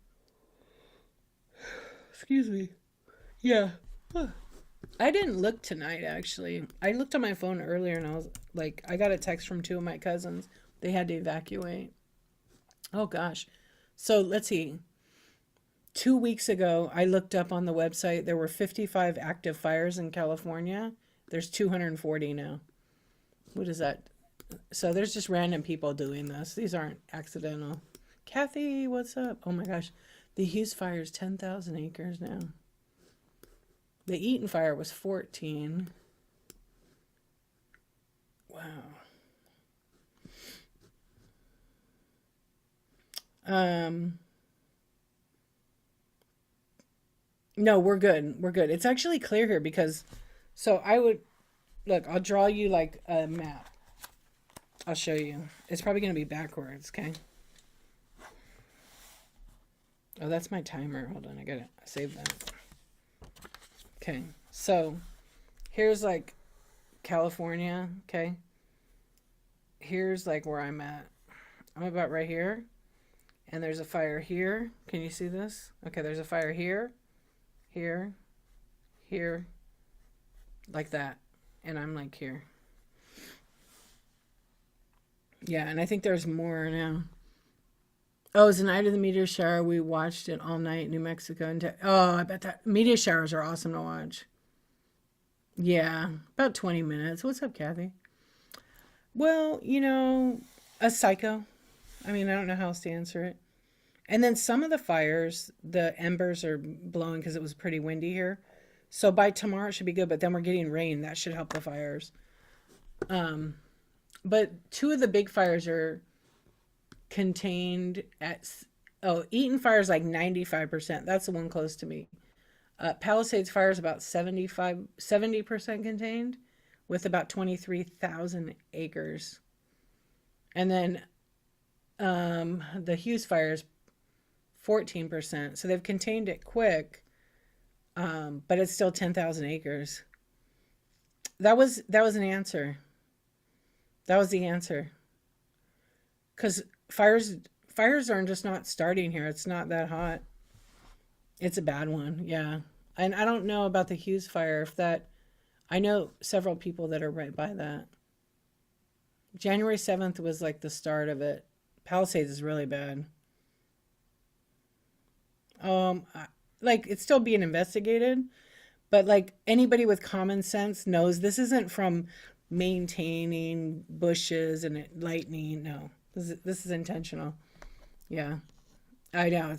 Excuse me. Yeah. I didn't look tonight actually. I looked on my phone earlier and I was like I got a text from two of my cousins. They had to evacuate. Oh gosh. So let's see. 2 weeks ago, I looked up on the website. There were 55 active fires in California. There's 240 now. What is that? So there's just random people doing this. These aren't accidental. Kathy, what's up? Oh my gosh. The Hughes fire is 10,000 acres now. The Eaton fire was 14. Wow. Um, no, we're good. We're good. It's actually clear here because, so I would, look, I'll draw you like a map. I'll show you. It's probably going to be backwards, okay? Oh, that's my timer. Hold on, I gotta save that. Okay, so here's like California, okay? Here's like where I'm at. I'm about right here, and there's a fire here. Can you see this? Okay, there's a fire here, here, here, like that. And I'm like here. Yeah, and I think there's more now. Oh, it was the night of the meteor shower. We watched it all night in New Mexico. Oh, I bet that meteor showers are awesome to watch. Yeah, about 20 minutes. What's up, Kathy? Well, a psycho. I mean, I don't know how else to answer it. And then some of the fires, the embers are blowing because it was pretty windy here. So by tomorrow it should be good, but then we're getting rain. That should help the fires. Um, but two of the big fires are contained at, oh, Eaton Fire is like 95%. That's the one close to me. Palisades fire is about 70% contained with about 23,000 acres. And then the Hughes fire is 14%. So they've contained it quick, but it's still 10,000 acres. That was an answer. That was the answer. Because fires are just not starting here. It's not that hot. It's a bad one, yeah. And I don't know about the Hughes fire. If that, I know several people that are right by that. January 7th was like the start of it. Palisades is really bad. Um, like it's still being investigated, but like anybody with common sense knows this isn't from maintaining bushes and lightning. No, this is intentional. Yeah, I know.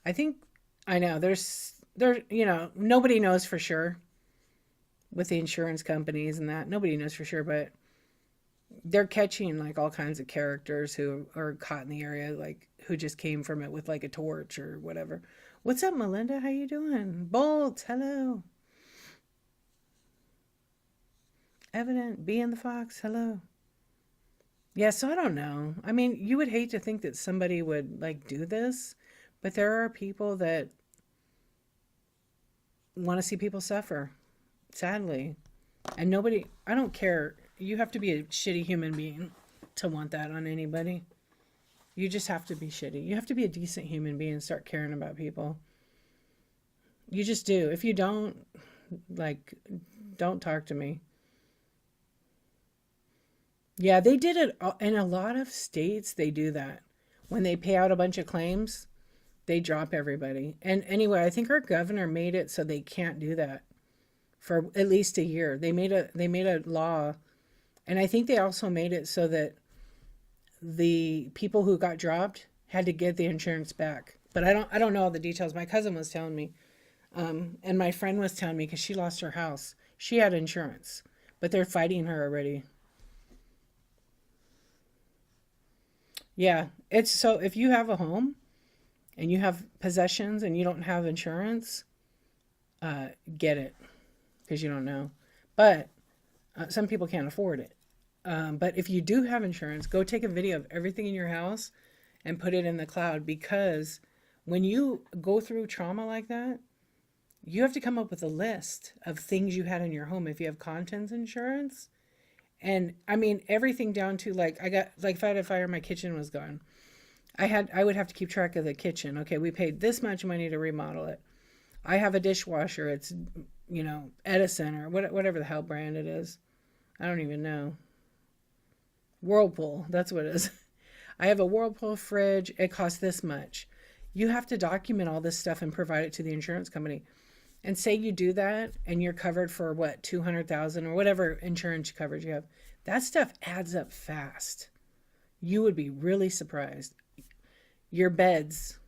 I think I know. Nobody knows for sure with the insurance companies and that. Nobody knows for sure, but they're catching like all kinds of characters who are caught in the area, like who just came from it with like a torch or whatever. What's up, Melinda? How you doing? Bolt, hello. Evident, B and the Fox, hello. Yeah, so I don't know. I mean, you would hate to think that somebody would like do this, but there are people that want to see people suffer, sadly. And nobody, I don't care. You have to be a shitty human being to want that on anybody. You just have to be shitty. You have to be a decent human being and start caring about people. You just do. If you don't, like, don't talk to me. Yeah, they did it in a lot of states. They do that. When they pay out a bunch of claims, they drop everybody. And anyway, I think our governor made it so they can't do that for at least a year. They made a law, and I think they also made it so that the people who got dropped had to get the insurance back. But I don't know all the details. My cousin was telling me, and my friend was telling me because she lost her house. She had insurance, but they're fighting her already. Yeah, it's so if you have a home and you have possessions and you don't have insurance, get it because you don't know. But some people can't afford it. But if you do have insurance, go take a video of everything in your house and put it in the cloud because when you go through trauma like that, you have to come up with a list of things you had in your home if you have contents insurance. And I mean, everything down to like, I got, like, if I had a fire, my kitchen was gone. I would have to keep track of the kitchen. Okay, we paid this much money to remodel it. I have a dishwasher. It's, Edison or whatever the hell brand it is. I don't even know. Whirlpool, that's what it is. I have a Whirlpool fridge. It costs this much. You have to document all this stuff and provide it to the insurance company. And say you do that and you're covered for what, 200,000 or whatever insurance coverage you have. That stuff adds up fast. You would be really surprised. Your beds,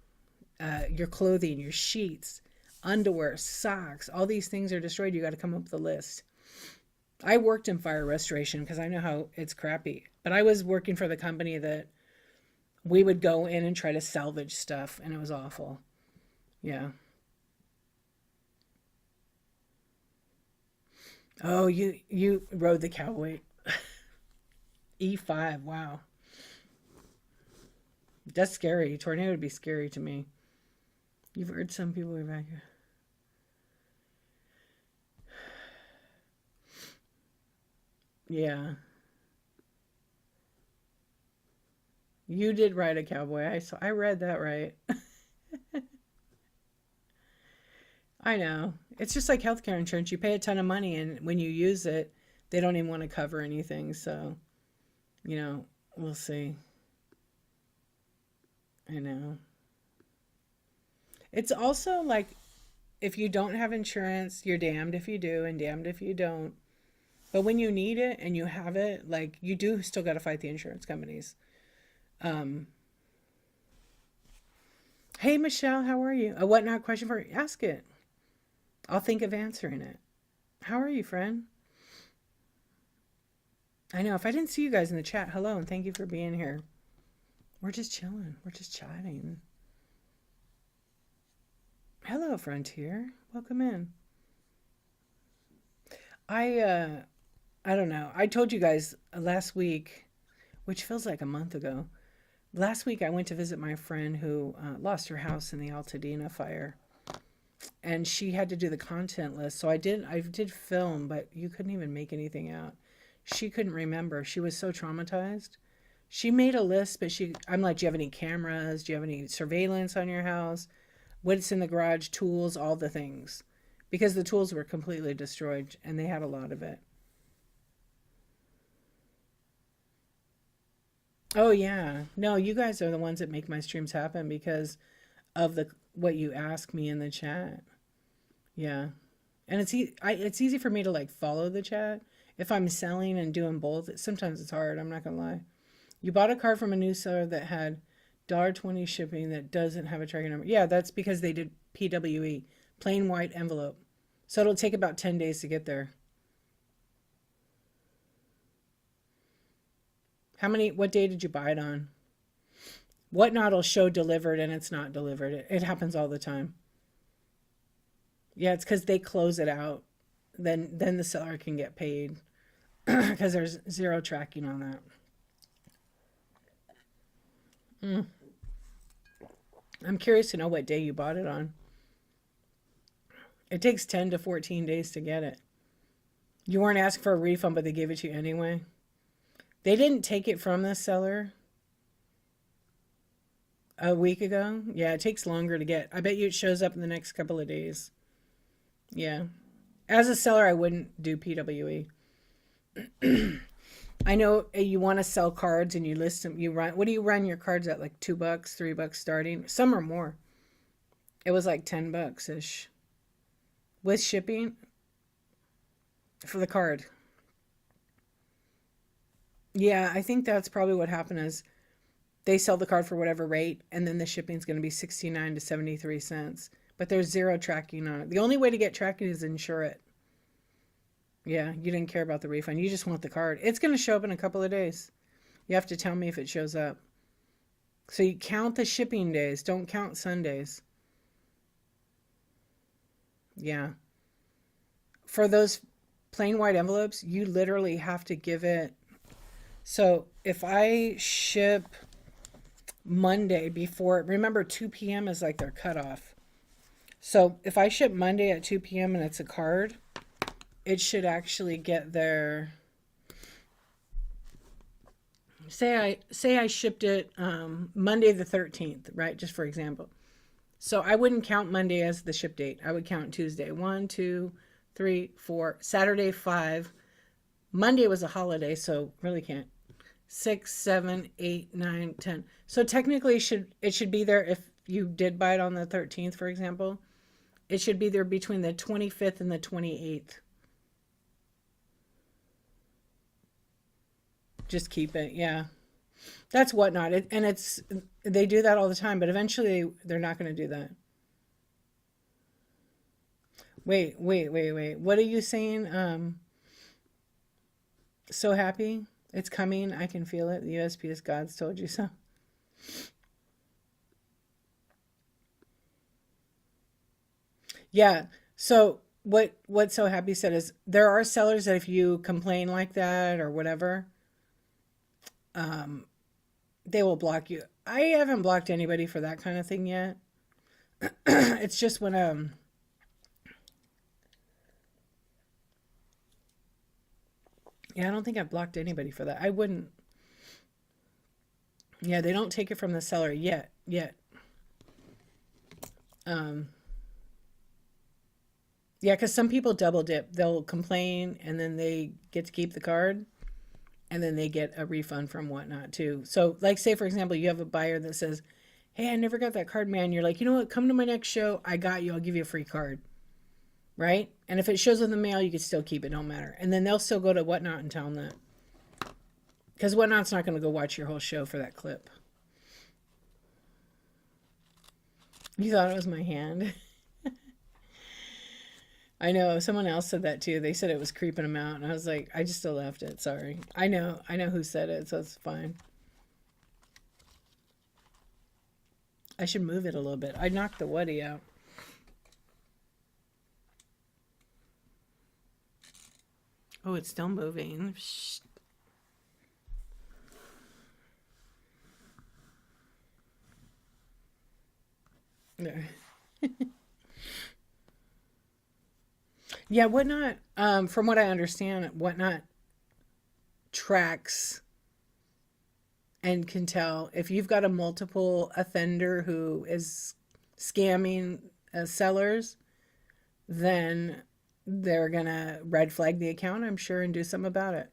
your clothing, your sheets, underwear, socks, all these things are destroyed. You got to come up with a list. I worked in fire restoration because I know how it's crappy. But I was working for the company that we would go in and try to salvage stuff, and it was awful. Yeah. Oh, you rode the cowboy. E5, wow. That's scary. Tornado would be scary to me. You've heard some people evacuate. Yeah. You did ride a cowboy. I read that right. I know. It's just like healthcare insurance. You pay a ton of money, and when you use it, they don't even want to cover anything. So, we'll see. I know. It's also like if you don't have insurance, you're damned if you do and damned if you don't. But when you need it and you have it, like you do still got to fight the insurance companies. Um, hey, Michelle, how are you? A what not question for you? Ask it. I'll think of answering it. How are you, friend? I know. If I didn't see you guys in the chat, hello and thank you for being here. We're just chilling. We're just chatting. Hello, Frontier. Welcome in. I uh I don't know. I told you guys last week, which feels like a month ago. Last week I went to visit my friend who lost her house in the Altadena fire, and she had to do the content list. So I did film, but you couldn't even make anything out. She couldn't remember. She was so traumatized. She made a list, but I'm like, do you have any cameras? Do you have any surveillance on your house? What's in the garage, tools, all the things. Because the tools were completely destroyed and they had a lot of it. Oh yeah. No, you guys are the ones that make my streams happen because of the what you ask me in the chat. Yeah. And it's easy for me to like follow the chat. If I'm selling and doing both, sometimes it's hard, I'm not gonna lie. You bought a card from a new seller that had $1.20 shipping that doesn't have a tracking number. Yeah, that's because they did PWE, plain white envelope. So it'll take about 10 days to get there. What day did you buy it on? Whatnot will show delivered and it's not delivered. It happens all the time. Yeah, it's because they close it out. Then the seller can get paid because there's zero tracking on that. Mm. I'm curious to know what day you bought it on. It takes 10 to 14 days to get it. You weren't asked for a refund, but they gave it to you anyway. They didn't take it from the seller a week ago. Yeah, it takes longer to get. I bet you it shows up in the next couple of days. Yeah. As a seller, I wouldn't do PWE. I know you want to sell cards and you list them. What do you run your cards at? Like $2, $3 starting? Some are more. It was like $10 ish with shipping for the card. Yeah, I think that's probably what happened is they sell the card for whatever rate and then the shipping's going to be 69 to 73 cents. But there's zero tracking on it. The only way to get tracking is insure it. Yeah, you didn't care about the refund. You just want the card. It's going to show up in a couple of days. You have to tell me if it shows up. So you count the shipping days. Don't count Sundays. Yeah. For those plain white envelopes, you literally have to give it. So if I ship Monday before, remember 2 p.m. is like their cutoff. So if I ship Monday at 2 p.m. and it's a card, it should actually get there. Say I shipped it Monday the 13th, right? Just for example. So I wouldn't count Monday as the ship date. I would count Tuesday. 1, 2, 3, 4. Saturday 5. Monday was a holiday, so really can't. 6, 7, 8, 9, 10. So technically it should be there if you did buy it on the 13th, for example. It should be there between the 25th and the 28th. Just keep it. Yeah. That's Whatnot. They do that all the time, but eventually they're not going to do that. Wait. What are you saying? So happy. It's coming. I can feel it. The USPS gods told you so. Yeah. So what So Happy said is there are sellers that if you complain like that or whatever, um, they will block you. I haven't blocked anybody for that kind of thing yet. It's just when yeah, I don't think I've blocked anybody for that. I wouldn't. Yeah, they don't take it from the seller yet. Um, yeah, because some people double dip. They'll complain and then they get to keep the card and then they get a refund from Whatnot too. So, like, say for example, you have a buyer that says, "Hey, I never got that card, man." You're like, "You know what? Come to my next show. I got you. I'll give you a free card." Right? And if it shows in the mail, you can still keep it. Don't matter. And then they'll still go to Whatnot and tell them that. Because Whatnot's not going to go watch your whole show for that clip. You thought it was my hand? I know. Someone else said that too. They said it was creeping them out. And I was like, I just still left it. Sorry. I know who said it, so it's fine. I should move it a little bit. I knocked the Woody out. Oh, it's still moving. Shh. There. Yeah, Whatnot, from what I understand, Whatnot tracks and can tell if you've got a multiple offender who is scamming sellers, then they're gonna red flag the account, I'm sure, and do something about it.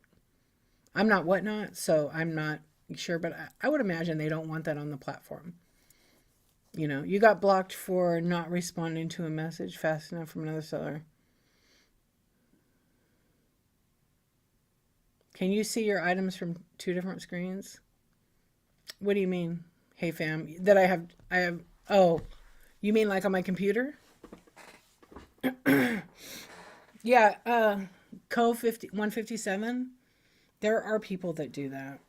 I'm not Whatnot, so I'm not sure, but I would imagine they don't want that on the platform. You got blocked for not responding to a message fast enough from another seller. Can you see your items from two different screens? What do you mean? Hey fam, that I have oh, you mean like on my computer? Yeah, Co 50 157. There are people that do that.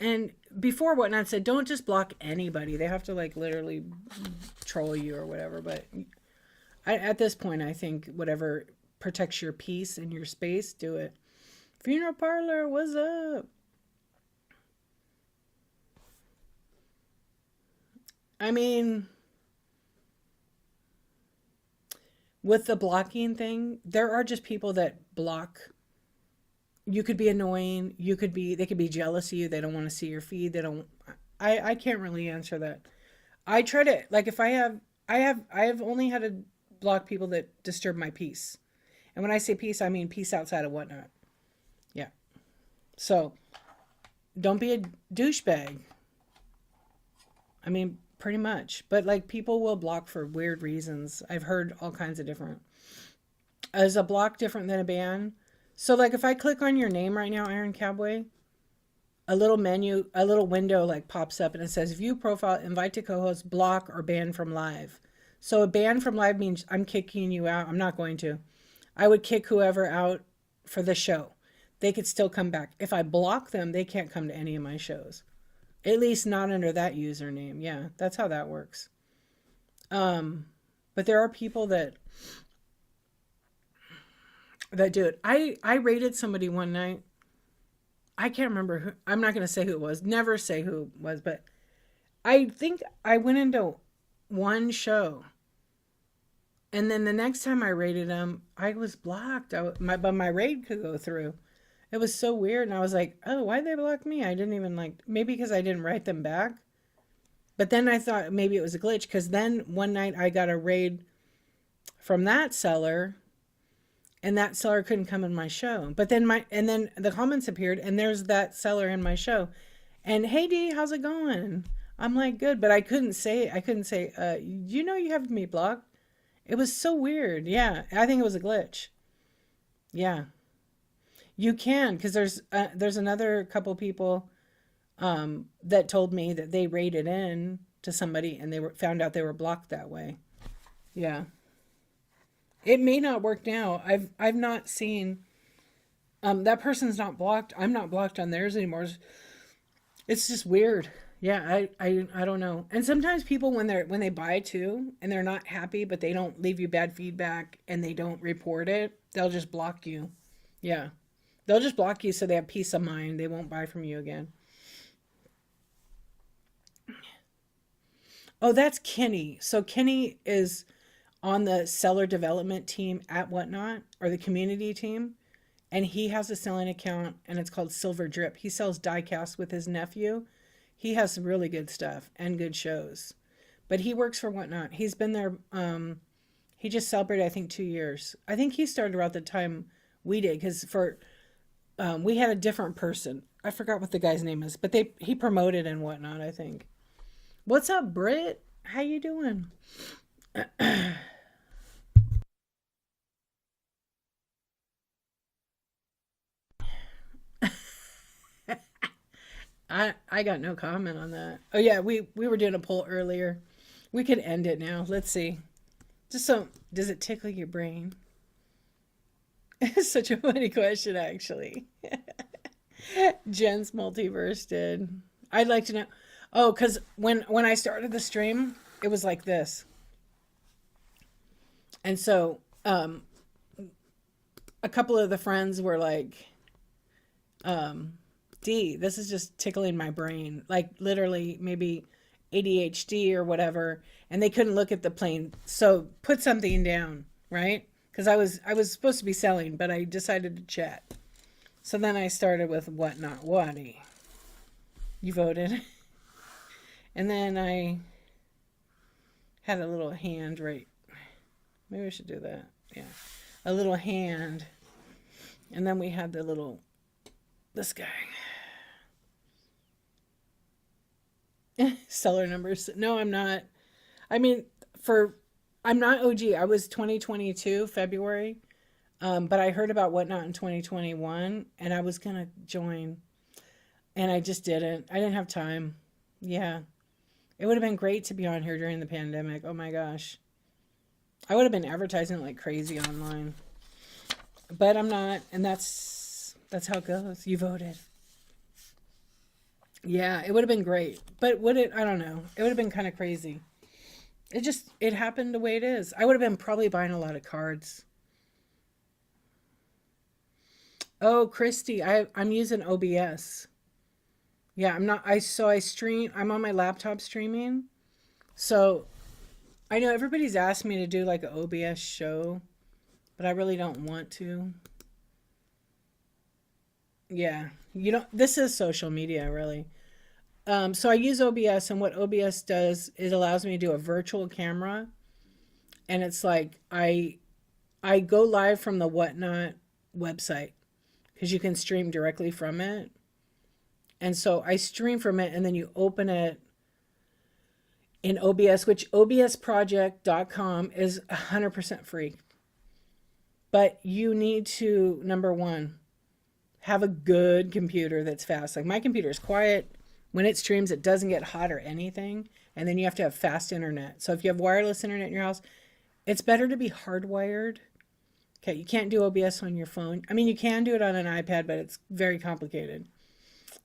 And before Whatnot said don't just block anybody. They have to like literally troll you or whatever, but at this point I think whatever protects your peace and your space, do it. Funeral parlor, what's up? I mean, with the blocking thing, there are just people that block. You could be annoying. They could be jealous of you. They don't want to see your feed. They don't, I can't really answer that. I try to, like, if I have only had to block people that disturb my peace. And when I say peace, I mean peace outside of Whatnot. Yeah. So don't be a douchebag. I mean, pretty much. But like people will block for weird reasons. I've heard all kinds of different. Is a block different than a ban? So like if I click on your name right now, Iron Cowboy, a little window like pops up and it says view profile, invite to co-host, block or ban from live. So a ban from live means I'm kicking you out. I'm not going to. I would kick whoever out for the show. They could still come back. If I block them, they can't come to any of my shows. At least not under that username. Yeah, that's how that works. But there are people that do it. I rated somebody one night. I can't remember who. I'm not going to say who it was. Never say who it was, but I think I went into one show, and then the next time I rated them, I was blocked. But my raid could go through. It was so weird, and I was like, "Oh, why'd they block me?" I didn't even like maybe because I didn't write them back. But then I thought maybe it was a glitch because then one night I got a raid from that seller, and that seller couldn't come in my show. But then the comments appeared, and there's that seller in my show, and hey D, how's it going? I'm like good, but I couldn't say. You know you have me blocked. It was so weird. Yeah, I think it was a glitch. Yeah. You can, because there's another couple people that told me that they raided in to somebody and found out they were blocked that way. Yeah, it may not work now. I've not seen that person's not blocked. I'm not blocked on theirs anymore. It's just weird. Yeah, I don't know. And sometimes people when they buy too and they're not happy, but they don't leave you bad feedback and they don't report it, they'll just block you. Yeah. They'll just block you so they have peace of mind. They won't buy from you again. Oh, that's Kenny. So Kenny is on the seller development team at Whatnot or the community team. And he has a selling account and it's called Silver Drip. He sells diecast with his nephew. He has some really good stuff and good shows. But he works for Whatnot. He's been there. He just celebrated, I think, 2 years. I think he started around the time we did because we had a different person. I forgot what the guy's name is, but he promoted and Whatnot, I think. What's up, Britt? How you doing? I got no comment on that. Oh yeah, we were doing a poll earlier. We could end it now. Let's see. Just so does it tickle your brain? It's such a funny question, actually. Jen's multiverse did. I'd like to know. Oh, because when I started the stream, it was like this, and so a couple of the friends were like, D, this is just tickling my brain. Like literally maybe ADHD or whatever. And they couldn't look at the plane. So put something down, right? Because I was supposed to be selling, but I decided to chat. So then I started with what not whatty. You voted. And then I had a little hand right. Maybe I should do that. Yeah. A little hand. And then we had the little, this guy. Seller numbers. No, I'm not. I mean, I'm not OG. I was 2022, February. But I heard about Whatnot in 2021 and I was going to join and I just didn't. I didn't have time. Yeah. It would have been great to be on here during the pandemic. Oh my gosh. I would have been advertising like crazy online. But I'm not, and that's how it goes. You voted. Yeah, it would have been great. But would it? I don't know. It would have been kind of crazy. It happened the way it is. I would have been probably buying a lot of cards. Oh, Christy, I'm using OBS. Yeah, I'm not I stream I'm on my laptop streaming. So I know everybody's asked me to do like an OBS show, but I really don't want to. Yeah. You know, this is social media really. So I use OBS and what OBS does, it allows me to do a virtual camera and it's like I go live from the Whatnot website because you can stream directly from it. And so I stream from it and then you open it in OBS, which obsproject.com is 100% free. But you need to, number one, have a good computer that's fast. Like my computer is quiet. When it streams, it doesn't get hot or anything. And then you have to have fast internet. So if you have wireless internet in your house, it's better to be hardwired. Okay, you can't do OBS on your phone. I mean, you can do it on an iPad, but it's very complicated.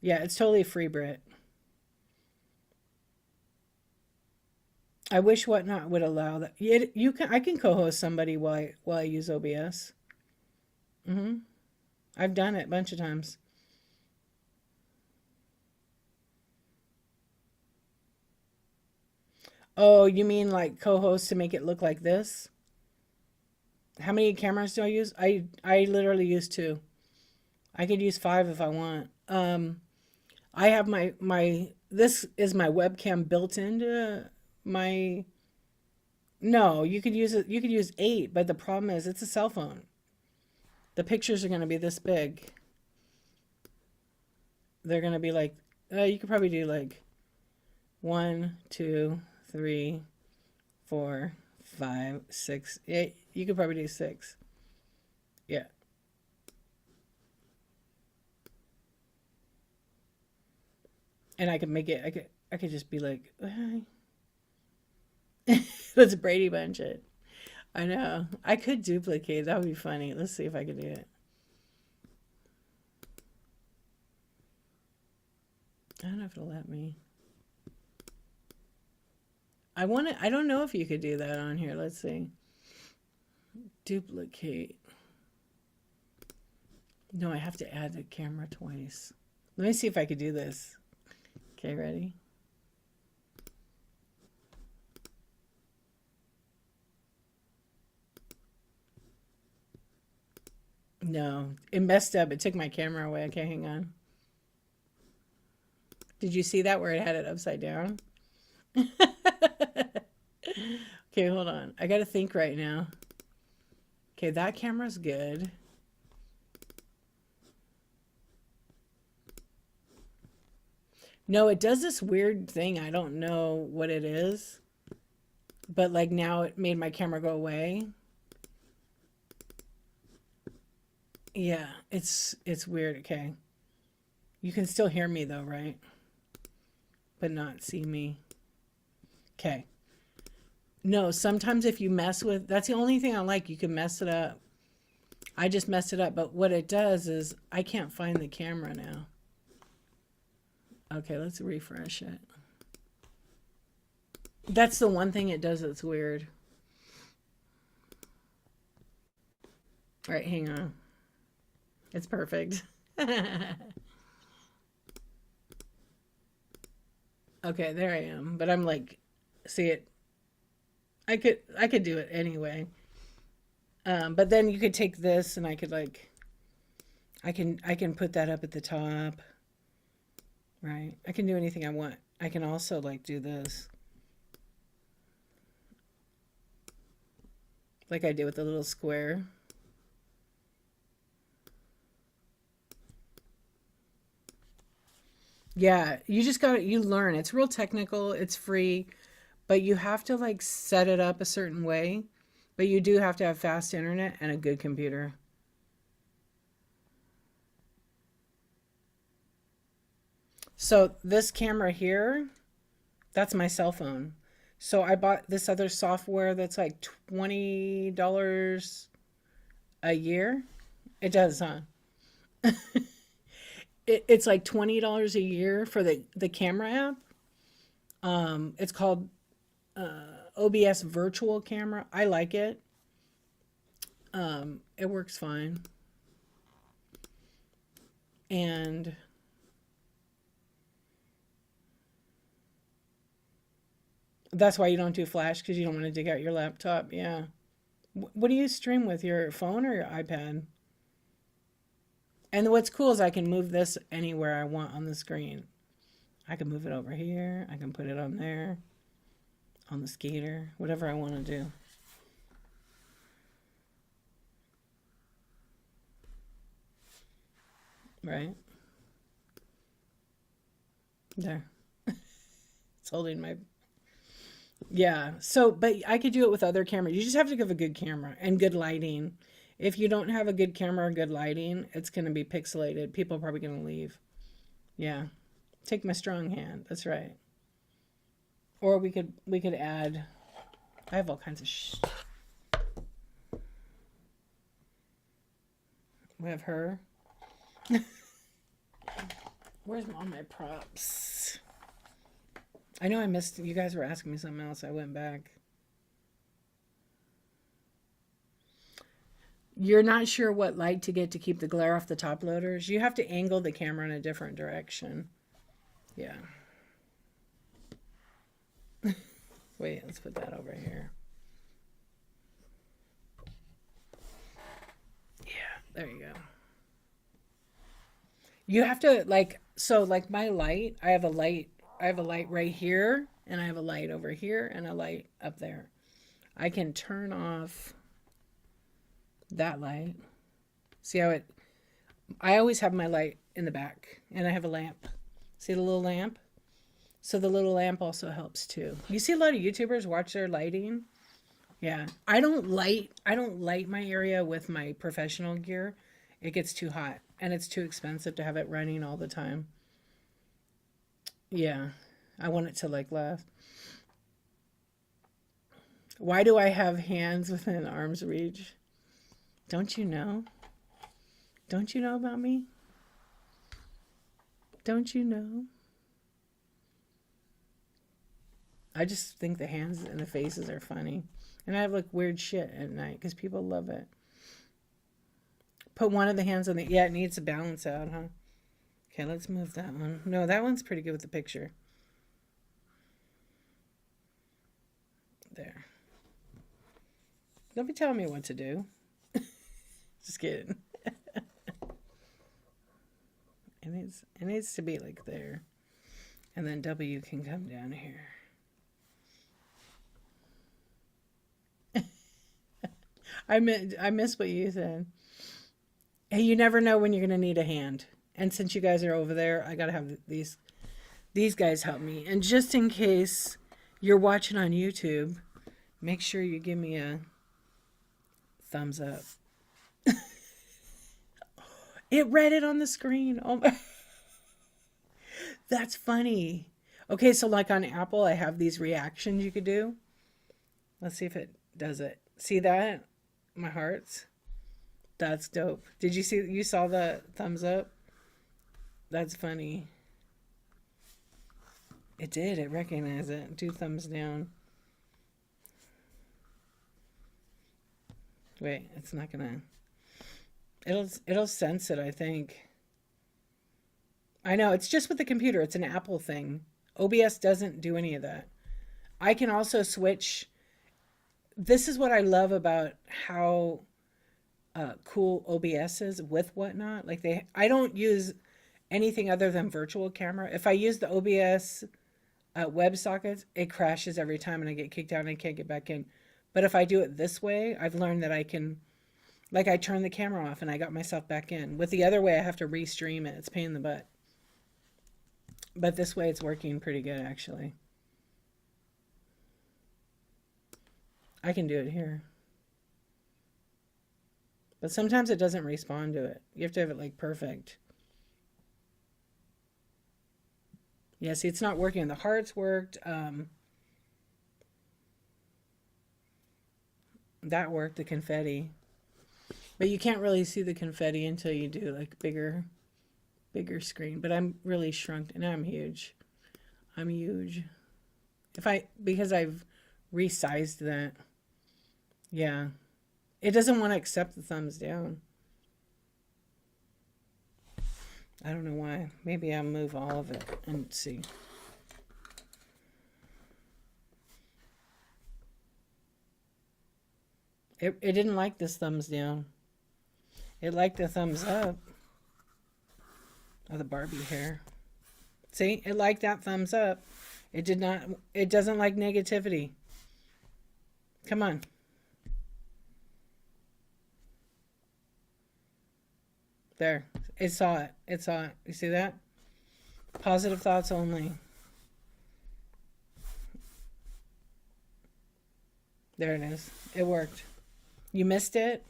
Yeah, it's totally free, Brit. I wish Whatnot would allow that. I can co-host somebody while I use OBS. Hmm. I've done it a bunch of times. Oh, you mean like co-host to make it look like this? How many cameras do I use? I literally use two. I could use five if I want. I have my this is my webcam built into my. No, you could use it. You could use eight, but the problem is it's a cell phone. The pictures are going to be this big. They're going to be like. You could probably do like one, two, three, four, five, six. Yeah, you could probably do six. Yeah. And I could make it. I could just be like, let's Brady Bunch it. I know. I could duplicate. That would be funny. Let's see if I can do it. I don't know if it'll let me. I want to. I don't know if you could do that on here. Let's see. Duplicate. No, I have to add the camera twice. Let me see if I could do this. Okay, ready? No, it messed up. It took my camera away. Okay, hang on. Did you see that where it had it upside down? Okay, hold on. I got to think right now. Okay, that camera's good. No, it does this weird thing. I don't know what it is, but like now it made my camera go away. Yeah, it's weird. Okay. You can still hear me though, right? But not see me. Okay. No, sometimes if you mess with, that's the only thing I like. You can mess it up. I just messed it up, but what it does is I can't find the camera now. Okay, let's refresh it. That's the one thing it does that's weird. All right, hang on. It's perfect. Okay, there I am. But I'm like, see it. I could do it anyway. But then you could take this and I could like I can put that up at the top, right? I can do anything I want. I can also like do this, like I did with the little square. Yeah, you just got to you learn. It's real technical. It's free, but you have to like set it up a certain way. But you do have to have fast internet and a good computer. So this camera here, that's my cell phone. So I bought this other software that's like $20 a year. It does, huh? It's like $20 a year for the camera app. It's called OBS Virtual Camera. I like it. It works fine. And that's why you don't do Flash because you don't want to dig out your laptop. Yeah. What do you stream with, your phone or your iPad? And what's cool is I can move this anywhere I want on the screen. I can move it over here. I can put it on there, on the skater, whatever I want to do. Right? There. It's holding my. Yeah. So, but I could do it with other cameras. You just have to have a good camera and good lighting. If you don't have a good camera or good lighting, it's going to be pixelated. People are probably going to leave. Yeah. Take my strong hand. That's right. Or we could add. I have all kinds of. We have her. Where's all my props? I know I missed. You guys were asking me something else. I went back. You're not sure what light to get to keep the glare off the top loaders. You have to angle the camera in a different direction. Yeah. Wait, let's put that over here. Yeah, there you go. You have to like so like my light, I have a light right here and I have a light over here and a light up there. I can turn off that light. See how it I always have my light in the back and I have a lamp. See the little lamp? So the little lamp also helps too. You see a lot of YouTubers watch their lighting. Yeah. I don't light my area with my professional gear. It gets too hot and it's too expensive to have it running all the time. Yeah. I want it to like last. Why do I have hands within arm's reach? Don't you know? Don't you know about me? Don't you know? I just think the hands and the faces are funny. And I have like weird shit at night because people love it. Put one of the hands on the. Yeah, it needs to balance out, huh? Okay, let's move that one. No, that one's pretty good with the picture. There. Don't be telling me what to do. Just kidding. It needs to be like there. And then W can come down here. I miss what you said. Hey, you never know when you're gonna need a hand. And since you guys are over there, I gotta have these guys help me. And just in case you're watching on YouTube, make sure you give me a thumbs up. It read it on the screen. Oh my, that's funny. Okay, so like on Apple, I have these reactions you could do. Let's see if it does it. See that? My hearts. That's dope. Did you see? You saw the thumbs up? That's funny. It did. It recognized it. Two thumbs down. Wait, it's not gonna. It'll sense it, I think. I know, it's just with the computer. It's an Apple thing. OBS doesn't do any of that. I can also switch. This is what I love about how cool OBS is with whatnot. Like I don't use anything other than virtual camera. If I use the OBS WebSockets, it crashes every time and I get kicked out and I can't get back in. But if I do it this way, I've learned that I can, like, I turn the camera off and I got myself back in. With the other way, I have to restream it. It's a pain in the butt. But this way, it's working pretty good, actually. I can do it here. But sometimes it doesn't respond to it. You have to have it, like, perfect. Yeah, see, it's not working. The hearts worked. That worked, the confetti. But you can't really see the confetti until you do, like, bigger screen. But I'm really shrunk, and I'm huge. I'm huge. Because I've resized that. Yeah. It doesn't want to accept the thumbs down. I don't know why. Maybe I'll move all of it and see. It didn't like this thumbs down. It liked the thumbs up. Oh, the Barbie hair. See? It liked that thumbs up. It doesn't like negativity. Come on. There. It saw it. It saw it. You see that? Positive thoughts only. There it is. It worked. You missed it?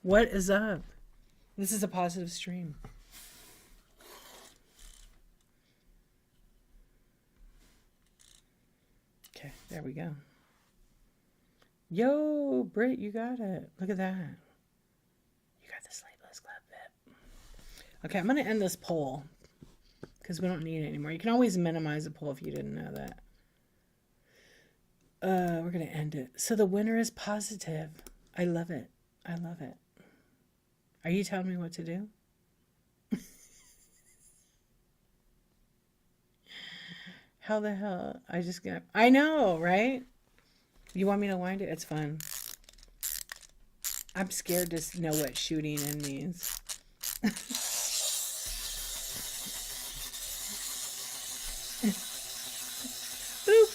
What is up? This is a positive stream. Okay, there we go. Yo, Britt, you got it. Look at that. You got the Sleepless Club bit. Okay, I'm going to end this poll because we don't need it anymore. You can always minimize a poll if you didn't know that. We're going to end it. So the winner is positive. I love it. I love it. Are you telling me what to do? How the hell? I know, right? You want me to wind it? It's fun. I'm scared to know what shooting in means. Boop.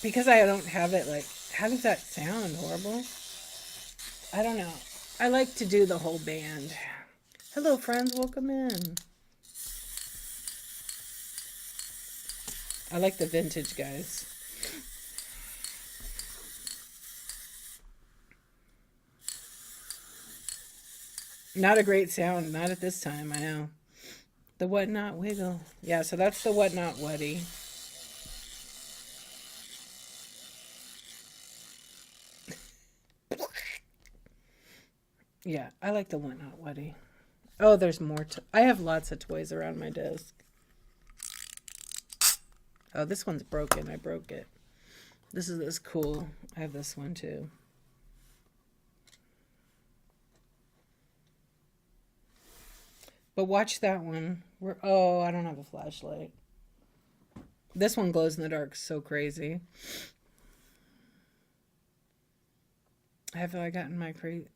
Because I don't have it, like, how does that sound? Horrible? I don't know. I like to do the whole band. Hello, friends. Welcome in. I like the vintage guys. Not a great sound. Not at this time. I know. The Whatnot Wiggle. Yeah, so that's the Whatnot Wuddy. Yeah, I like the Whatnot Wuddy. Oh, there's more. I have lots of toys around my desk. Oh, this one's broken. I broke it. This is cool. I have this one too. But watch that one. Oh, I don't have a flashlight. This one glows in the dark so crazy. Have I gotten my crate?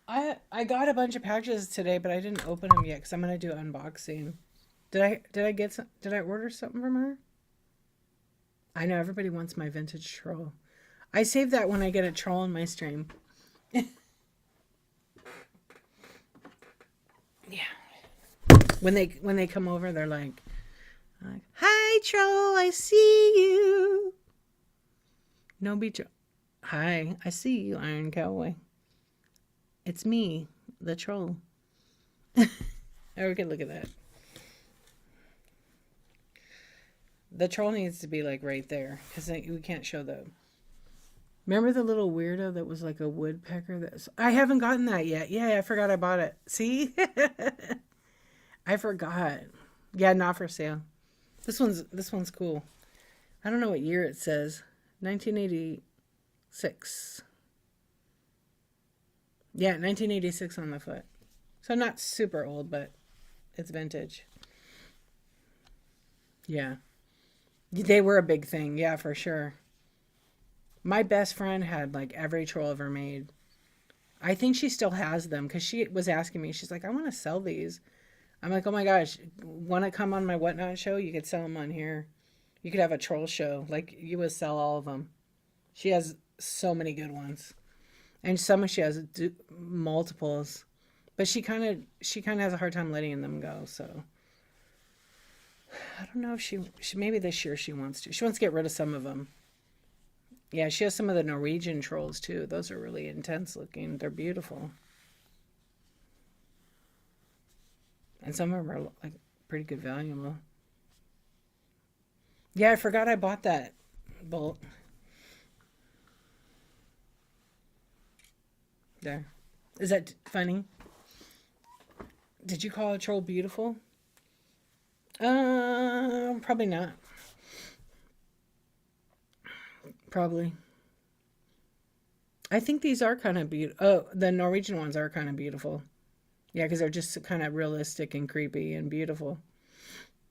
I got a bunch of packages today, but I didn't open them yet because I'm gonna do an unboxing. Did I order something from her? I know everybody wants my vintage troll. I save that when I get a troll in my stream. Yeah. When they come over, they're like, "Hi, troll, I see you." No be troll. Hi, I see you, Iron Cowboy. It's me, the troll. Oh, we can look at that. The troll needs to be like right there because we can't show the. Remember the little weirdo that was like a woodpecker? I haven't gotten that yet. Yeah, I forgot I bought it. See, I forgot. Yeah, not for sale. This one's cool. I don't know what year it says. 1986. Yeah, 1986 on the foot. So not super old, but it's vintage. Yeah. They were a big thing. Yeah, for sure. My best friend had like every troll ever made. I think she still has them because she was asking me. She's like, I want to sell these. I'm like, oh my gosh, want to come on my Whatnot show? You could sell them on here. You could have a troll show. Like, you would sell all of them. She has so many good ones. And some she has multiples. But she kind of has a hard time letting them go. So I don't know if she maybe this year she wants to. She wants to get rid of some of them. Yeah, she has some of the Norwegian trolls too. Those are really intense looking. They're beautiful. And some of them are like pretty good valuable. Yeah, I forgot I bought that bolt. There. Is that funny? Did you call a troll beautiful? Probably not. Probably. I think these are kind of beautiful. Oh, the Norwegian ones are kind of beautiful. Yeah, because they're just kind of realistic and creepy and beautiful.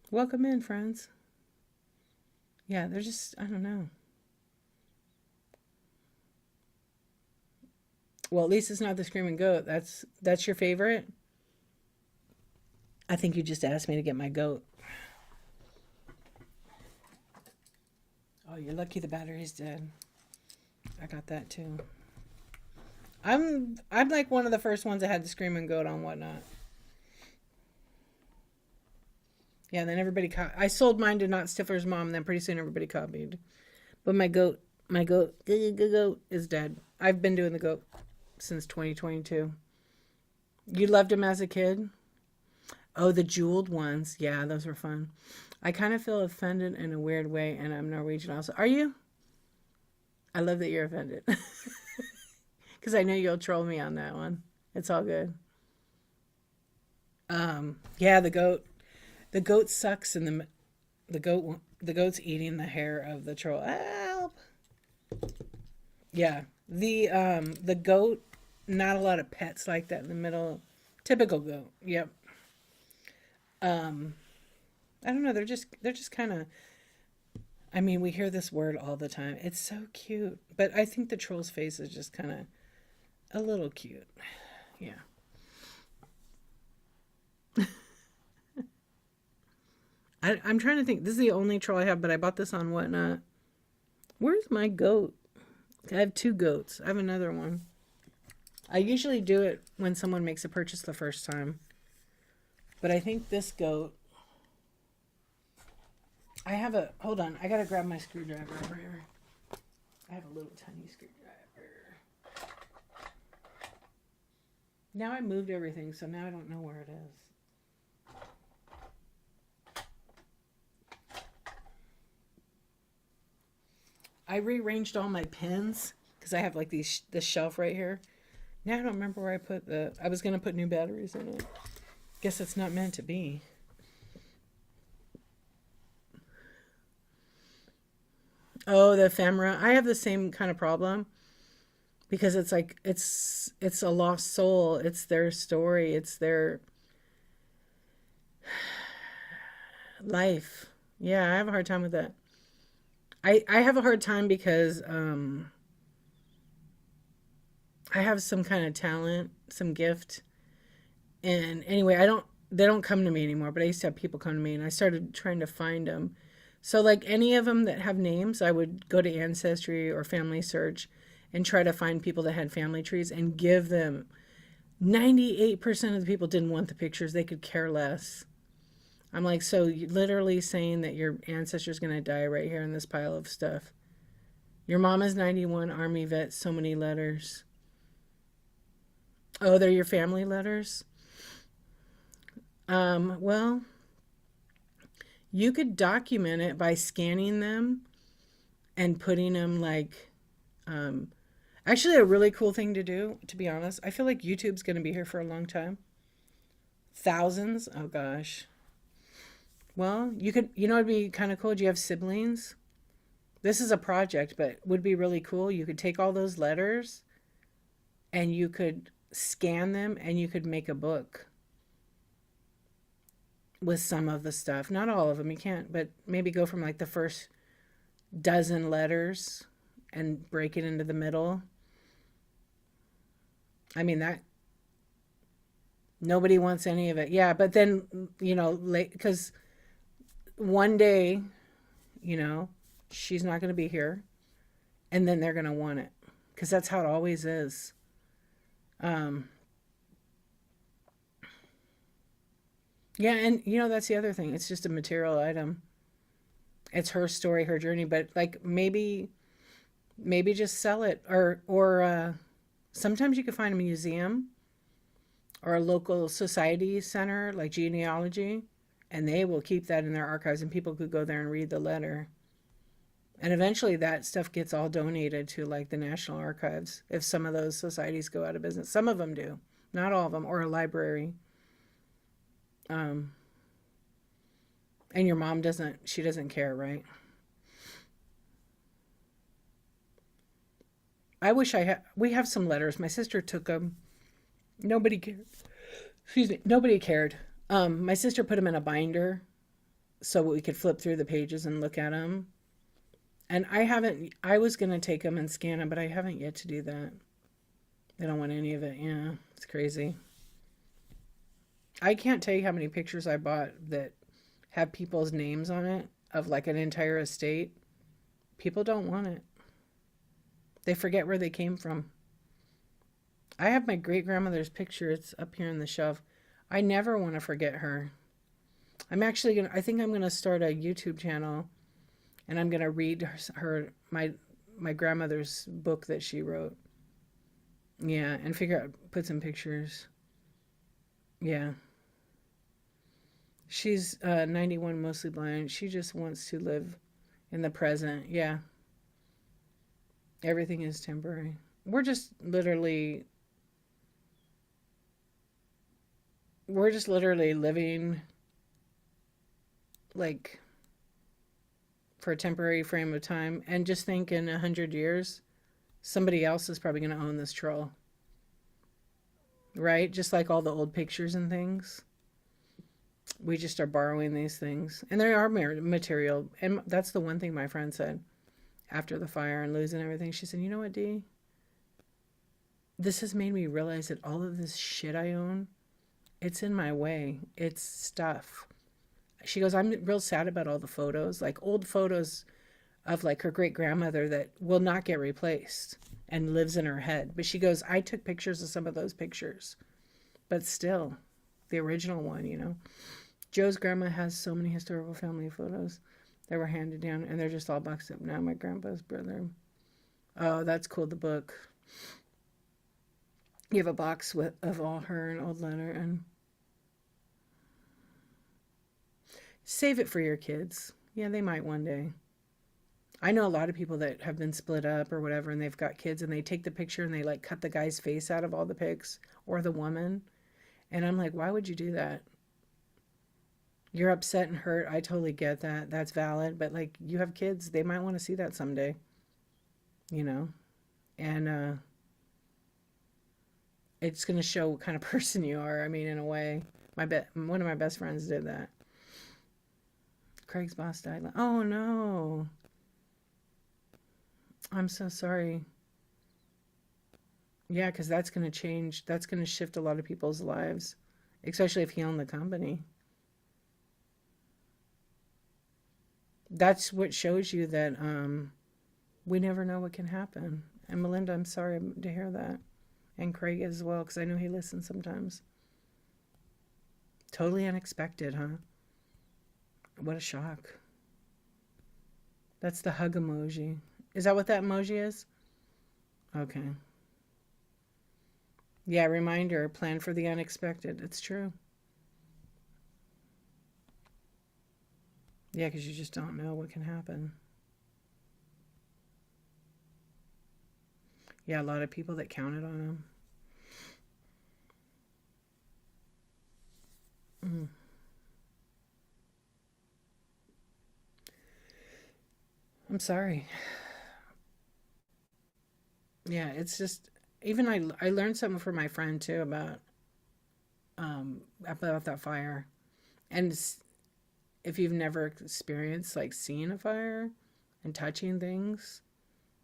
Welcome in, friends. Yeah, they're just, I don't know. Well, at least it's not the screaming goat. That's your favorite? I think you just asked me to get my goat. Oh, you're lucky the battery's dead. I got that too. I'm like one of the first ones that had the screaming goat on Whatnot. Yeah, and then everybody I sold mine to Not Stifler's mom, and then pretty soon everybody copied. But my goat is dead. I've been doing the goat since 2022. You loved him as a kid? Oh, the jeweled ones. Yeah, those were fun. I kind of feel offended in a weird way, and I'm Norwegian also. Are you? I love that you're offended. Because I know you'll troll me on that one. It's all good. Yeah, the goat. The goat sucks, and the goat's eating the hair of the troll. Help! Yeah, the goat. Not a lot of pets like that in the middle. Typical goat. Yep. I don't know. They're just kind of. I mean, we hear this word all the time. It's so cute, but I think the troll's face is just kind of a little cute. Yeah. I'm trying to think. This is the only troll I have, but I bought this on Whatnot. Where's my goat? I have two goats. I have another one. I usually do it when someone makes a purchase the first time. But I think this goat. Hold on. I gotta grab my screwdriver over here. I have a little tiny screwdriver. Now I moved everything, so now I don't know where it is. I rearranged all my pins because I have like this shelf right here. Now I don't remember where I put I was gonna put new batteries in it. Guess it's not meant to be. Oh, the ephemera. I have the same kind of problem because it's like it's a lost soul. It's their story. It's their life. Yeah, I have a hard time with that. I have a hard time because I have some kind of talent, some gift. And anyway, they don't come to me anymore, but I used to have people come to me and I started trying to find them. So like any of them that have names, I would go to Ancestry or Family Search and try to find people that had family trees and give them. 98% of the people didn't want the pictures. They could care less. I'm like, so you're literally saying that your ancestor's going to die right here in this pile of stuff. Your mom is 91, Army vet, so many letters. Oh, they're your family letters? Well, you could document it by scanning them and putting them like, actually a really cool thing to do, to be honest. I feel like YouTube's going to be here for a long time. Thousands? Oh gosh. Well, you know, it'd be kind of cool. Do you have siblings? This is a project, but would be really cool. You could take all those letters and you could scan them and you could make a book with some of the stuff. Not all of them, you can't, but maybe go from like the first dozen letters and break it into the middle. I mean, that nobody wants any of it. Yeah, but then, because one day, you know, she's not going to be here and then they're going to want it because that's how it always is. Um, yeah, and that's the other thing. It's just a material item. It's her story, her journey, but like maybe just sell it or sometimes you can find a museum or a local society center like genealogy and they will keep that in their archives and people could go there and read the letter. And eventually that stuff gets all donated to like the National Archives if some of those societies go out of business. Some of them do, not all of them, or a library. Um, and your mom she doesn't care, right? I wish we have some letters. My sister took them. Nobody cared. Excuse me. Nobody cared. My sister put them in a binder so we could flip through the pages and look at them. And I was going to take them and scan them, but I haven't yet to do that. They don't want any of it. Yeah, it's crazy. I can't tell you how many pictures I bought that have people's names on it of like an entire estate. People don't want it. They forget where they came from. I have my great grandmother's picture. It's up here on the shelf. I never want to forget her. I think I'm going to start a YouTube channel and I'm going to read my grandmother's book that she wrote. Yeah, and put some pictures. Yeah. She's 91, mostly blind. She just wants to live in the present. Yeah. Everything is temporary. We're just literally living like for a temporary frame of time and just think in 100 years somebody else is probably going to own this troll, right? Just like all the old pictures and things, we just are borrowing these things and they are material. And that's the one thing my friend said after the fire and losing everything. She said, you know what, Dee, this has made me realize that all of this shit I own, it's in my way. It's stuff. She goes, I'm real sad about all the photos, like old photos of like her great grandmother that will not get replaced and lives in her head. But she goes, I took pictures of some of those pictures, but still the original one. Joe's grandma has so many historical family photos that were handed down and they're just all boxed up now. My grandpa's brother. Oh, that's cool. The book. You have a box of all her and old letter and save it for your kids. Yeah, they might one day. I know a lot of people that have been split up or whatever and they've got kids and they take the picture and they like cut the guy's face out of all the pics or the woman. And I'm like, why would you do that? You're upset and hurt. I totally get that. That's valid. But like you have kids, they might want to see that someday, and it's going to show what kind of person you are. I mean, in a way, one of my best friends did that. Craig's boss died. Oh no. I'm so sorry. Yeah, because that's going to change. That's going to shift a lot of people's lives, especially if he owned the company. That's what shows you that we never know what can happen. And Melinda, I'm sorry to hear that. And Craig as well, because I know he listens sometimes. Totally unexpected, huh? What a shock. That's the hug emoji. Is that what that emoji is? Okay. Yeah, reminder, plan for the unexpected. It's true. Yeah, because you just don't know what can happen. Yeah, a lot of people that counted on him. Mm. I'm sorry. Yeah, it's just even I learned something from my friend too about that fire. And if you've never experienced like seeing a fire and touching things,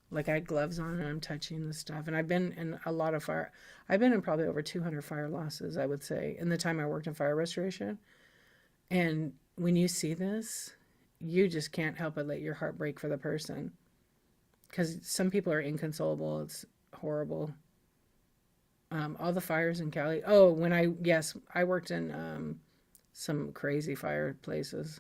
like I had gloves on and I'm touching the stuff. And I've been in a lot of fire. I've been in probably over 200 fire losses, I would say, in the time I worked in fire restoration. And when you see this, you just can't help but let your heart break for the person because some people are inconsolable. It's horrible. All the fires in Cali. Oh, yes, I worked in some crazy fire places.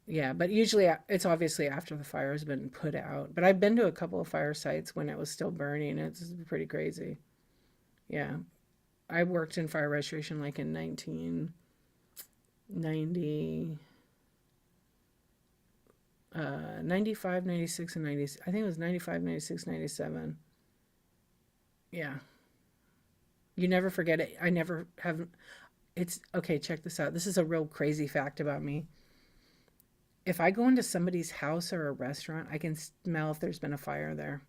Yeah, but usually it's obviously after the fire has been put out. But I've been to a couple of fire sites when it was still burning. It's pretty crazy. Yeah. I worked in fire restoration like in 1990, 95, 96, and 90. I think it was 95, 96, 97. Yeah. You never forget it. I never have. It's okay. Check this out. This is a real crazy fact about me. If I go into somebody's house or a restaurant, I can smell if there's been a fire there.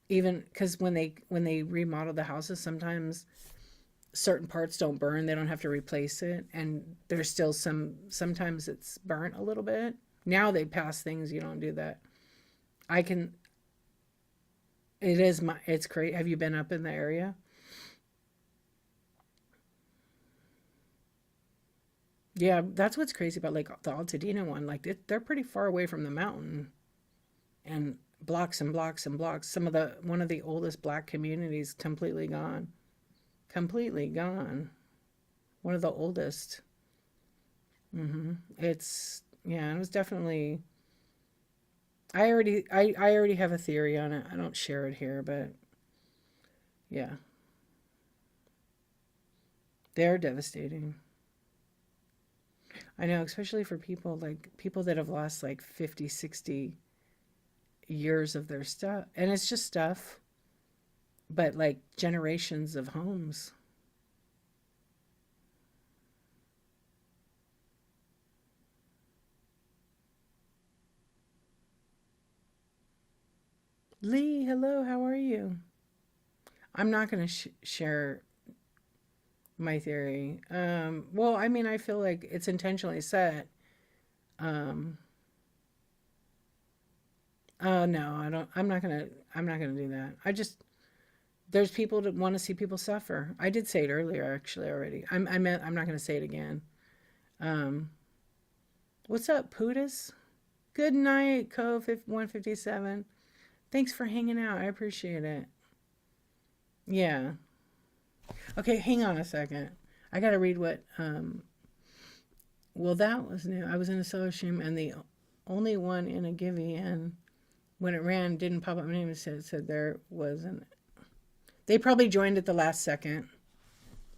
Even because when they remodel the houses, sometimes certain parts don't burn. They don't have to replace it, and there's still sometimes it's burnt a little bit. Now they pass things you don't do that. I can. It's great. Have you been up in the area? Yeah, that's what's crazy about like the Altadena one. Like they're pretty far away from the mountain and blocks and blocks and blocks. One of the oldest black communities completely gone. Completely gone. One of the oldest. It's yeah, it was definitely I already have a theory on it. I don't share it here, but yeah, they're devastating. I know, especially for people that have lost like 50, 60 years of their stuff. And it's just stuff, but like generations of homes. Lee, hello, how are you? I'm not going to share my theory. Well, I mean, I feel like it's intentionally set. Um, oh no, I don't. I'm not gonna do that. There's people that want to see people suffer. I did say it earlier, actually, already. I'm not gonna say it again. Um, what's up, Pootis? Good night, Co 157. Thanks for hanging out. I appreciate it. Yeah. Okay, hang on a second. I gotta read what. Well, that was new. I was in a solo stream, and the only one in a Givey, and when it ran, didn't pop up my name. It said there wasn't. They probably joined at the last second.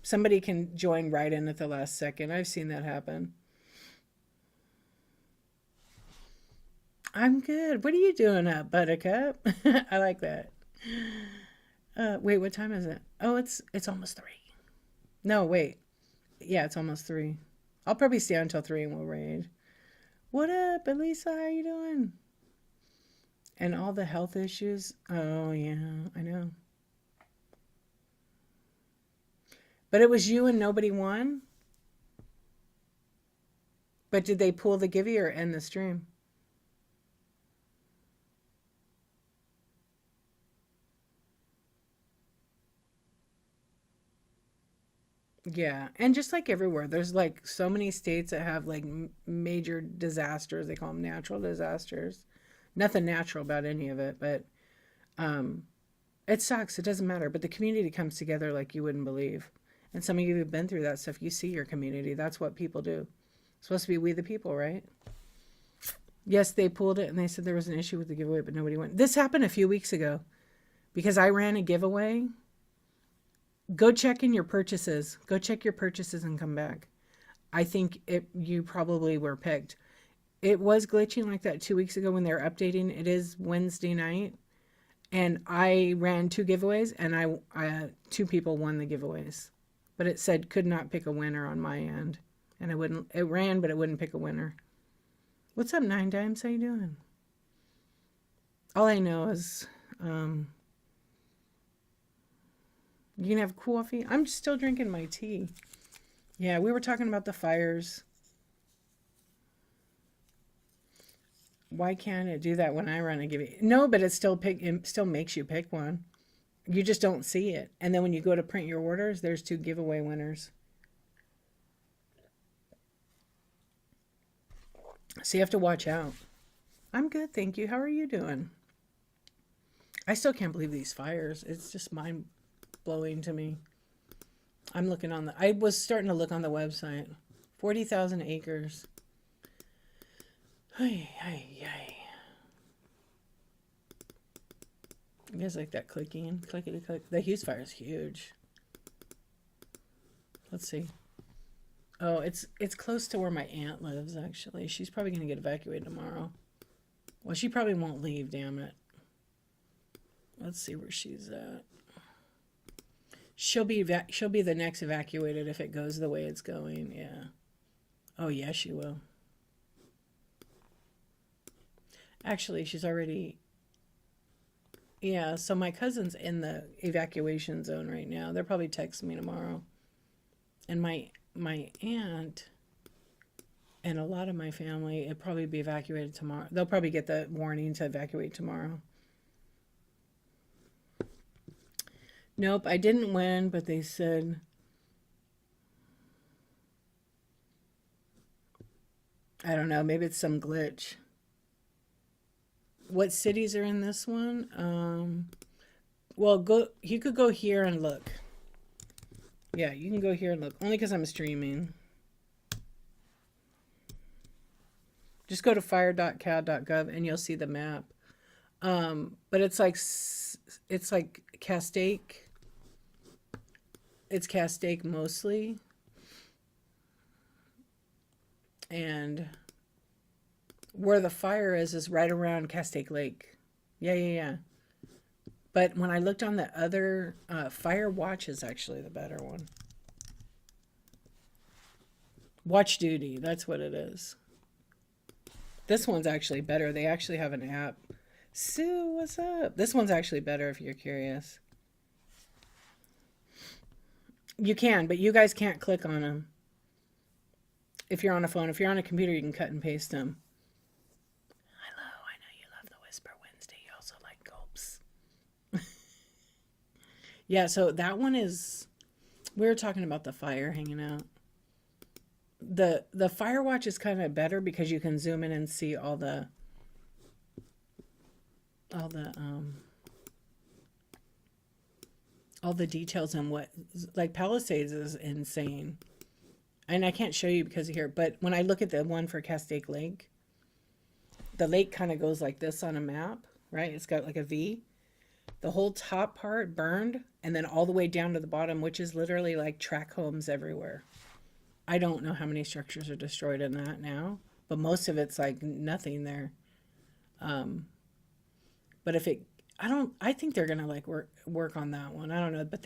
Somebody can join right in at the last second. I've seen that happen. I'm good. What are you doing up, Buttercup? I like that. Wait, what time is it? Oh, it's almost 3. No, wait. Yeah, it's almost 3. I'll probably stay until 3 and we'll raid. What up, Elisa? How you doing? And all the health issues. Oh yeah, I know. But it was you and nobody won. But did they pull the Givey or end the stream? Yeah, and just like everywhere, there's like so many states that have like major disasters. They call them natural disasters. Nothing natural about any of it, but um, it sucks. It doesn't matter. But the community comes together like you wouldn't believe. And some of you have been through that stuff. You see your community. That's what people do. It's supposed to be we the people, right? Yes, they pulled it and they said there was an issue with the giveaway, but nobody went. This happened a few weeks ago because I ran a giveaway. Go check in your purchases. Go check your purchases and come back. I think you probably were picked. It was glitching like that 2 weeks ago when they were updating. It is Wednesday night, and I ran 2 giveaways, and I 2 people won the giveaways, but it said could not pick a winner on my end, and it ran, but it wouldn't pick a winner. What's up, Nine Dimes? How you doing? All I know is you can have coffee. I'm still drinking my tea. Yeah, we were talking about the fires. Why can't it do that when I run a give it? No, but it still makes you pick one. You just don't see it. And then when you go to print your orders, there's 2 giveaway winners. So you have to watch out. I'm good, thank you. How are you doing? I still can't believe these fires. It's just mind blowing to me. I was starting to look on the website. 40,000 acres. Ay, ay, ay. You guys like that clicking? Clickety click. The Hughes fire is huge. Let's see. Oh, it's close to where my aunt lives, actually. She's probably going to get evacuated tomorrow. Well, she probably won't leave, damn it. Let's see where she's at. She'll be the next evacuated if it goes the way it's going, yeah. Oh, yeah, she will. Actually, she's already... Yeah, so my cousin's in the evacuation zone right now. They'll probably text me tomorrow. And my aunt and a lot of my family, it'll probably be evacuated tomorrow. They'll probably get the warning to evacuate tomorrow. Nope, I didn't win, but they said... I don't know, maybe it's some glitch. What cities are in this one? Well, you could go here and look. Yeah, you can go here and look. Only because I'm streaming. Just go to fire.cal.gov and you'll see the map. But it's like Castaic. It's Castaic mostly. And where the fire is right around Castaic Lake. Yeah. But when I looked on the other, Fire Watch is actually the better one. Watch Duty, that's what it is. This one's actually better. They actually have an app. Sue, what's up? This one's actually better if you're curious. You can, but you guys can't click on them. If you're on a phone. If you're on a computer, you can cut and paste them. Hello, I know you love the Whisper Wednesday. You also like gulps. Yeah, so that one is... We were talking about the fire hanging out. The Fire Watch is kind of better because you can zoom in and see all the details on what, like Palisades is insane. And I can't show you because of here, but when I look at the one for Castaic Lake, the lake kind of goes like this on a map, right? It's got like a V. The whole top part burned, and then all the way down to the bottom, which is literally like tract homes everywhere. I don't know how many structures are destroyed in that now, but most of it's like nothing there. But if it, I think they're gonna like work on that one. I don't know, but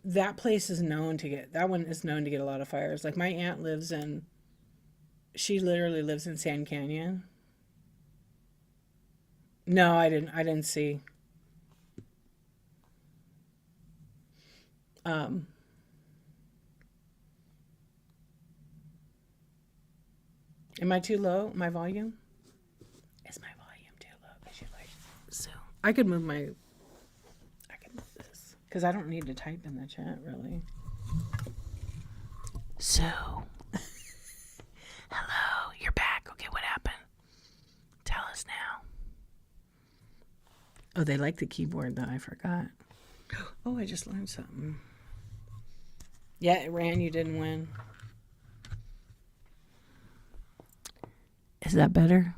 that place is known to get, that one is known to get a lot of fires. Like my aunt she literally lives in Sand Canyon. No, I didn't see. Am I too low? My volume? Is my volume too low? So I could move this because I don't need to type in the chat really. So, hello, you're back. Okay, what happened? Tell us now. Oh, they like the keyboard though. I forgot. Oh, I just learned something. Yeah, Ran, you didn't win. Is that better?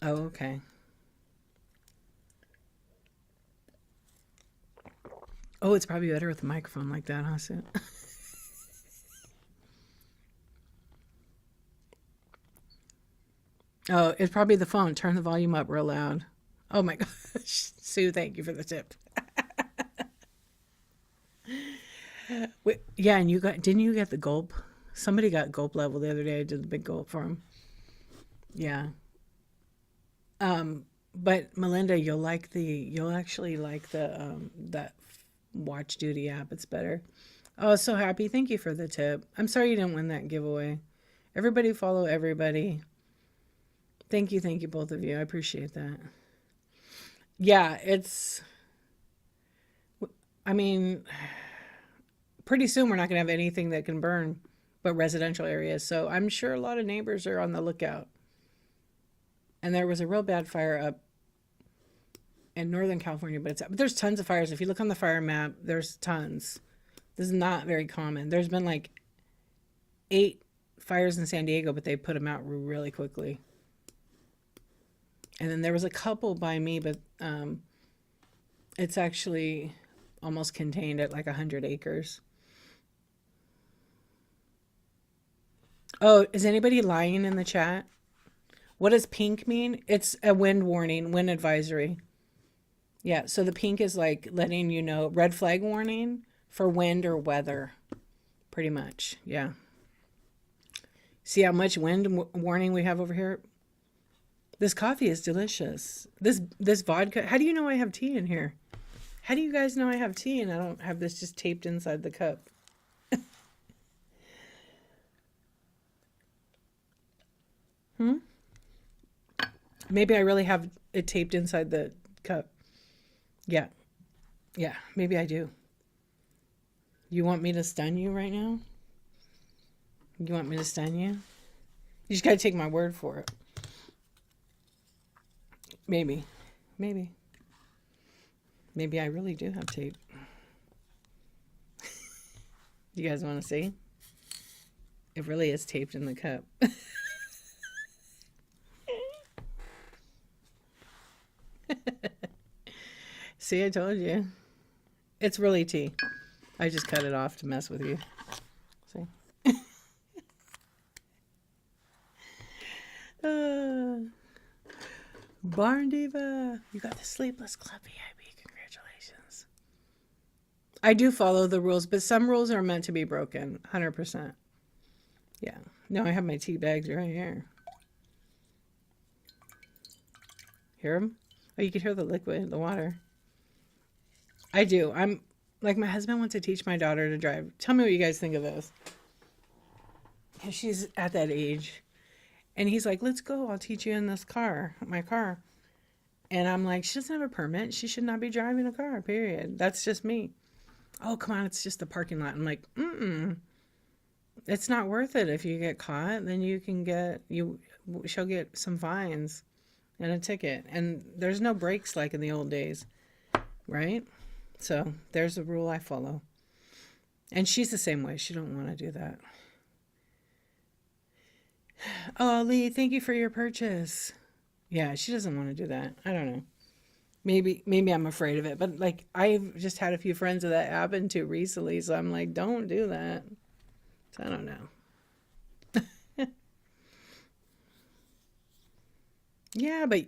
Oh, okay. Oh, it's probably better with a microphone like that, huh, Sue? Oh, it's probably the phone. Turn the volume up real loud. Oh my gosh. Sue, thank you for the tip. Wait, yeah, and didn't you get the gulp Somebody got gulp level the other day. I did the big gulp for him. Yeah. But Melinda, you'll actually like that Watch Duty app. It's better. Oh, so happy. Thank you for the tip. I'm sorry you didn't win that giveaway. Everybody follow everybody. Thank you, both of you. I appreciate that. Yeah, I mean, pretty soon we're not going to have anything that can burn but residential areas. So I'm sure a lot of neighbors are on the lookout. And there was a real bad fire up in Northern California, but there's tons of fires. If you look on the fire map, there's tons. This is not very common. There's been like 8 fires in San Diego, but they put them out really quickly. And then there was a couple by me, but it's actually almost contained at like 100 acres. Oh, is anybody lying in the chat? What does pink mean? It's a wind warning, wind advisory. Yeah, so the pink is like letting you know, red flag warning for wind or weather, pretty much. Yeah. See how much wind warning we have over here? This coffee is delicious. This vodka. How do you know I have tea in here? How do you guys know I have tea and I don't have this just taped inside the cup? Hmm? Maybe I really have it taped inside the cup. Yeah. Yeah, maybe I do. You want me to stun you right now? You want me to stun you? You just gotta take my word for it. Maybe. Maybe. Maybe I really do have tape. You guys want to see? It really is taped in the cup. See, I told you. It's really tea. I just cut it off to mess with you. See? Barn Diva, you got the Sleepless Club VIP. Congratulations. I do follow the rules, but some rules are meant to be broken. 100%. Yeah. No, I have my tea bags right here. Hear them? Oh, you can hear the liquid, the water. I do. I'm like, my husband wants to teach my daughter to drive. Tell me what you guys think of this. Because she's at that age. And he's like, let's go. I'll teach you in this car, my car. And I'm like, she doesn't have a permit. She should not be driving a car, period. That's just me. Oh, come on. It's just the parking lot. I'm like, it's not worth it. If you get caught, then she'll get some fines and a ticket. And there's no brakes like in the old days, right? So there's a rule I follow. And she's the same way. She don't want to do that. Oh, Lee, thank you for your purchase. Yeah, she doesn't want to do that. I don't know. Maybe I'm afraid of it. But like, I've just had a few friends that happened to recently. So I'm like, don't do that. So I don't know. Yeah, but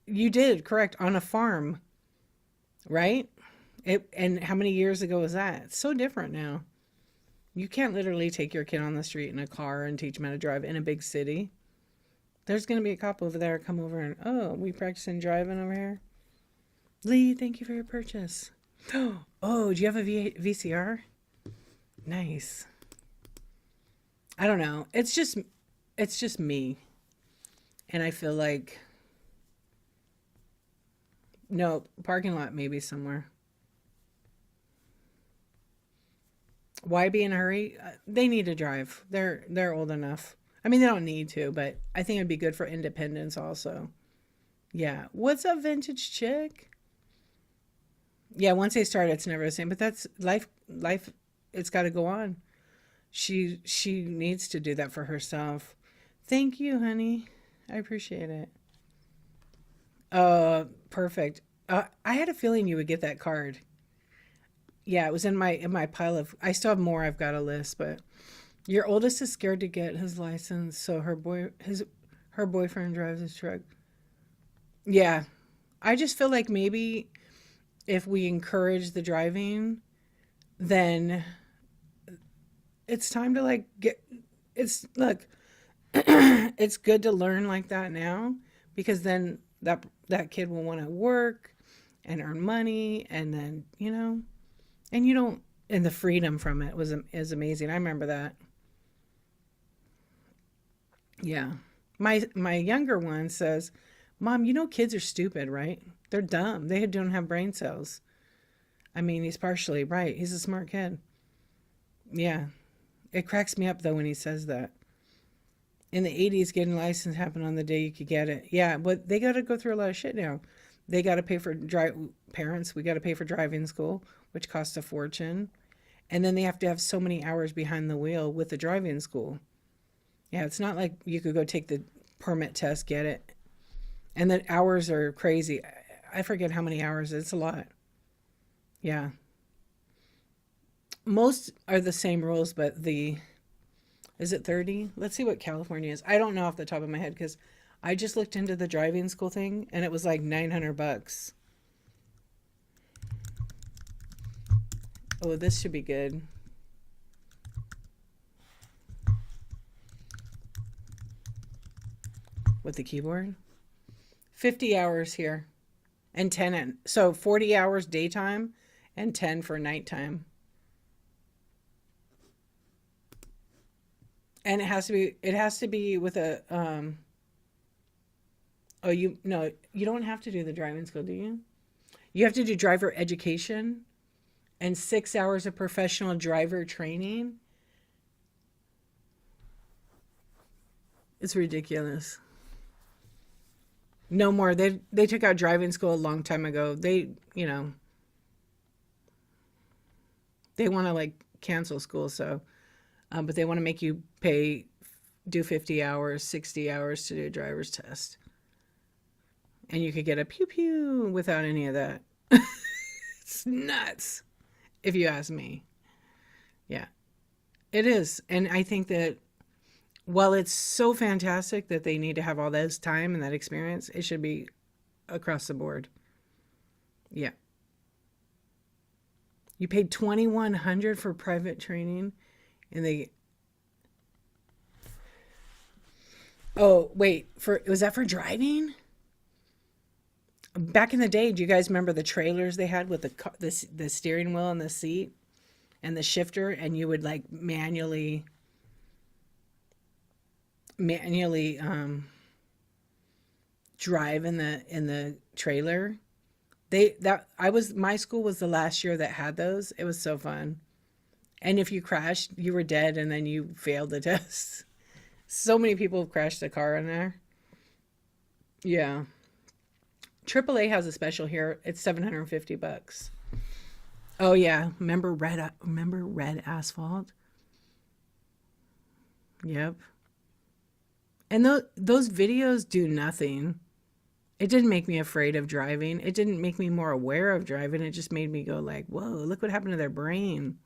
you did, correct, on a farm, right? And how many years ago was that? It's so different now. You can't literally take your kid on the street in a car and teach them how to drive in a big city. There's going to be a cop over there come over and, oh, we practicing driving over here? Lee, thank you for your purchase. Oh, do you have a VCR? Nice. I don't know. It's just me. And I feel like, no, parking lot maybe somewhere. Why be in a hurry? They need to drive. They're old enough. I mean, they don't need to, but I think it'd be good for independence also. Yeah. What's up, vintage chick? Yeah, once they start, it's never the same. But that's life. Life, it's got to go on. She needs to do that for herself. Thank you, honey. I appreciate it. Perfect. I had a feeling you would get that card. Yeah, it was in my pile of. I still have more. I've got a list, but your oldest is scared to get his license, so her boyfriend drives his truck. Yeah, I just feel like maybe if we encourage the driving, then it's time to like get it's look, it's good to learn like that now because then that kid will want to work and earn money and then, and you don't and the freedom from it is amazing. I remember that. Yeah. My younger one says, "Mom, kids are stupid, right? They're dumb. They don't have brain cells." I mean, he's partially right. He's a smart kid. Yeah. It cracks me up though when he says that. In the 80s, getting a license happened on the day you could get it. Yeah, but they got to go through a lot of shit now. They got to pay for parents. We got to pay for driving school, which costs a fortune. And then they have to have so many hours behind the wheel with the driving school. Yeah, it's not like you could go take the permit test, get it. And the hours are crazy. I forget how many hours. It's a lot. Yeah. Most are the same rules, but is it 30? Let's see what California is. I don't know off the top of my head because I just looked into the driving school thing and it was like $900. Oh, this should be good. With the keyboard. 50 hours here and 10 so 40 hours daytime and 10 for nighttime. And it has to be with a oh, no, you don't have to do the driving school, do you? You have to do driver education and 6 hours of professional driver training. It's ridiculous. No more. They took out driving school a long time ago. They want to like cancel school, so but they want to make you do 50 hours, 60 hours to do a driver's test. And you could get a pew pew without any of that. It's nuts, if you ask me. Yeah, it is. And I think that while it's so fantastic that they need to have all this time and that experience, it should be across the board. Yeah. You paid $2,100 for private training and oh, wait, was that for driving? Back in the day, do you guys remember the trailers they had with the steering wheel and the seat and the shifter, and you would like manually drive in the trailer? My school was the last year that had those. It was so fun. And if you crashed, you were dead and then you failed the test. So many people have crashed a car in there. Yeah. AAA has a special here. It's $750. Oh yeah, remember red asphalt? Yep. And those videos do nothing. It didn't make me afraid of driving. It didn't make me more aware of driving. It just made me go like, "Whoa, look what happened to their brain."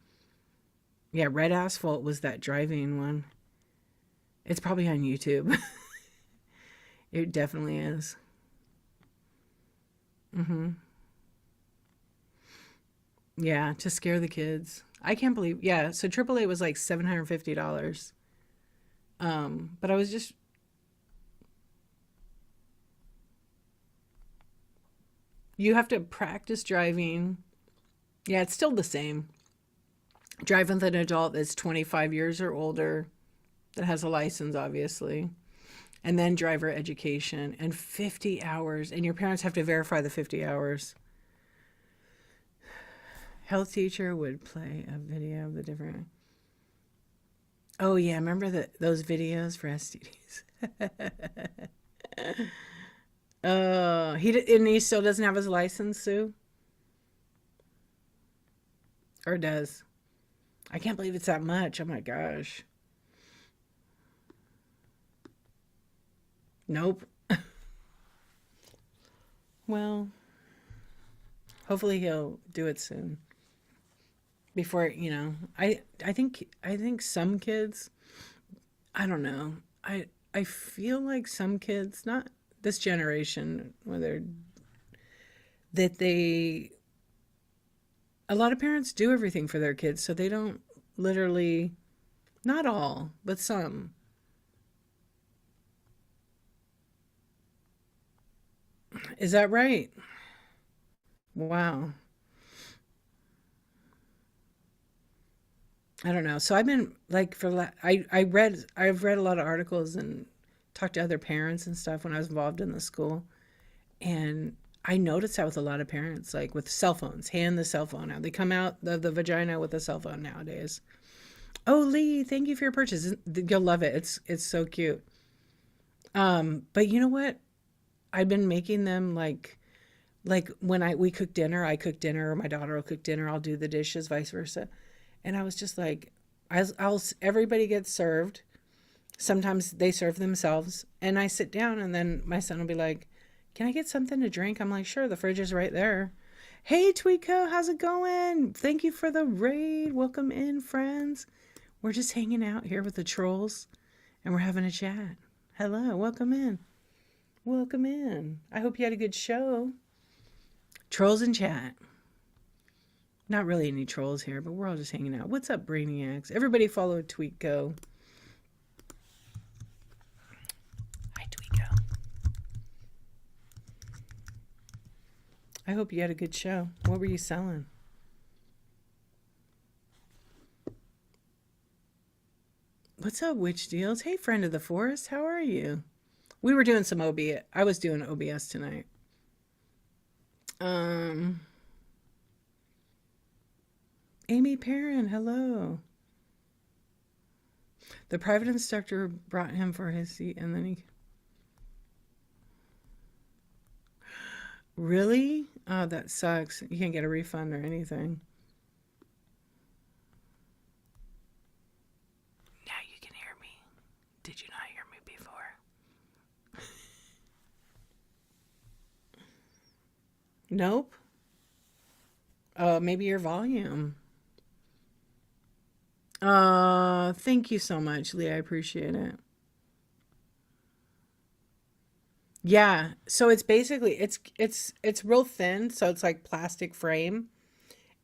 Yeah, red asphalt was that driving one. It's probably on YouTube. It definitely is. Mhm. Yeah, to scare the kids. I can't believe. Yeah, so AAA was like $750. But I was just you have to practice driving. Yeah, it's still the same. Drive with an adult that's 25 years or older that has a license, obviously. And then driver education and 50 hours. And your parents have to verify the 50 hours. Health teacher would play a video of the different. Oh, yeah. Remember those videos for STDs? And he still doesn't have his license, Sue? Or does? I can't believe it's that much. Oh my gosh. Nope. Well, hopefully he'll do it soon. Before, I think some kids, I don't know. I feel like some kids, not this generation, whether that they a lot of parents do everything for their kids, so they don't literally Not all, but some. Is that right? Wow. I don't know. So I've been like I've read a lot of articles and talked to other parents and stuff when I was involved in the school, and I noticed that with a lot of parents, like with cell phones, hand the cell phone out. They come out of the vagina with a cell phone nowadays. Oh, Lee, thank you for your purchase. You'll love it. It's so cute. But you know what? I've been making them like when I we cook dinner, I cook dinner, or my daughter will cook dinner. I'll do the dishes, vice versa. And I was just like, I'll everybody gets served. Sometimes they serve themselves, and I sit down, and then my son will be like, "Can I get something to drink?" I'm like, "Sure, the fridge is right there." Hey, Tweeko, how's it going? Thank you for the raid. Welcome in, friends. We're just hanging out here with the trolls, and we're having a chat. Hello, welcome in. Welcome in. I hope you had a good show. Trolls in chat. Not really any trolls here, but we're all just hanging out. What's up, Brainiacs? Everybody follow Tweeko. Hi, Tweeko. I hope you had a good show. What were you selling? What's up, Witch Deals? Hey, friend of the forest. How are you? We were doing some OBS. I was doing OBS tonight. Amy Perrin, hello. The private instructor brought him for his seat, and then he... Really? Oh, that sucks. You can't get a refund or anything. Now you can hear me. Did you not hear me before? Nope. Maybe your volume. Thank you so much, Lee. I appreciate it. Yeah, so it's basically it's real thin, so it's like plastic frame,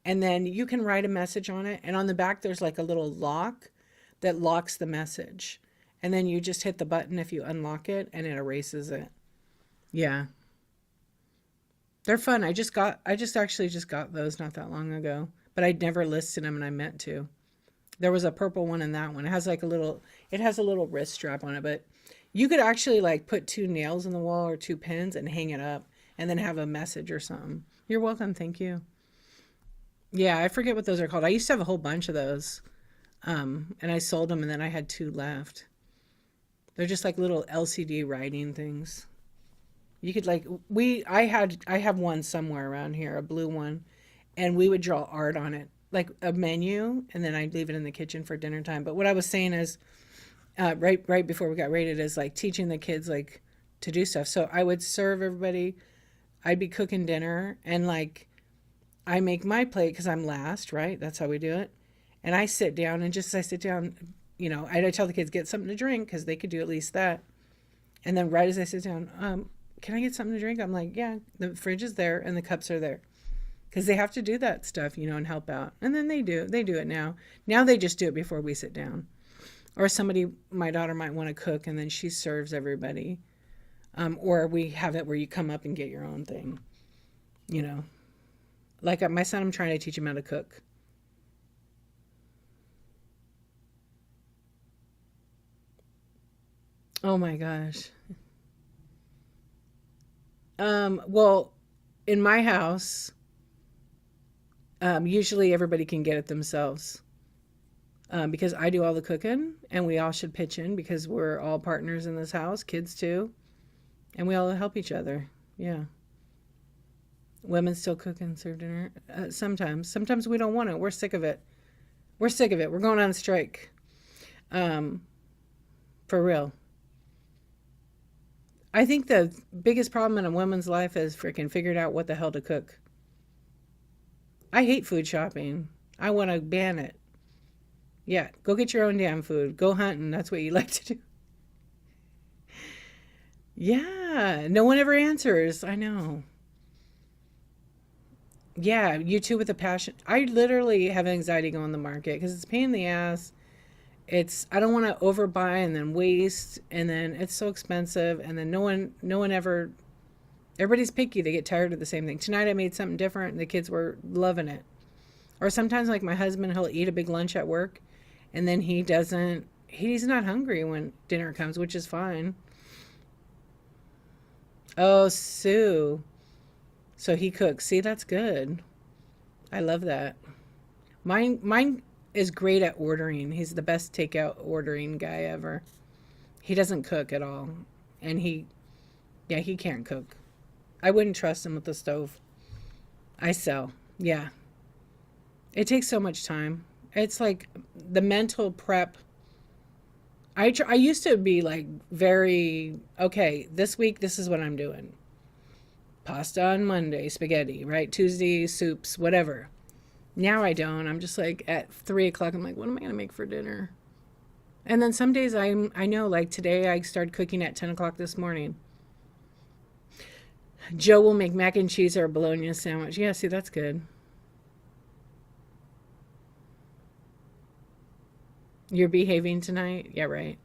and then you can write a message on it, and on the back there's like a little lock that locks the message. And then you just hit the button if you unlock it and it erases it. Yeah. They're fun. I just actually just got those not that long ago, but I'd never listed them and I meant to. There was a purple one in that one. It has a little wrist strap on it, but you could actually like put two nails in the wall or two pins and hang it up and then have a message or something. You're welcome. Thank you. Yeah, I forget what those are called. I used to have a whole bunch of those. And I sold them and then I had two left. They're just like little LCD writing things. You could like I have one somewhere around here, a blue one, and we would draw art on it, like a menu, and then I'd leave it in the kitchen for dinner time. But what I was saying is, right before we got raided, is like teaching the kids like to do stuff. So I would serve everybody. I'd be cooking dinner, and like I make my plate because I'm last, right? That's how we do it. And I sit down, and just as I sit down, I tell the kids get something to drink because they could do at least that. And then right as I sit down, can I get something to drink? I'm like, yeah, the fridge is there and the cups are there. Because they have to do that stuff, and help out. And then they do it now. Now they just do it before we sit down. Or my daughter might want to cook and then she serves everybody. Or we have it where you come up and get your own thing. Like my son, I'm trying to teach him how to cook. Oh my gosh. Well, in my house, usually everybody can get it themselves. Because I do all the cooking and we all should pitch in because we're all partners in this house, kids too, and we all help each other. Yeah. Women still cook and serve dinner. Sometimes we don't want it. We're sick of it. We're going on strike. Um, for real. I think the biggest problem in a woman's life is freaking figured out what the hell to cook. I hate food shopping. I want to ban it. Yeah, go get your own damn food. Go hunting. That's what you like to do. Yeah, no one ever answers. I know. Yeah, you too with a passion. I literally have anxiety going to the market because it's a pain in the ass. I don't want to overbuy and then waste, and then it's so expensive, and then no one ever, everybody's picky. They get tired of the same thing. Tonight I made something different and the kids were loving it. Or sometimes like my husband, he'll eat a big lunch at work and then he's not hungry when dinner comes, which is fine. Oh, Sue. So he cooks. See, that's good. I love that. Mine is great at ordering. He's the best takeout ordering guy ever. He doesn't cook at all. And yeah, he can't cook. I wouldn't trust him with the stove. I sell. Yeah. It takes so much time. It's like the mental prep. I used to be like very, okay, this week, this is what I'm doing. Pasta on Monday, spaghetti, right? Tuesday, soups, whatever. Now I don't. I'm just like at 3 o'clock, I'm like, what am I going to make for dinner? And then some days I know, like today I started cooking at 10 o'clock this morning. Joe will make mac and cheese or a bologna sandwich. Yeah, see, that's good. You're behaving tonight? Yeah, right.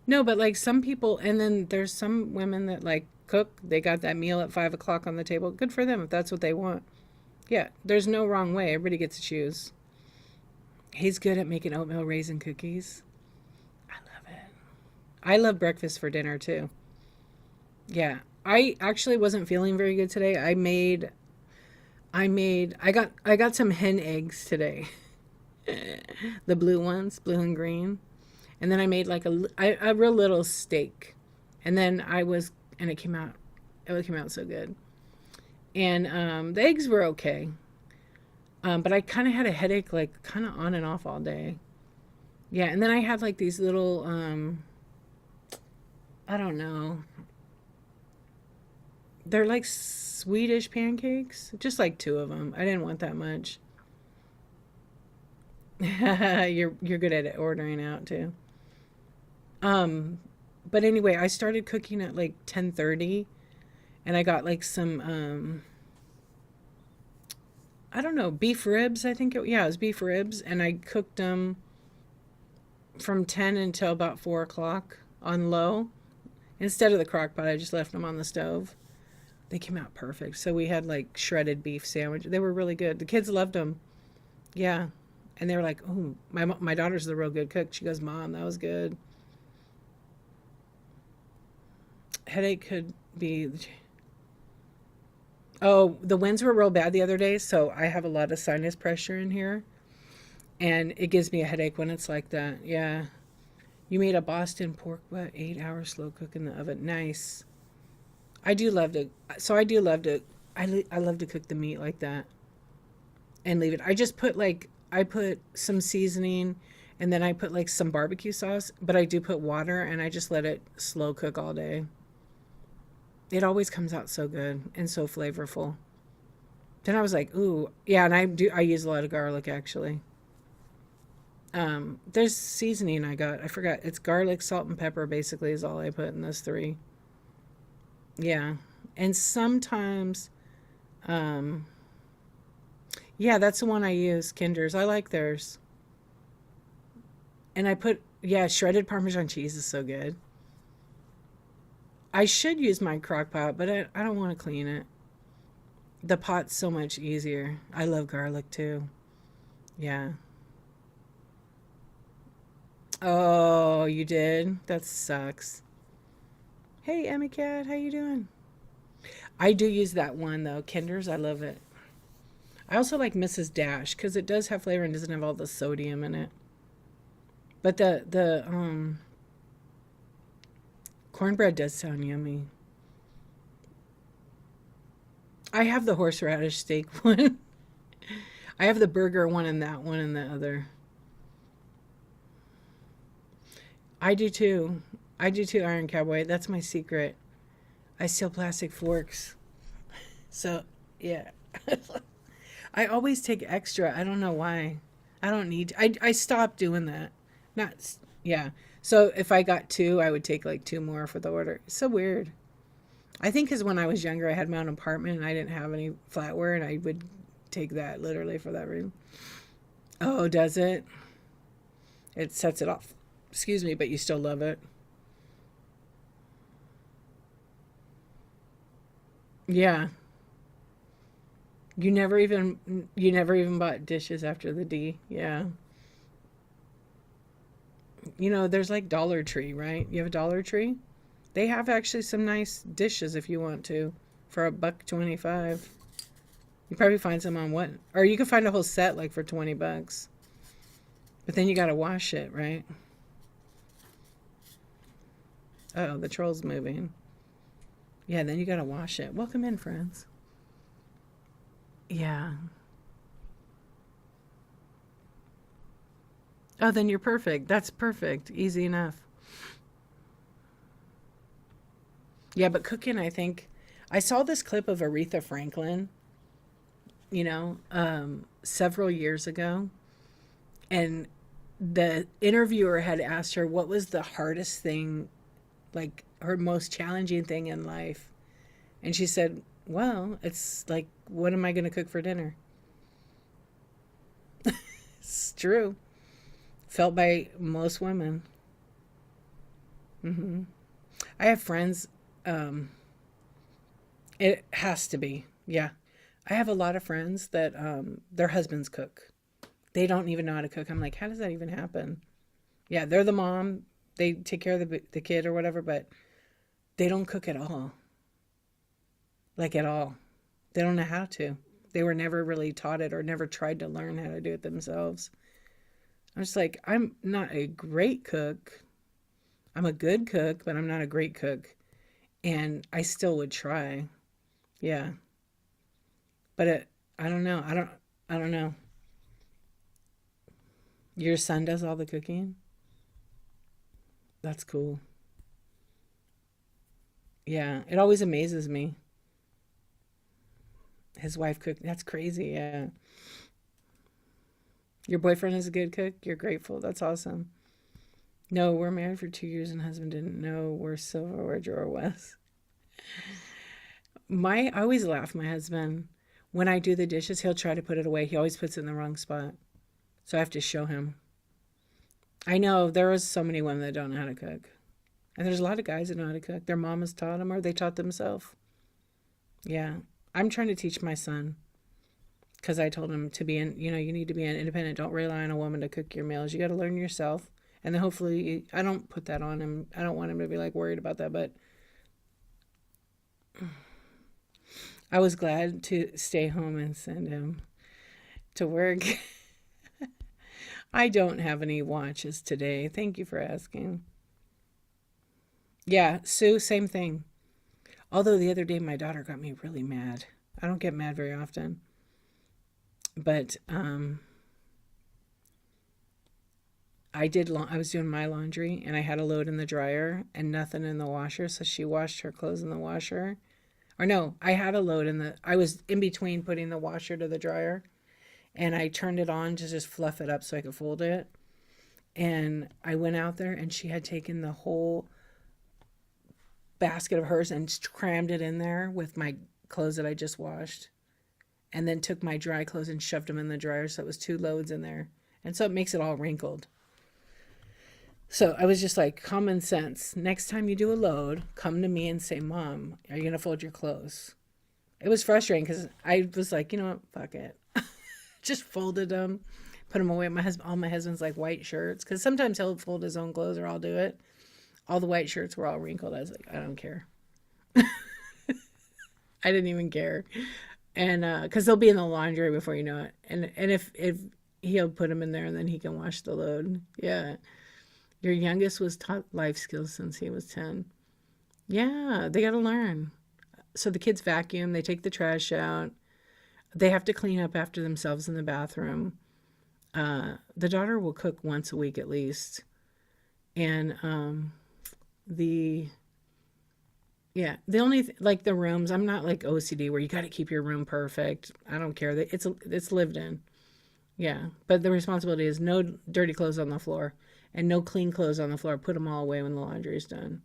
No, but like some people, and then there's some women that like cook. They got that meal at 5 o'clock on the table. Good for them if that's what they want. Yeah, there's no wrong way. Everybody gets to choose. He's good at making oatmeal raisin cookies. I love it. I love breakfast for dinner too. Yeah, I actually wasn't feeling very good today. I got some hen eggs today. The blue ones, blue and green. And then I made like a real little steak. And then and it came out so good. And the eggs were okay. But I kind of had a headache, like kind of on and off all day. Yeah, and then I had like these little, I don't know. They're like Swedish pancakes, just like two of them. I didn't want that much. You're good at it, ordering out too. But anyway, I started cooking at like 10:30, and I got like some I don't know, beef ribs. Yeah, it was beef ribs, and I cooked them from 10 until about 4 o'clock on low. Instead of the crock pot, I just left them on the stove. They came out perfect. So we had like shredded beef sandwich. They were really good. The kids loved them. Yeah. And they were like, oh, my daughter's the real good cook. She goes, Mom, that was good. Headache could be... Oh, the winds were real bad the other day, so I have a lot of sinus pressure in here. And it gives me a headache when it's like that. Yeah. You made a Boston pork butt, 8 hour slow cook in the oven. Nice. I do love to... So I do love to... I love to cook the meat like that. And leave it. I put some seasoning, and then I put like some barbecue sauce, but I do put water, and I just let it slow cook all day. It always comes out so good and so flavorful. Then I was like, ooh, yeah, and I use a lot of garlic actually. There's seasoning I forgot. It's garlic, salt, and pepper basically is all I put in those three. Yeah. And sometimes, yeah, that's the one I use, Kinder's. I like theirs. And yeah, shredded Parmesan cheese is so good. I should use my crock pot, but I don't want to clean it. The pot's so much easier. I love garlic too. Yeah. Oh, you did? That sucks. Hey, Emmy Cat, how you doing? I do use that one though, Kinder's. I love it. I also like Mrs. Dash because it does have flavor and doesn't have all the sodium in it. But the cornbread does sound yummy. I have the horseradish steak one. I have the burger one and that one and the other. I do too. Iron Cowboy. That's my secret. I steal plastic forks. So, yeah. I always take extra. I don't know why. I don't need to. I stopped doing that. Not, yeah. So if I got two, I would take like two more for the order. It's so weird. I think because when I was younger, I had my own apartment and I didn't have any flatware, and I would take that literally for that room. Oh, does it? It sets it off. Excuse me, but you still love it. Yeah. You never even bought dishes after the D. Yeah. There's like Dollar Tree, right? You have a Dollar Tree? They have actually some nice dishes if you want to for $1.25. You probably find some on what? Or you can find a whole set like for $20. But then you got to wash it, right? Oh, the troll's moving. Yeah, then you got to wash it. Welcome in, friends. Yeah. Oh, then you're perfect. That's perfect. Easy enough. Yeah, but cooking, I think I saw this clip of Aretha Franklin, several years ago, and the interviewer had asked her what was the hardest thing, like her most challenging thing in life. And she said, well, it's like, what am I going to cook for dinner? It's true. Felt by most women. Hmm. I have friends. Um, it has to be. Yeah. I have a lot of friends that their husbands cook. They don't even know how to cook. I'm like, how does that even happen? Yeah, they're the mom. They take care of the kid or whatever, but they don't cook at all. Like at all. They don't know how to. They were never really taught it or never tried to learn how to do it themselves. I'm just like, I'm not a great cook. I'm a good cook, but I'm not a great cook. And I still would try. Yeah. But I don't know. I don't know. Your son does all the cooking? That's cool. Yeah. It always amazes me. His wife cooked. That's crazy. Yeah. Your boyfriend is a good cook? You're grateful. That's awesome. No, we're married for 2 years and husband didn't know where silverware drawer was. I always laugh, my husband. When I do the dishes, he'll try to put it away. He always puts it in the wrong spot. So I have to show him. I know there is so many women that don't know how to cook. And there's a lot of guys that know how to cook. Their mamas taught them or they taught themselves. Yeah. I'm trying to teach my son because I told him to be you need to be an independent. Don't rely on a woman to cook your meals. You got to learn yourself. And then hopefully, I don't put that on him. I don't want him to be like worried about that. But I was glad to stay home and send him to work. I don't have any watches today. Thank you for asking. Yeah, Sue, same thing. Although the other day my daughter got me really mad. I don't get mad very often. But I was doing my laundry and I had a load in the dryer and nothing in the washer, so she washed her clothes in the washer. Or no, I had a load I was in between putting the washer to the dryer and I turned it on to just fluff it up so I could fold it. And I went out there and she had taken the whole basket of hers and crammed it in there with my clothes that I just washed. And then took my dry clothes and shoved them in the dryer so it was two loads in there. And so it makes it all wrinkled. So I was just like, common sense. Next time you do a load, come to me and say, Mom, are you going to fold your clothes? It was frustrating because I was like, you know what? Fuck it. Just folded them, put them away. All my husband's like white shirts because sometimes he'll fold his own clothes or I'll do it. All the white shirts were all wrinkled. I was like, I don't care. I didn't even care. And because they'll be in the laundry before you know it. And if he'll put them in there and then he can wash the load. Yeah. Your youngest was taught life skills since he was 10. Yeah, they got to learn. So the kids vacuum, they take the trash out. They have to clean up after themselves in the bathroom. The daughter will cook once a week at least. And the the only like the rooms, I'm not like OCD where you got to keep your room perfect. I don't care. It's lived in. Yeah, but the responsibility is no dirty clothes on the floor and no clean clothes on the floor. Put them all away when the laundry is done.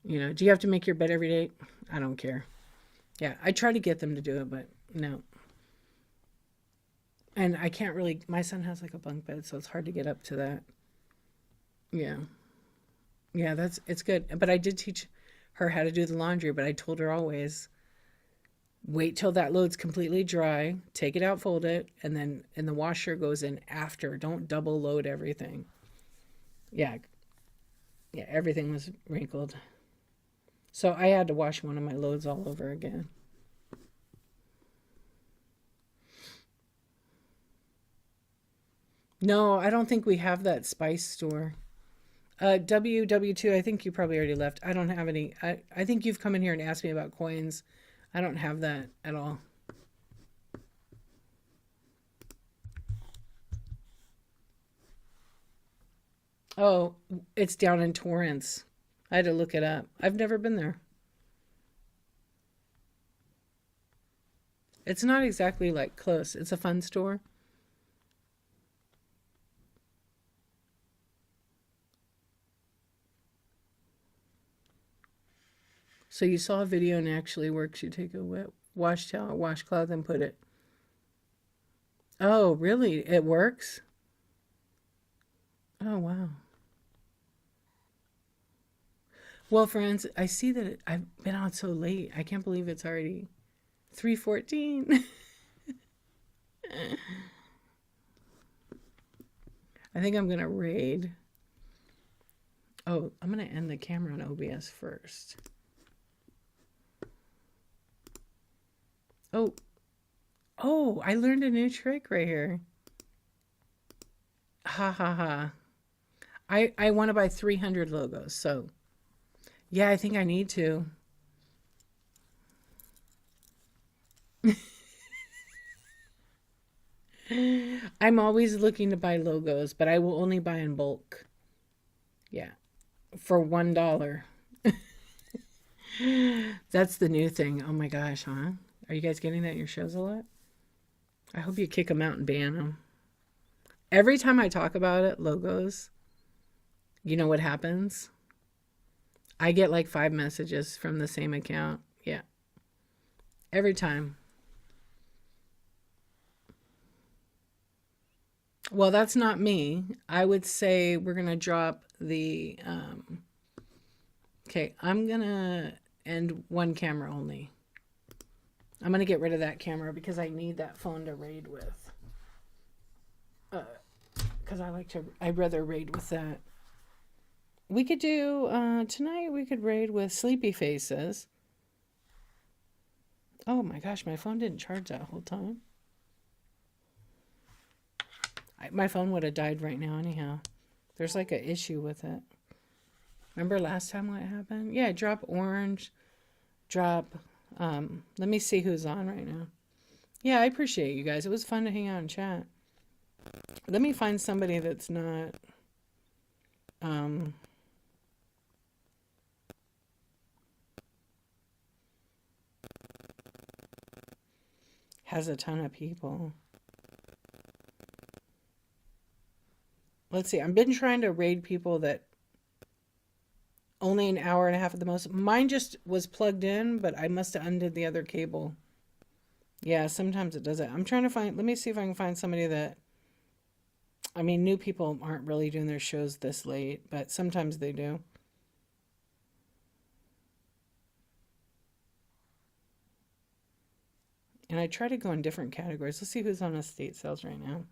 Do you have to make your bed every day? I don't care. Yeah, I try to get them to do it, but no. And I can't really, my son has like a bunk bed, so it's hard to get up to that. Yeah. Yeah, it's good. But I did teach her how to do the laundry, but I told her always wait till that load's completely dry, take it out, fold it, and the washer goes in after. Don't double load everything. Yeah, yeah, everything was wrinkled. So I had to wash one of my loads all over again. No, I don't think we have that spice store. WW2, I think you probably already left. I don't have any. I think you've come in here and asked me about coins. I don't have that at all. Oh, it's down in Torrance. I had to look it up. I've never been there. It's not exactly like close. It's a fun store. So you saw a video and it actually works. You take a wet wash towel, washcloth, and put it. Oh, really? It works? Oh, wow. Well, friends, I see that I've been on so late. I can't believe it's already 3:14. I think I'm gonna raid. Oh, I'm gonna end the camera on OBS first. Oh, oh, I learned a new trick right here. Ha ha ha. I want to buy 300 logos. So, yeah, I think I need to. I'm always looking to buy logos, but I will only buy in bulk. Yeah, for $1. That's the new thing. Oh my gosh, huh? Are you guys getting that in your shows a lot? I hope you kick them out and ban them. Every time I talk about it, logos, you know what happens? I get like 5 messages from the same account. Yeah, every time. Well, that's not me. I would say we're going to drop the. Okay, I'm going to end one camera only. I'm going to get rid of that camera because I need that phone to raid with. Because I'd rather raid with that. We could do, tonight we could raid with Sleepy Faces. Oh my gosh, my phone didn't charge that whole time. My phone would have died right now anyhow. There's like an issue with it. Remember last time what happened? Yeah, drop orange, drop. Let me see who's on right now. Yeah, I appreciate you guys. It was fun to hang out and chat. Let me find somebody that's not. Um, has a ton of people. Let's see. I've been trying to raid people that only an hour and a half at the most. Mine just was plugged in, but I must have undid the other cable. Yeah, sometimes it does it. I'm trying to find. Let me see if I can find somebody that. I mean, new people aren't really doing their shows this late, but sometimes they do. And I try to go in different categories. Let's see who's on estate sales right now.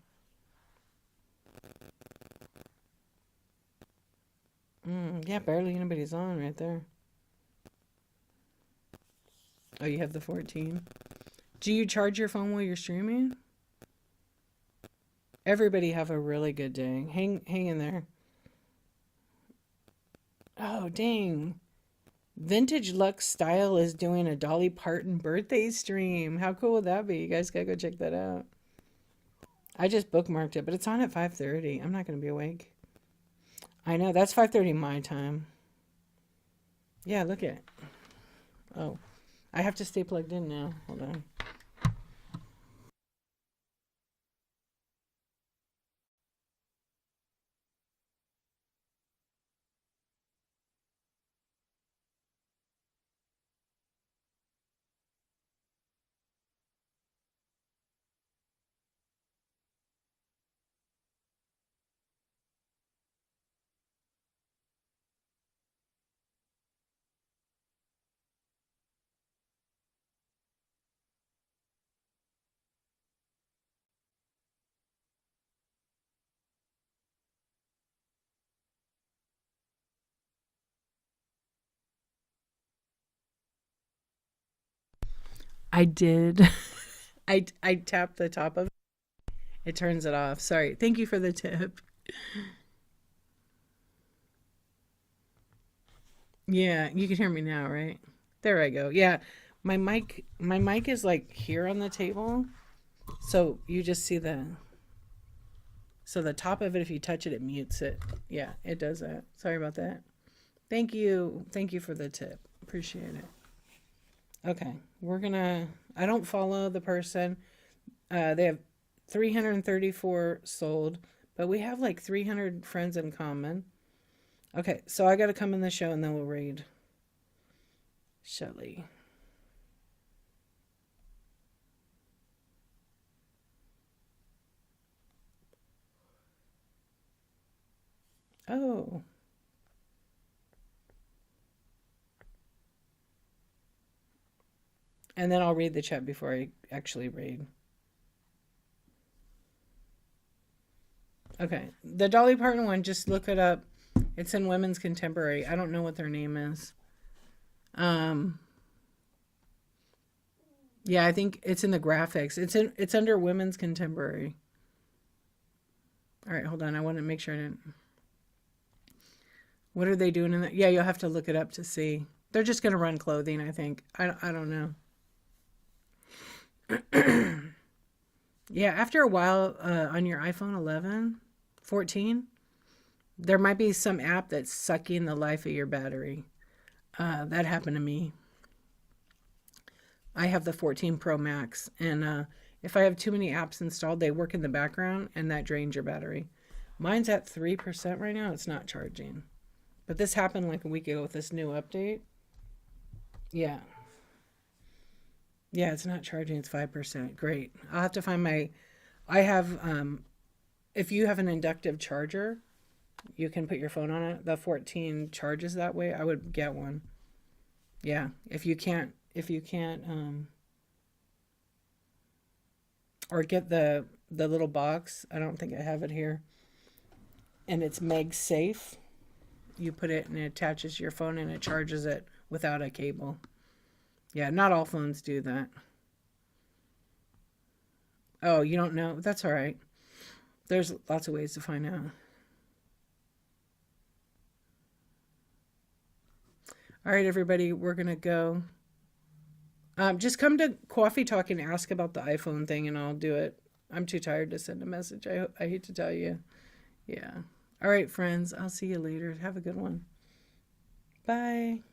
Yeah, barely anybody's on right there. Oh, you have the 14. Do you charge your phone while you're streaming? Everybody have a really good day. Hang in there. Oh, dang. Vintage Lux Style is doing a Dolly Parton birthday stream. How cool would that be? You guys gotta go check that out. I just bookmarked it, but it's on at 5:30. I'm not gonna be awake. I know that's 5:30 my time. Yeah, look at. Oh, I have to stay plugged in now. Hold on. I did. I tapped the top of it. It turns it off. Sorry. Thank you for the tip. Yeah, you can hear me now, right? There I go. Yeah. My mic is like here on the table. So you just see the top of it, if you touch it, it mutes it. Yeah, it does that. Sorry about that. Thank you. Thank you for the tip. Appreciate it. Okay. I don't follow the person. They have 334 sold, but we have like 300 friends in common. Okay, so I got to come in the show and then we'll read. Shelly. Oh, and then I'll read the chat before I actually read. Okay, the Dolly Parton one, just look it up. It's in Women's Contemporary. I don't know what their name is. Um, yeah, I think it's in the graphics. It's under Women's Contemporary. All right, hold on. I want to make sure I didn't. What are they doing in that? Yeah, you'll have to look it up to see. They're just going to run clothing, I think. I don't know. Yeah, after a while on your iPhone 11, 14, there might be some app that's sucking the life of your battery. That happened to me. I have the 14 Pro Max, and if I have too many apps installed, they work in the background, and that drains your battery. Mine's at 3% right now. It's not charging. But this happened like a week ago with this new update. Yeah. Yeah, it's not charging. It's 5%. Great. I'll have to find my. I have, if you have an inductive charger, you can put your phone on it. The 14 charges that way. I would get one. Yeah. If you can't, or get the little box. I don't think I have it here. And it's MagSafe. You put it and it attaches to your phone and it charges it without a cable. Yeah, not all phones do that. Oh, you don't know? That's all right. There's lots of ways to find out. All right, everybody, we're gonna go. Just come to Coffee Talk and ask about the iPhone thing, and I'll do it. I'm too tired to send a message. I hate to tell you. Yeah. All right, friends. I'll see you later. Have a good one. Bye.